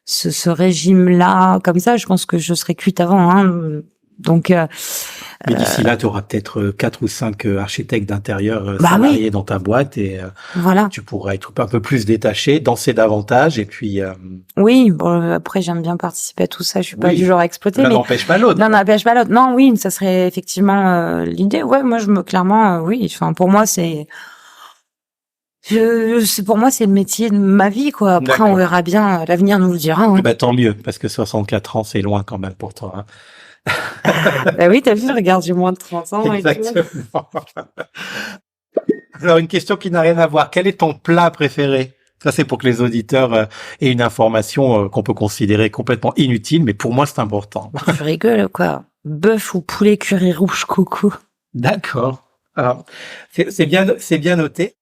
Speaker 2: ce régime-là, comme ça, je pense que je serais cuite avant, hein. Donc,
Speaker 1: mais d'ici là, tu auras peut-être 4 ou 5 architectes d'intérieur salariés dans ta boîte et
Speaker 2: voilà.
Speaker 1: Tu pourras être un peu plus détaché, danser davantage et puis.
Speaker 2: Oui, bon, après j'aime bien participer à tout ça. Je suis pas du genre à exploiter.
Speaker 1: L'un n'empêche pas l'autre.
Speaker 2: L'un n'empêche pas l'autre. Non, oui, ça serait effectivement l'idée. Ouais, moi clairement, oui. Enfin, pour moi c'est. Pour moi, c'est le métier de ma vie, quoi. Après, on verra bien. L'avenir nous le dira. Hein.
Speaker 1: Tant mieux, parce que 64 ans, c'est loin quand même pour toi. Hein.
Speaker 2: Oui, t'as vu, regarde, j'ai moins de 30 ans.
Speaker 1: Exactement. Alors, une question qui n'a rien à voir. Quel est ton plat préféré? Ça, c'est pour que les auditeurs aient une information qu'on peut considérer complètement inutile, mais pour moi, c'est important.
Speaker 2: Je rigole, quoi. Bœuf ou poulet curry rouge coco.
Speaker 1: D'accord. Alors, c'est bien noté.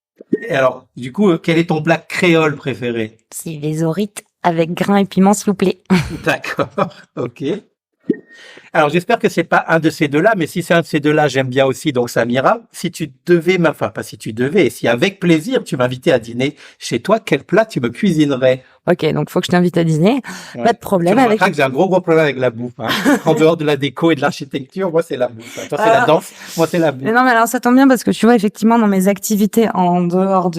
Speaker 1: Et alors, du coup, quel est ton plat créole préféré?
Speaker 2: C'est les orites avec grains et piments, s'il vous plaît.
Speaker 1: D'accord. Ok. Alors, j'espère que c'est pas un de ces deux-là, mais si c'est un de ces deux-là, j'aime bien aussi, donc ça m'ira. Si tu devais, enfin, pas si tu devais, si avec plaisir, tu m'invitais à dîner chez toi, quel plat tu me cuisinerais?
Speaker 2: Ok, donc faut que je t'invite à dîner.
Speaker 1: Ouais.
Speaker 2: Pas de problème
Speaker 1: Tu
Speaker 2: avec.
Speaker 1: remarqueras que j'ai un gros problème avec la bouffe, hein. En dehors de la déco et de l'architecture, moi, c'est la bouffe, hein. Toi, c'est la danse, moi, c'est la bouffe.
Speaker 2: Mais non, mais alors ça tombe bien parce que tu vois, effectivement, dans mes activités en dehors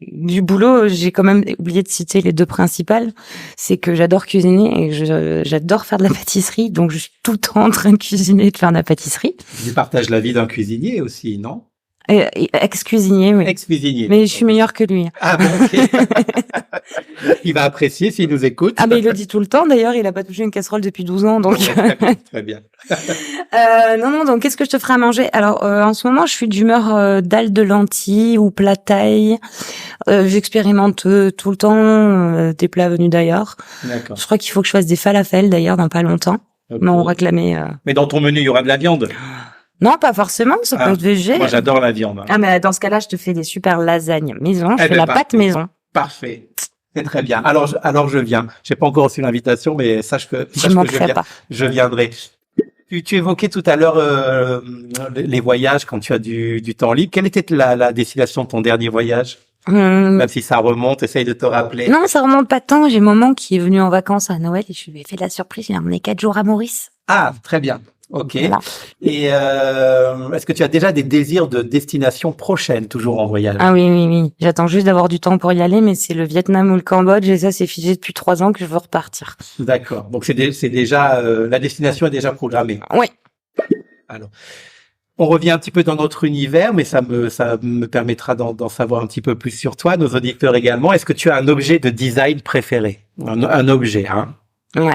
Speaker 2: du boulot, j'ai quand même oublié de citer les deux principales. C'est que j'adore cuisiner et j'adore faire de la pâtisserie. Donc, je suis tout le temps en train de cuisiner et de faire de la pâtisserie.
Speaker 1: Tu partages la vie d'un cuisinier aussi, non?
Speaker 2: Et ex-cuisinier, oui.
Speaker 1: Ex-cuisinier.
Speaker 2: Mais je suis meilleure que lui.
Speaker 1: Ah bon, ok. Il va apprécier s'il nous écoute.
Speaker 2: Ah, mais il le dit tout le temps. D'ailleurs, il a pas touché une casserole depuis 12 ans, donc.
Speaker 1: Très bien.
Speaker 2: Non, donc, qu'est-ce que je te ferai à manger? Alors, en ce moment, je suis d'humeur dalle de lentilles ou plat taille. J'expérimente tout le temps des plats venus d'ailleurs.
Speaker 1: D'accord.
Speaker 2: Je crois qu'il faut que je fasse des falafels d'ailleurs dans pas longtemps.
Speaker 1: Okay.
Speaker 2: Mais on réclamait.
Speaker 1: Mais dans ton menu, il y aura de la viande?
Speaker 2: Non, pas forcément. Ça peut être végé.
Speaker 1: Moi, j'adore la viande.
Speaker 2: Ah, mais dans ce cas-là, je te fais des super lasagnes maison. Je fais la pâte maison.
Speaker 1: Parfait. C'est très bien. Alors je viens. J'ai pas encore reçu l'invitation, mais sache que je viendrai. Tu évoquais tout à l'heure les voyages quand tu as du temps libre. Quelle était la destination de ton dernier voyage? Même si ça remonte, essaye de te rappeler.
Speaker 2: Non, ça remonte pas tant. J'ai maman qui est venue en vacances à Noël et je lui ai fait la surprise. J'ai emmené 4 jours à Maurice.
Speaker 1: Ah, très bien. Ok.
Speaker 2: Voilà.
Speaker 1: Et est-ce que tu as déjà des désirs de destination prochaine, toujours en voyage?
Speaker 2: Ah oui. J'attends juste d'avoir du temps pour y aller, mais c'est le Vietnam ou le Cambodge et ça, c'est figé depuis 3 ans que je veux repartir.
Speaker 1: D'accord. Donc c'est déjà la destination est déjà programmée.
Speaker 2: Oui.
Speaker 1: Alors, on revient un petit peu dans notre univers, mais ça me permettra d'en savoir un petit peu plus sur toi, nos auditeurs également. Est-ce que tu as un objet de design préféré? Un objet, hein?
Speaker 2: Ouais.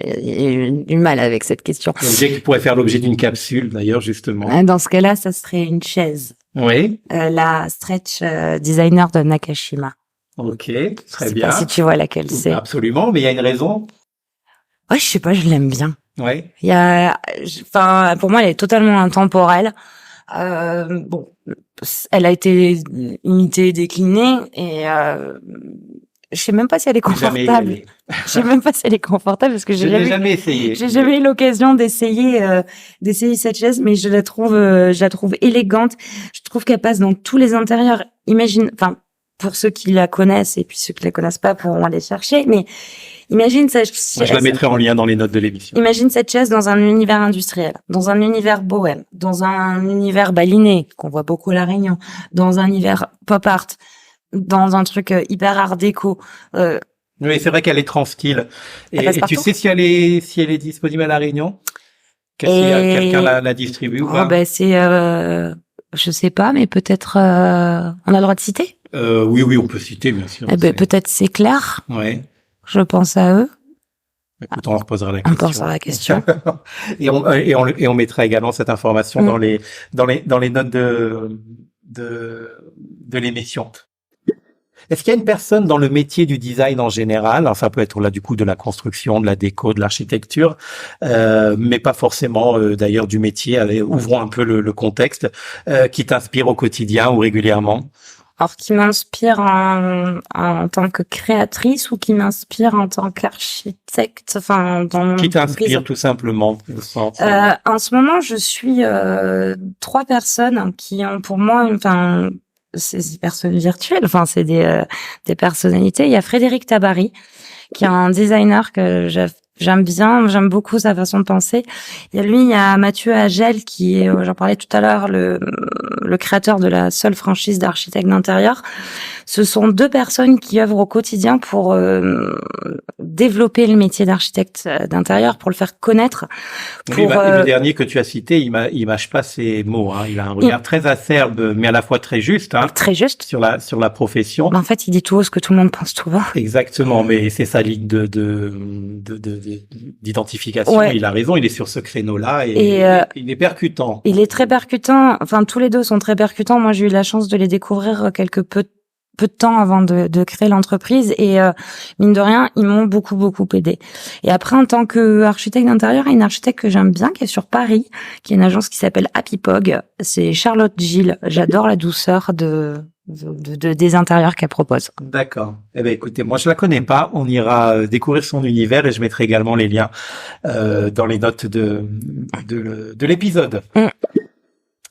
Speaker 2: J'ai du mal avec cette question.
Speaker 1: Un objet qui pourrait faire l'objet d'une capsule, d'ailleurs, justement.
Speaker 2: Dans ce cas-là, ça serait une chaise.
Speaker 1: Oui.
Speaker 2: La stretch designer de Nakashima.
Speaker 1: Ok, très
Speaker 2: bien. Je sais
Speaker 1: bien.
Speaker 2: pas si tu vois laquelle c'est.
Speaker 1: Absolument, mais il y a une raison.
Speaker 2: Ouais, je sais pas, je l'aime bien.
Speaker 1: Ouais.
Speaker 2: Pour moi, elle est totalement intemporelle. Bon, elle a été imitée, déclinée, et je sais même pas si elle est confortable. Je sais même pas si elle est confortable parce que
Speaker 1: je l'ai jamais essayé.
Speaker 2: J'ai jamais eu l'occasion d'essayer cette chaise, mais je la trouve élégante. Je trouve qu'elle passe dans tous les intérieurs. Pour ceux qui la connaissent et puis ceux qui la connaissent pas pourront aller chercher, mais imagine cette chaise.
Speaker 1: Moi, je la mettrai en lien dans les notes de l'émission.
Speaker 2: Imagine cette chaise dans un univers industriel, dans un univers bohème, dans un univers baliné, qu'on voit beaucoup à La Réunion, dans un univers pop art, dans un truc hyper art déco.
Speaker 1: Oui, c'est vrai qu'elle est trans-style. Et tu sais si elle est disponible à La Réunion? Quelqu'un la distribue ou pas?
Speaker 2: Je sais pas, mais peut-être, on a le droit de citer?
Speaker 1: Oui, on peut citer, bien sûr.
Speaker 2: Peut-être c'est clair.
Speaker 1: Ouais.
Speaker 2: Je pense à eux.
Speaker 1: Écoute, on leur posera la question.
Speaker 2: On posera la question.
Speaker 1: et on mettra également cette information dans les notes de l'émission. Est-ce qu'il y a une personne dans le métier du design en général, alors ça peut être là du coup de la construction, de la déco, de l'architecture, mais pas forcément d'ailleurs du métier, ouvrons un peu le contexte, qui t'inspire au quotidien ou régulièrement?
Speaker 2: Alors, qui m'inspire en tant que créatrice ou qui m'inspire en tant qu'architecte,
Speaker 1: qui t'inspire tout simplement?
Speaker 2: En ce moment, je suis 3 personnes qui ont pour moi, c'est des personnes virtuelles, c'est des personnalités. Il y a Frédéric Tabary, qui est un designer que j'aime bien, j'aime beaucoup sa façon de penser. Il y a Mathieu Agel qui est, j'en parlais tout à l'heure, le créateur de la seule franchise d'architectes d'intérieur. Ce sont 2 personnes qui œuvrent au quotidien pour développer le métier d'architecte d'intérieur, pour le faire connaître.
Speaker 1: Le dernier que tu as cité, il mâche pas ses mots, hein. Il a un regard très acerbe, mais à la fois très juste, hein.
Speaker 2: Très juste.
Speaker 1: Sur la profession.
Speaker 2: En fait, il dit tout haut ce que tout le monde pense tout bas.
Speaker 1: Exactement, mais c'est sa ligne d'identification. Ouais. Il a raison, il est sur ce créneau-là et il est percutant.
Speaker 2: Il est très percutant. Tous les 2 sont très percutants. Moi, j'ai eu la chance de les découvrir quelque peu de temps avant de créer l'entreprise et mine de rien, ils m'ont beaucoup aidé. Et après, en tant qu'architecte d'intérieur, il y a une architecte que j'aime bien qui est sur Paris, qui est une agence qui s'appelle Happy Pog. C'est Charlotte Gilles. J'adore la douceur de des intérieurs qu'elle propose.
Speaker 1: D'accord. Eh ben écoutez, moi je la connais pas. On ira découvrir son univers et je mettrai également les liens dans les notes de l'épisode.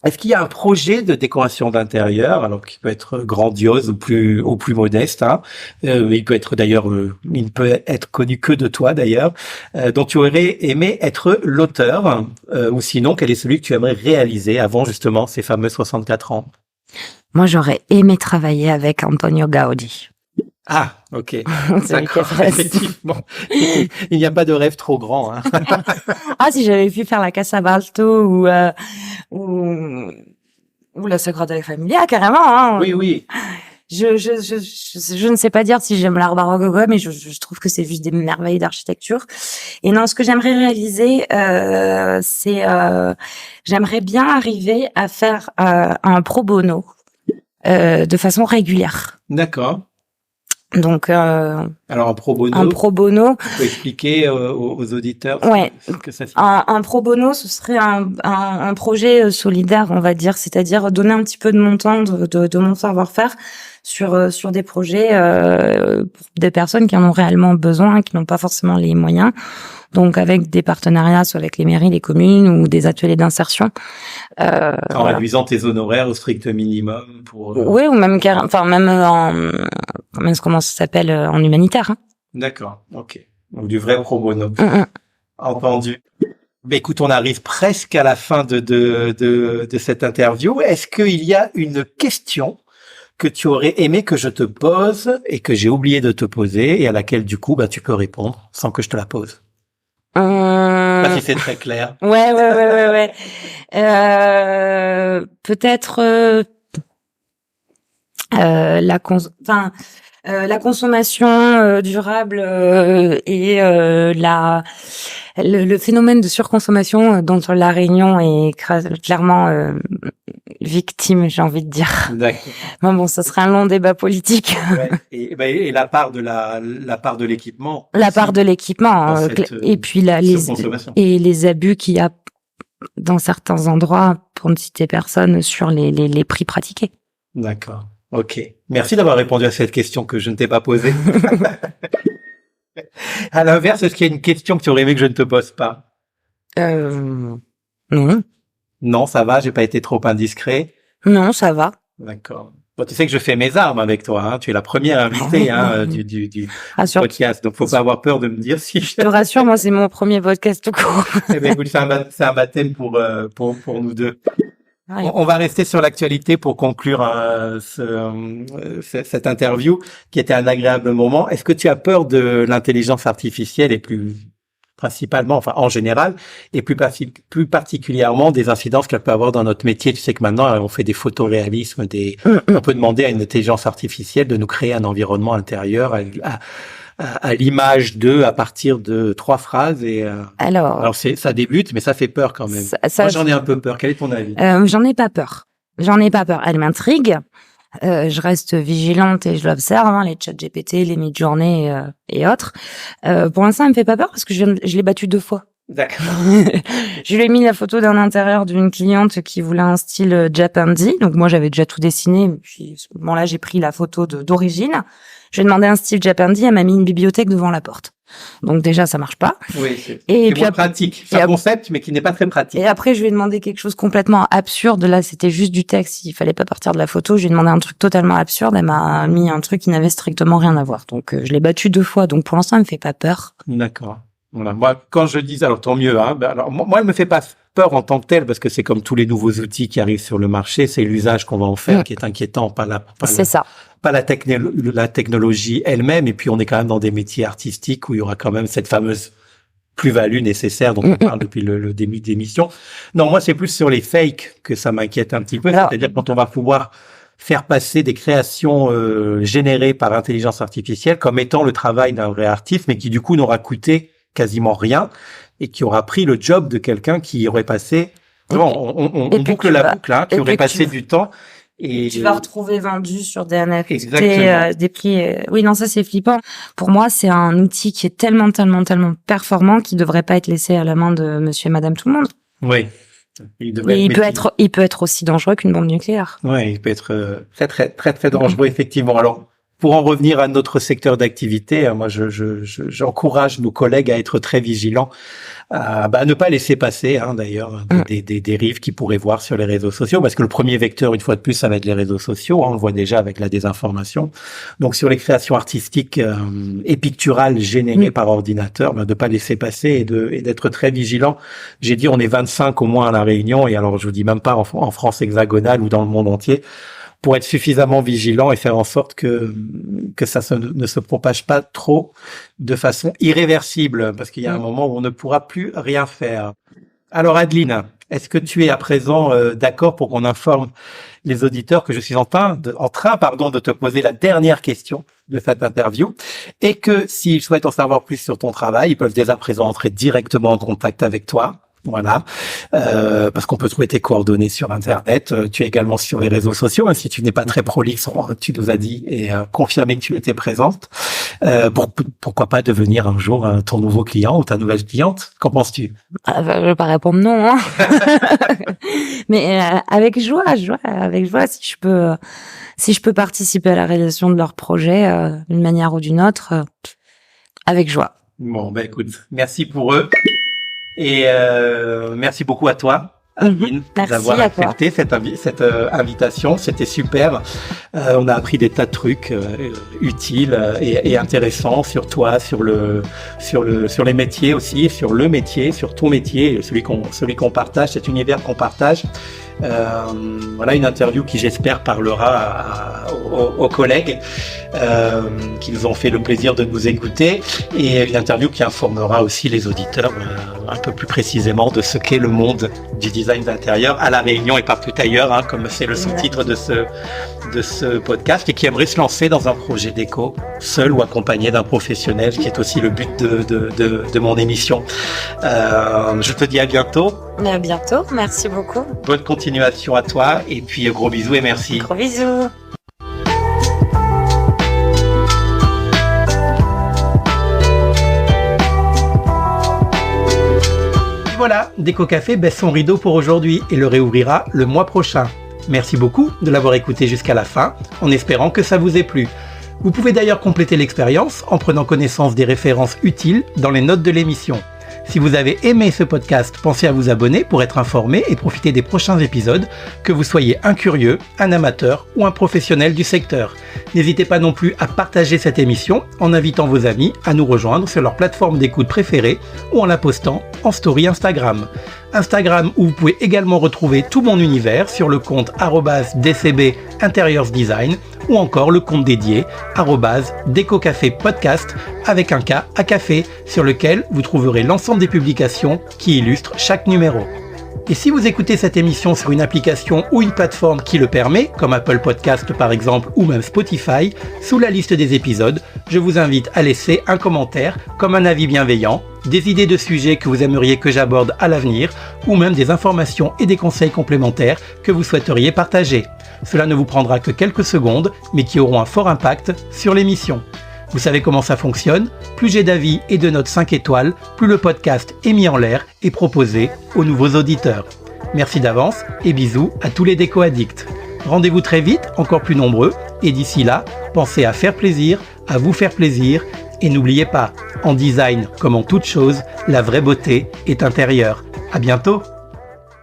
Speaker 1: Est-ce qu'il y a un projet de décoration d'intérieur, alors qui peut être grandiose ou plus modeste, hein, il peut être d'ailleurs, il ne peut être connu que de toi d'ailleurs, dont tu aurais aimé être l'auteur, ou sinon quel est celui que tu aimerais réaliser avant justement ces fameux 64 ans?
Speaker 2: Moi, j'aurais aimé travailler avec Antonio Gaudi.
Speaker 1: Ah, ok.
Speaker 2: Celui qui a
Speaker 1: D'accord,
Speaker 2: fait-
Speaker 1: effectivement. Il n'y a pas de rêve trop grand, hein.
Speaker 2: Ah, si j'avais pu faire la Casa Balto ou la Sagrada Familia, carrément, hein.
Speaker 1: Oui, oui.
Speaker 2: Je ne sais pas dire si j'aime l'art baroque ou quoi, mais je trouve que c'est juste des merveilles d'architecture. Et non, ce que j'aimerais réaliser, j'aimerais bien arriver à faire un pro bono de façon régulière.
Speaker 1: D'accord.
Speaker 2: Donc,
Speaker 1: Alors un pro bono,
Speaker 2: un pro bono,
Speaker 1: tu peux expliquer aux auditeurs
Speaker 2: ouais.
Speaker 1: ce que ça signifie.
Speaker 2: Un pro bono, ce serait un projet solidaire, on va dire, c'est-à-dire donner un petit peu de mon temps, de mon savoir-faire sur des projets pour des personnes qui en ont réellement besoin, qui n'ont pas forcément les moyens. Donc avec des partenariats, soit avec les mairies, les communes ou des ateliers d'insertion.
Speaker 1: En
Speaker 2: Voilà.
Speaker 1: réduisant tes honoraires au strict minimum pour.
Speaker 2: Oui, ou même comment ça s'appelle en humanitaire. Hein.
Speaker 1: D'accord. Ok. Donc du vrai pro bono.
Speaker 2: Mm.
Speaker 1: Entendu. Mais écoute, on arrive presque à la fin de cette interview. Est-ce qu'il y a une question que tu aurais aimé que je te pose et que j'ai oublié de te poser et à laquelle du coup, tu peux répondre sans que je te la pose? Je sais pas si c'est très clair.
Speaker 2: Ouais. Peut-être la consommation durable et le phénomène de surconsommation dont la Réunion est clairement victime, j'ai envie de dire.
Speaker 1: D'accord.
Speaker 2: Bon, ça serait un long débat politique.
Speaker 1: Ouais. Et la part de l'équipement.
Speaker 2: La part de l'équipement,
Speaker 1: Dans cette,
Speaker 2: et puis
Speaker 1: surconsommation.
Speaker 2: les abus qu'il y a dans certains endroits, pour ne citer personne, sur les prix pratiqués.
Speaker 1: D'accord. Ok. Merci d'avoir répondu à cette question que je ne t'ai pas posée. À l'inverse, est-ce qu'il y a une question que tu aurais aimé que je ne te pose pas?
Speaker 2: Non,
Speaker 1: Non, ça va, j'ai pas été trop indiscret.
Speaker 2: non, ça va.
Speaker 1: D'accord. Bon, tu sais que je fais mes armes avec toi, hein. Tu es la première invitée, du
Speaker 2: Rassure,
Speaker 1: podcast. Donc, faut pas avoir peur de me dire si
Speaker 2: je te rassure, moi, c'est mon premier podcast tout court.
Speaker 1: Eh ben, écoute, c'est un baptême pour nous deux.
Speaker 2: Ouais.
Speaker 1: On va rester sur l'actualité pour conclure cette interview qui était un agréable moment. Est-ce que tu as peur de l'intelligence artificielle et plus principalement, enfin en général, et plus particulièrement des incidences qu'elle peut avoir dans notre métier? Tu sais que maintenant on fait des photoréalismes, on peut demander à une intelligence artificielle de nous créer un environnement intérieur à l'image à partir de 3 phrases et alors ça débute, mais ça fait peur quand même. Moi j'en ai un peu peur. Quel est ton avis?
Speaker 2: J'en ai pas peur. Elle m'intrigue. Je reste vigilante et je l'observe, hein, les chats GPT, les mid-journées et autres. Pour l'instant, elle me fait pas peur parce que je l'ai battu 2 fois.
Speaker 1: D'accord.
Speaker 2: Je lui ai mis la photo d'un intérieur d'une cliente qui voulait un style Japandi. Donc moi, j'avais déjà tout dessiné. Puis à ce moment-là, j'ai pris la photo d'origine. Je lui ai demandé un style Japandi. Elle m'a mis une bibliothèque devant la porte. Donc déjà, ça marche pas.
Speaker 1: Oui,
Speaker 2: Et
Speaker 1: c'est
Speaker 2: puis
Speaker 1: moins pratique. C'est un concept, mais qui n'est pas très pratique.
Speaker 2: Et après, je lui ai demandé quelque chose complètement absurde. Là, c'était juste du texte. Il fallait pas partir de la photo. Je lui ai demandé un truc totalement absurde. Elle m'a mis un truc qui n'avait strictement rien à voir. Donc, je l'ai battu 2 fois. Donc, pour l'instant, elle me fait pas peur.
Speaker 1: D'accord. Voilà. Moi, quand je dis, alors tant mieux, hein. Alors, moi, elle me fait pas peur en tant que telle, parce que c'est comme tous les nouveaux outils qui arrivent sur le marché, c'est l'usage qu'on va en faire qui est inquiétant, pas la technologie elle-même. Et puis, on est quand même dans des métiers artistiques où il y aura quand même cette fameuse plus-value nécessaire dont on parle depuis le début d'émission. Non, moi, c'est plus sur les fakes que ça m'inquiète un petit peu.
Speaker 2: Alors,
Speaker 1: c'est-à-dire quand on va pouvoir faire passer des créations générées par intelligence artificielle comme étant le travail d'un vrai artiste, mais qui du coup n'aura coûté quasiment rien et qui aura pris le job de quelqu'un qui aurait passé... On boucle la boucle, hein, qui aurait passé du temps. Et
Speaker 2: tu vas retrouver vendu sur des NFT, des prix. Oui, non, ça c'est flippant. Pour moi, c'est un outil qui est tellement performant qu'il devrait pas être laissé à la main de monsieur et madame tout le monde.
Speaker 1: Oui.
Speaker 2: Il peut être aussi dangereux qu'une bombe nucléaire.
Speaker 1: Ouais, il peut être très très très très dangereux effectivement. Alors, pour en revenir à notre secteur d'activité, moi j'encourage nos collègues à être très vigilants, à ne pas laisser passer d'ailleurs des dérives qu'ils pourraient voir sur les réseaux sociaux, parce que le premier vecteur, une fois de plus, ça va être les réseaux sociaux. On le voit déjà avec la désinformation. Donc sur les créations artistiques et picturales générées par ordinateur, de pas laisser passer et d'être très vigilant. J'ai dit on est 25 au moins à la Réunion, et alors je vous dis même pas en France hexagonale ou dans le monde entier, pour être suffisamment vigilant et faire en sorte que ça ne se propage pas trop de façon irréversible, parce qu'il y a un moment où on ne pourra plus rien faire. Alors Adeline, est-ce que tu es à présent d'accord pour qu'on informe les auditeurs que je suis en train de te poser la dernière question de cette interview, et que s'ils souhaitent en savoir plus sur ton travail, ils peuvent dès à présent entrer directement en contact avec toi. Voilà, parce qu'on peut trouver tes coordonnées sur Internet. Tu es également sur les réseaux sociaux, si tu n'es pas très prolixe, tu nous as dit et confirmé que tu étais présente. Pourquoi pas devenir un jour ton nouveau client ou ta nouvelle cliente? Qu'en penses-tu?
Speaker 2: Je vais pas répondre non, mais avec joie, si je peux participer à la réalisation de leur projet d'une manière ou d'une autre, avec joie.
Speaker 1: Bon, écoute, merci pour eux. Et merci beaucoup à toi, Adeline, d'avoir accepté cette invitation. C'était super. On a appris des tas de trucs utiles et intéressants sur toi, sur les métiers aussi, sur le métier, sur ton métier, celui qu'on partage, cet univers qu'on partage. Voilà une interview qui, j'espère, parlera aux collègues qui nous ont fait le plaisir de nous écouter, et une interview qui informera aussi les auditeurs un peu plus précisément de ce qu'est le monde du design d'intérieur à La Réunion et partout ailleurs, comme c'est le sous-titre de ce podcast, et qui aimerait se lancer dans un projet déco, seul ou accompagné d'un professionnel, qui est aussi le but de mon émission. Je te dis à bientôt.
Speaker 2: À bientôt, merci beaucoup.
Speaker 1: Bonne continuation à toi, et puis gros bisous et merci.
Speaker 2: Gros bisous.
Speaker 1: Voilà, Déco Café baisse son rideau pour aujourd'hui et le réouvrira le mois prochain. Merci beaucoup de l'avoir écouté jusqu'à la fin, en espérant que ça vous ait plu. Vous pouvez d'ailleurs compléter l'expérience en prenant connaissance des références utiles dans les notes de l'émission. Si vous avez aimé ce podcast, pensez à vous abonner pour être informé et profiter des prochains épisodes, que vous soyez un curieux, un amateur ou un professionnel du secteur. N'hésitez pas non plus à partager cette émission en invitant vos amis à nous rejoindre sur leur plateforme d'écoute préférée ou en la postant en story Instagram. Instagram où vous pouvez également retrouver tout mon univers sur le compte @dcb Interiors Design ou encore le compte dédié @Décocafé Podcast avec un K à café, sur lequel vous trouverez l'ensemble des publications qui illustrent chaque numéro. Et si vous écoutez cette émission sur une application ou une plateforme qui le permet, comme Apple Podcast par exemple ou même Spotify, sous la liste des épisodes, je vous invite à laisser un commentaire comme un avis bienveillant, des idées de sujets que vous aimeriez que j'aborde à l'avenir, ou même des informations et des conseils complémentaires que vous souhaiteriez partager. Cela ne vous prendra que quelques secondes, mais qui auront un fort impact sur l'émission. Vous savez comment ça fonctionne? Plus j'ai d'avis et de notes 5 étoiles, plus le podcast est mis en l'air et proposé aux nouveaux auditeurs. Merci d'avance et bisous à tous les déco-addicts. Rendez-vous très vite, encore plus nombreux, et d'ici là, pensez à faire plaisir, à vous faire plaisir, et n'oubliez pas, en design comme en toute chose, la vraie beauté est intérieure. À bientôt!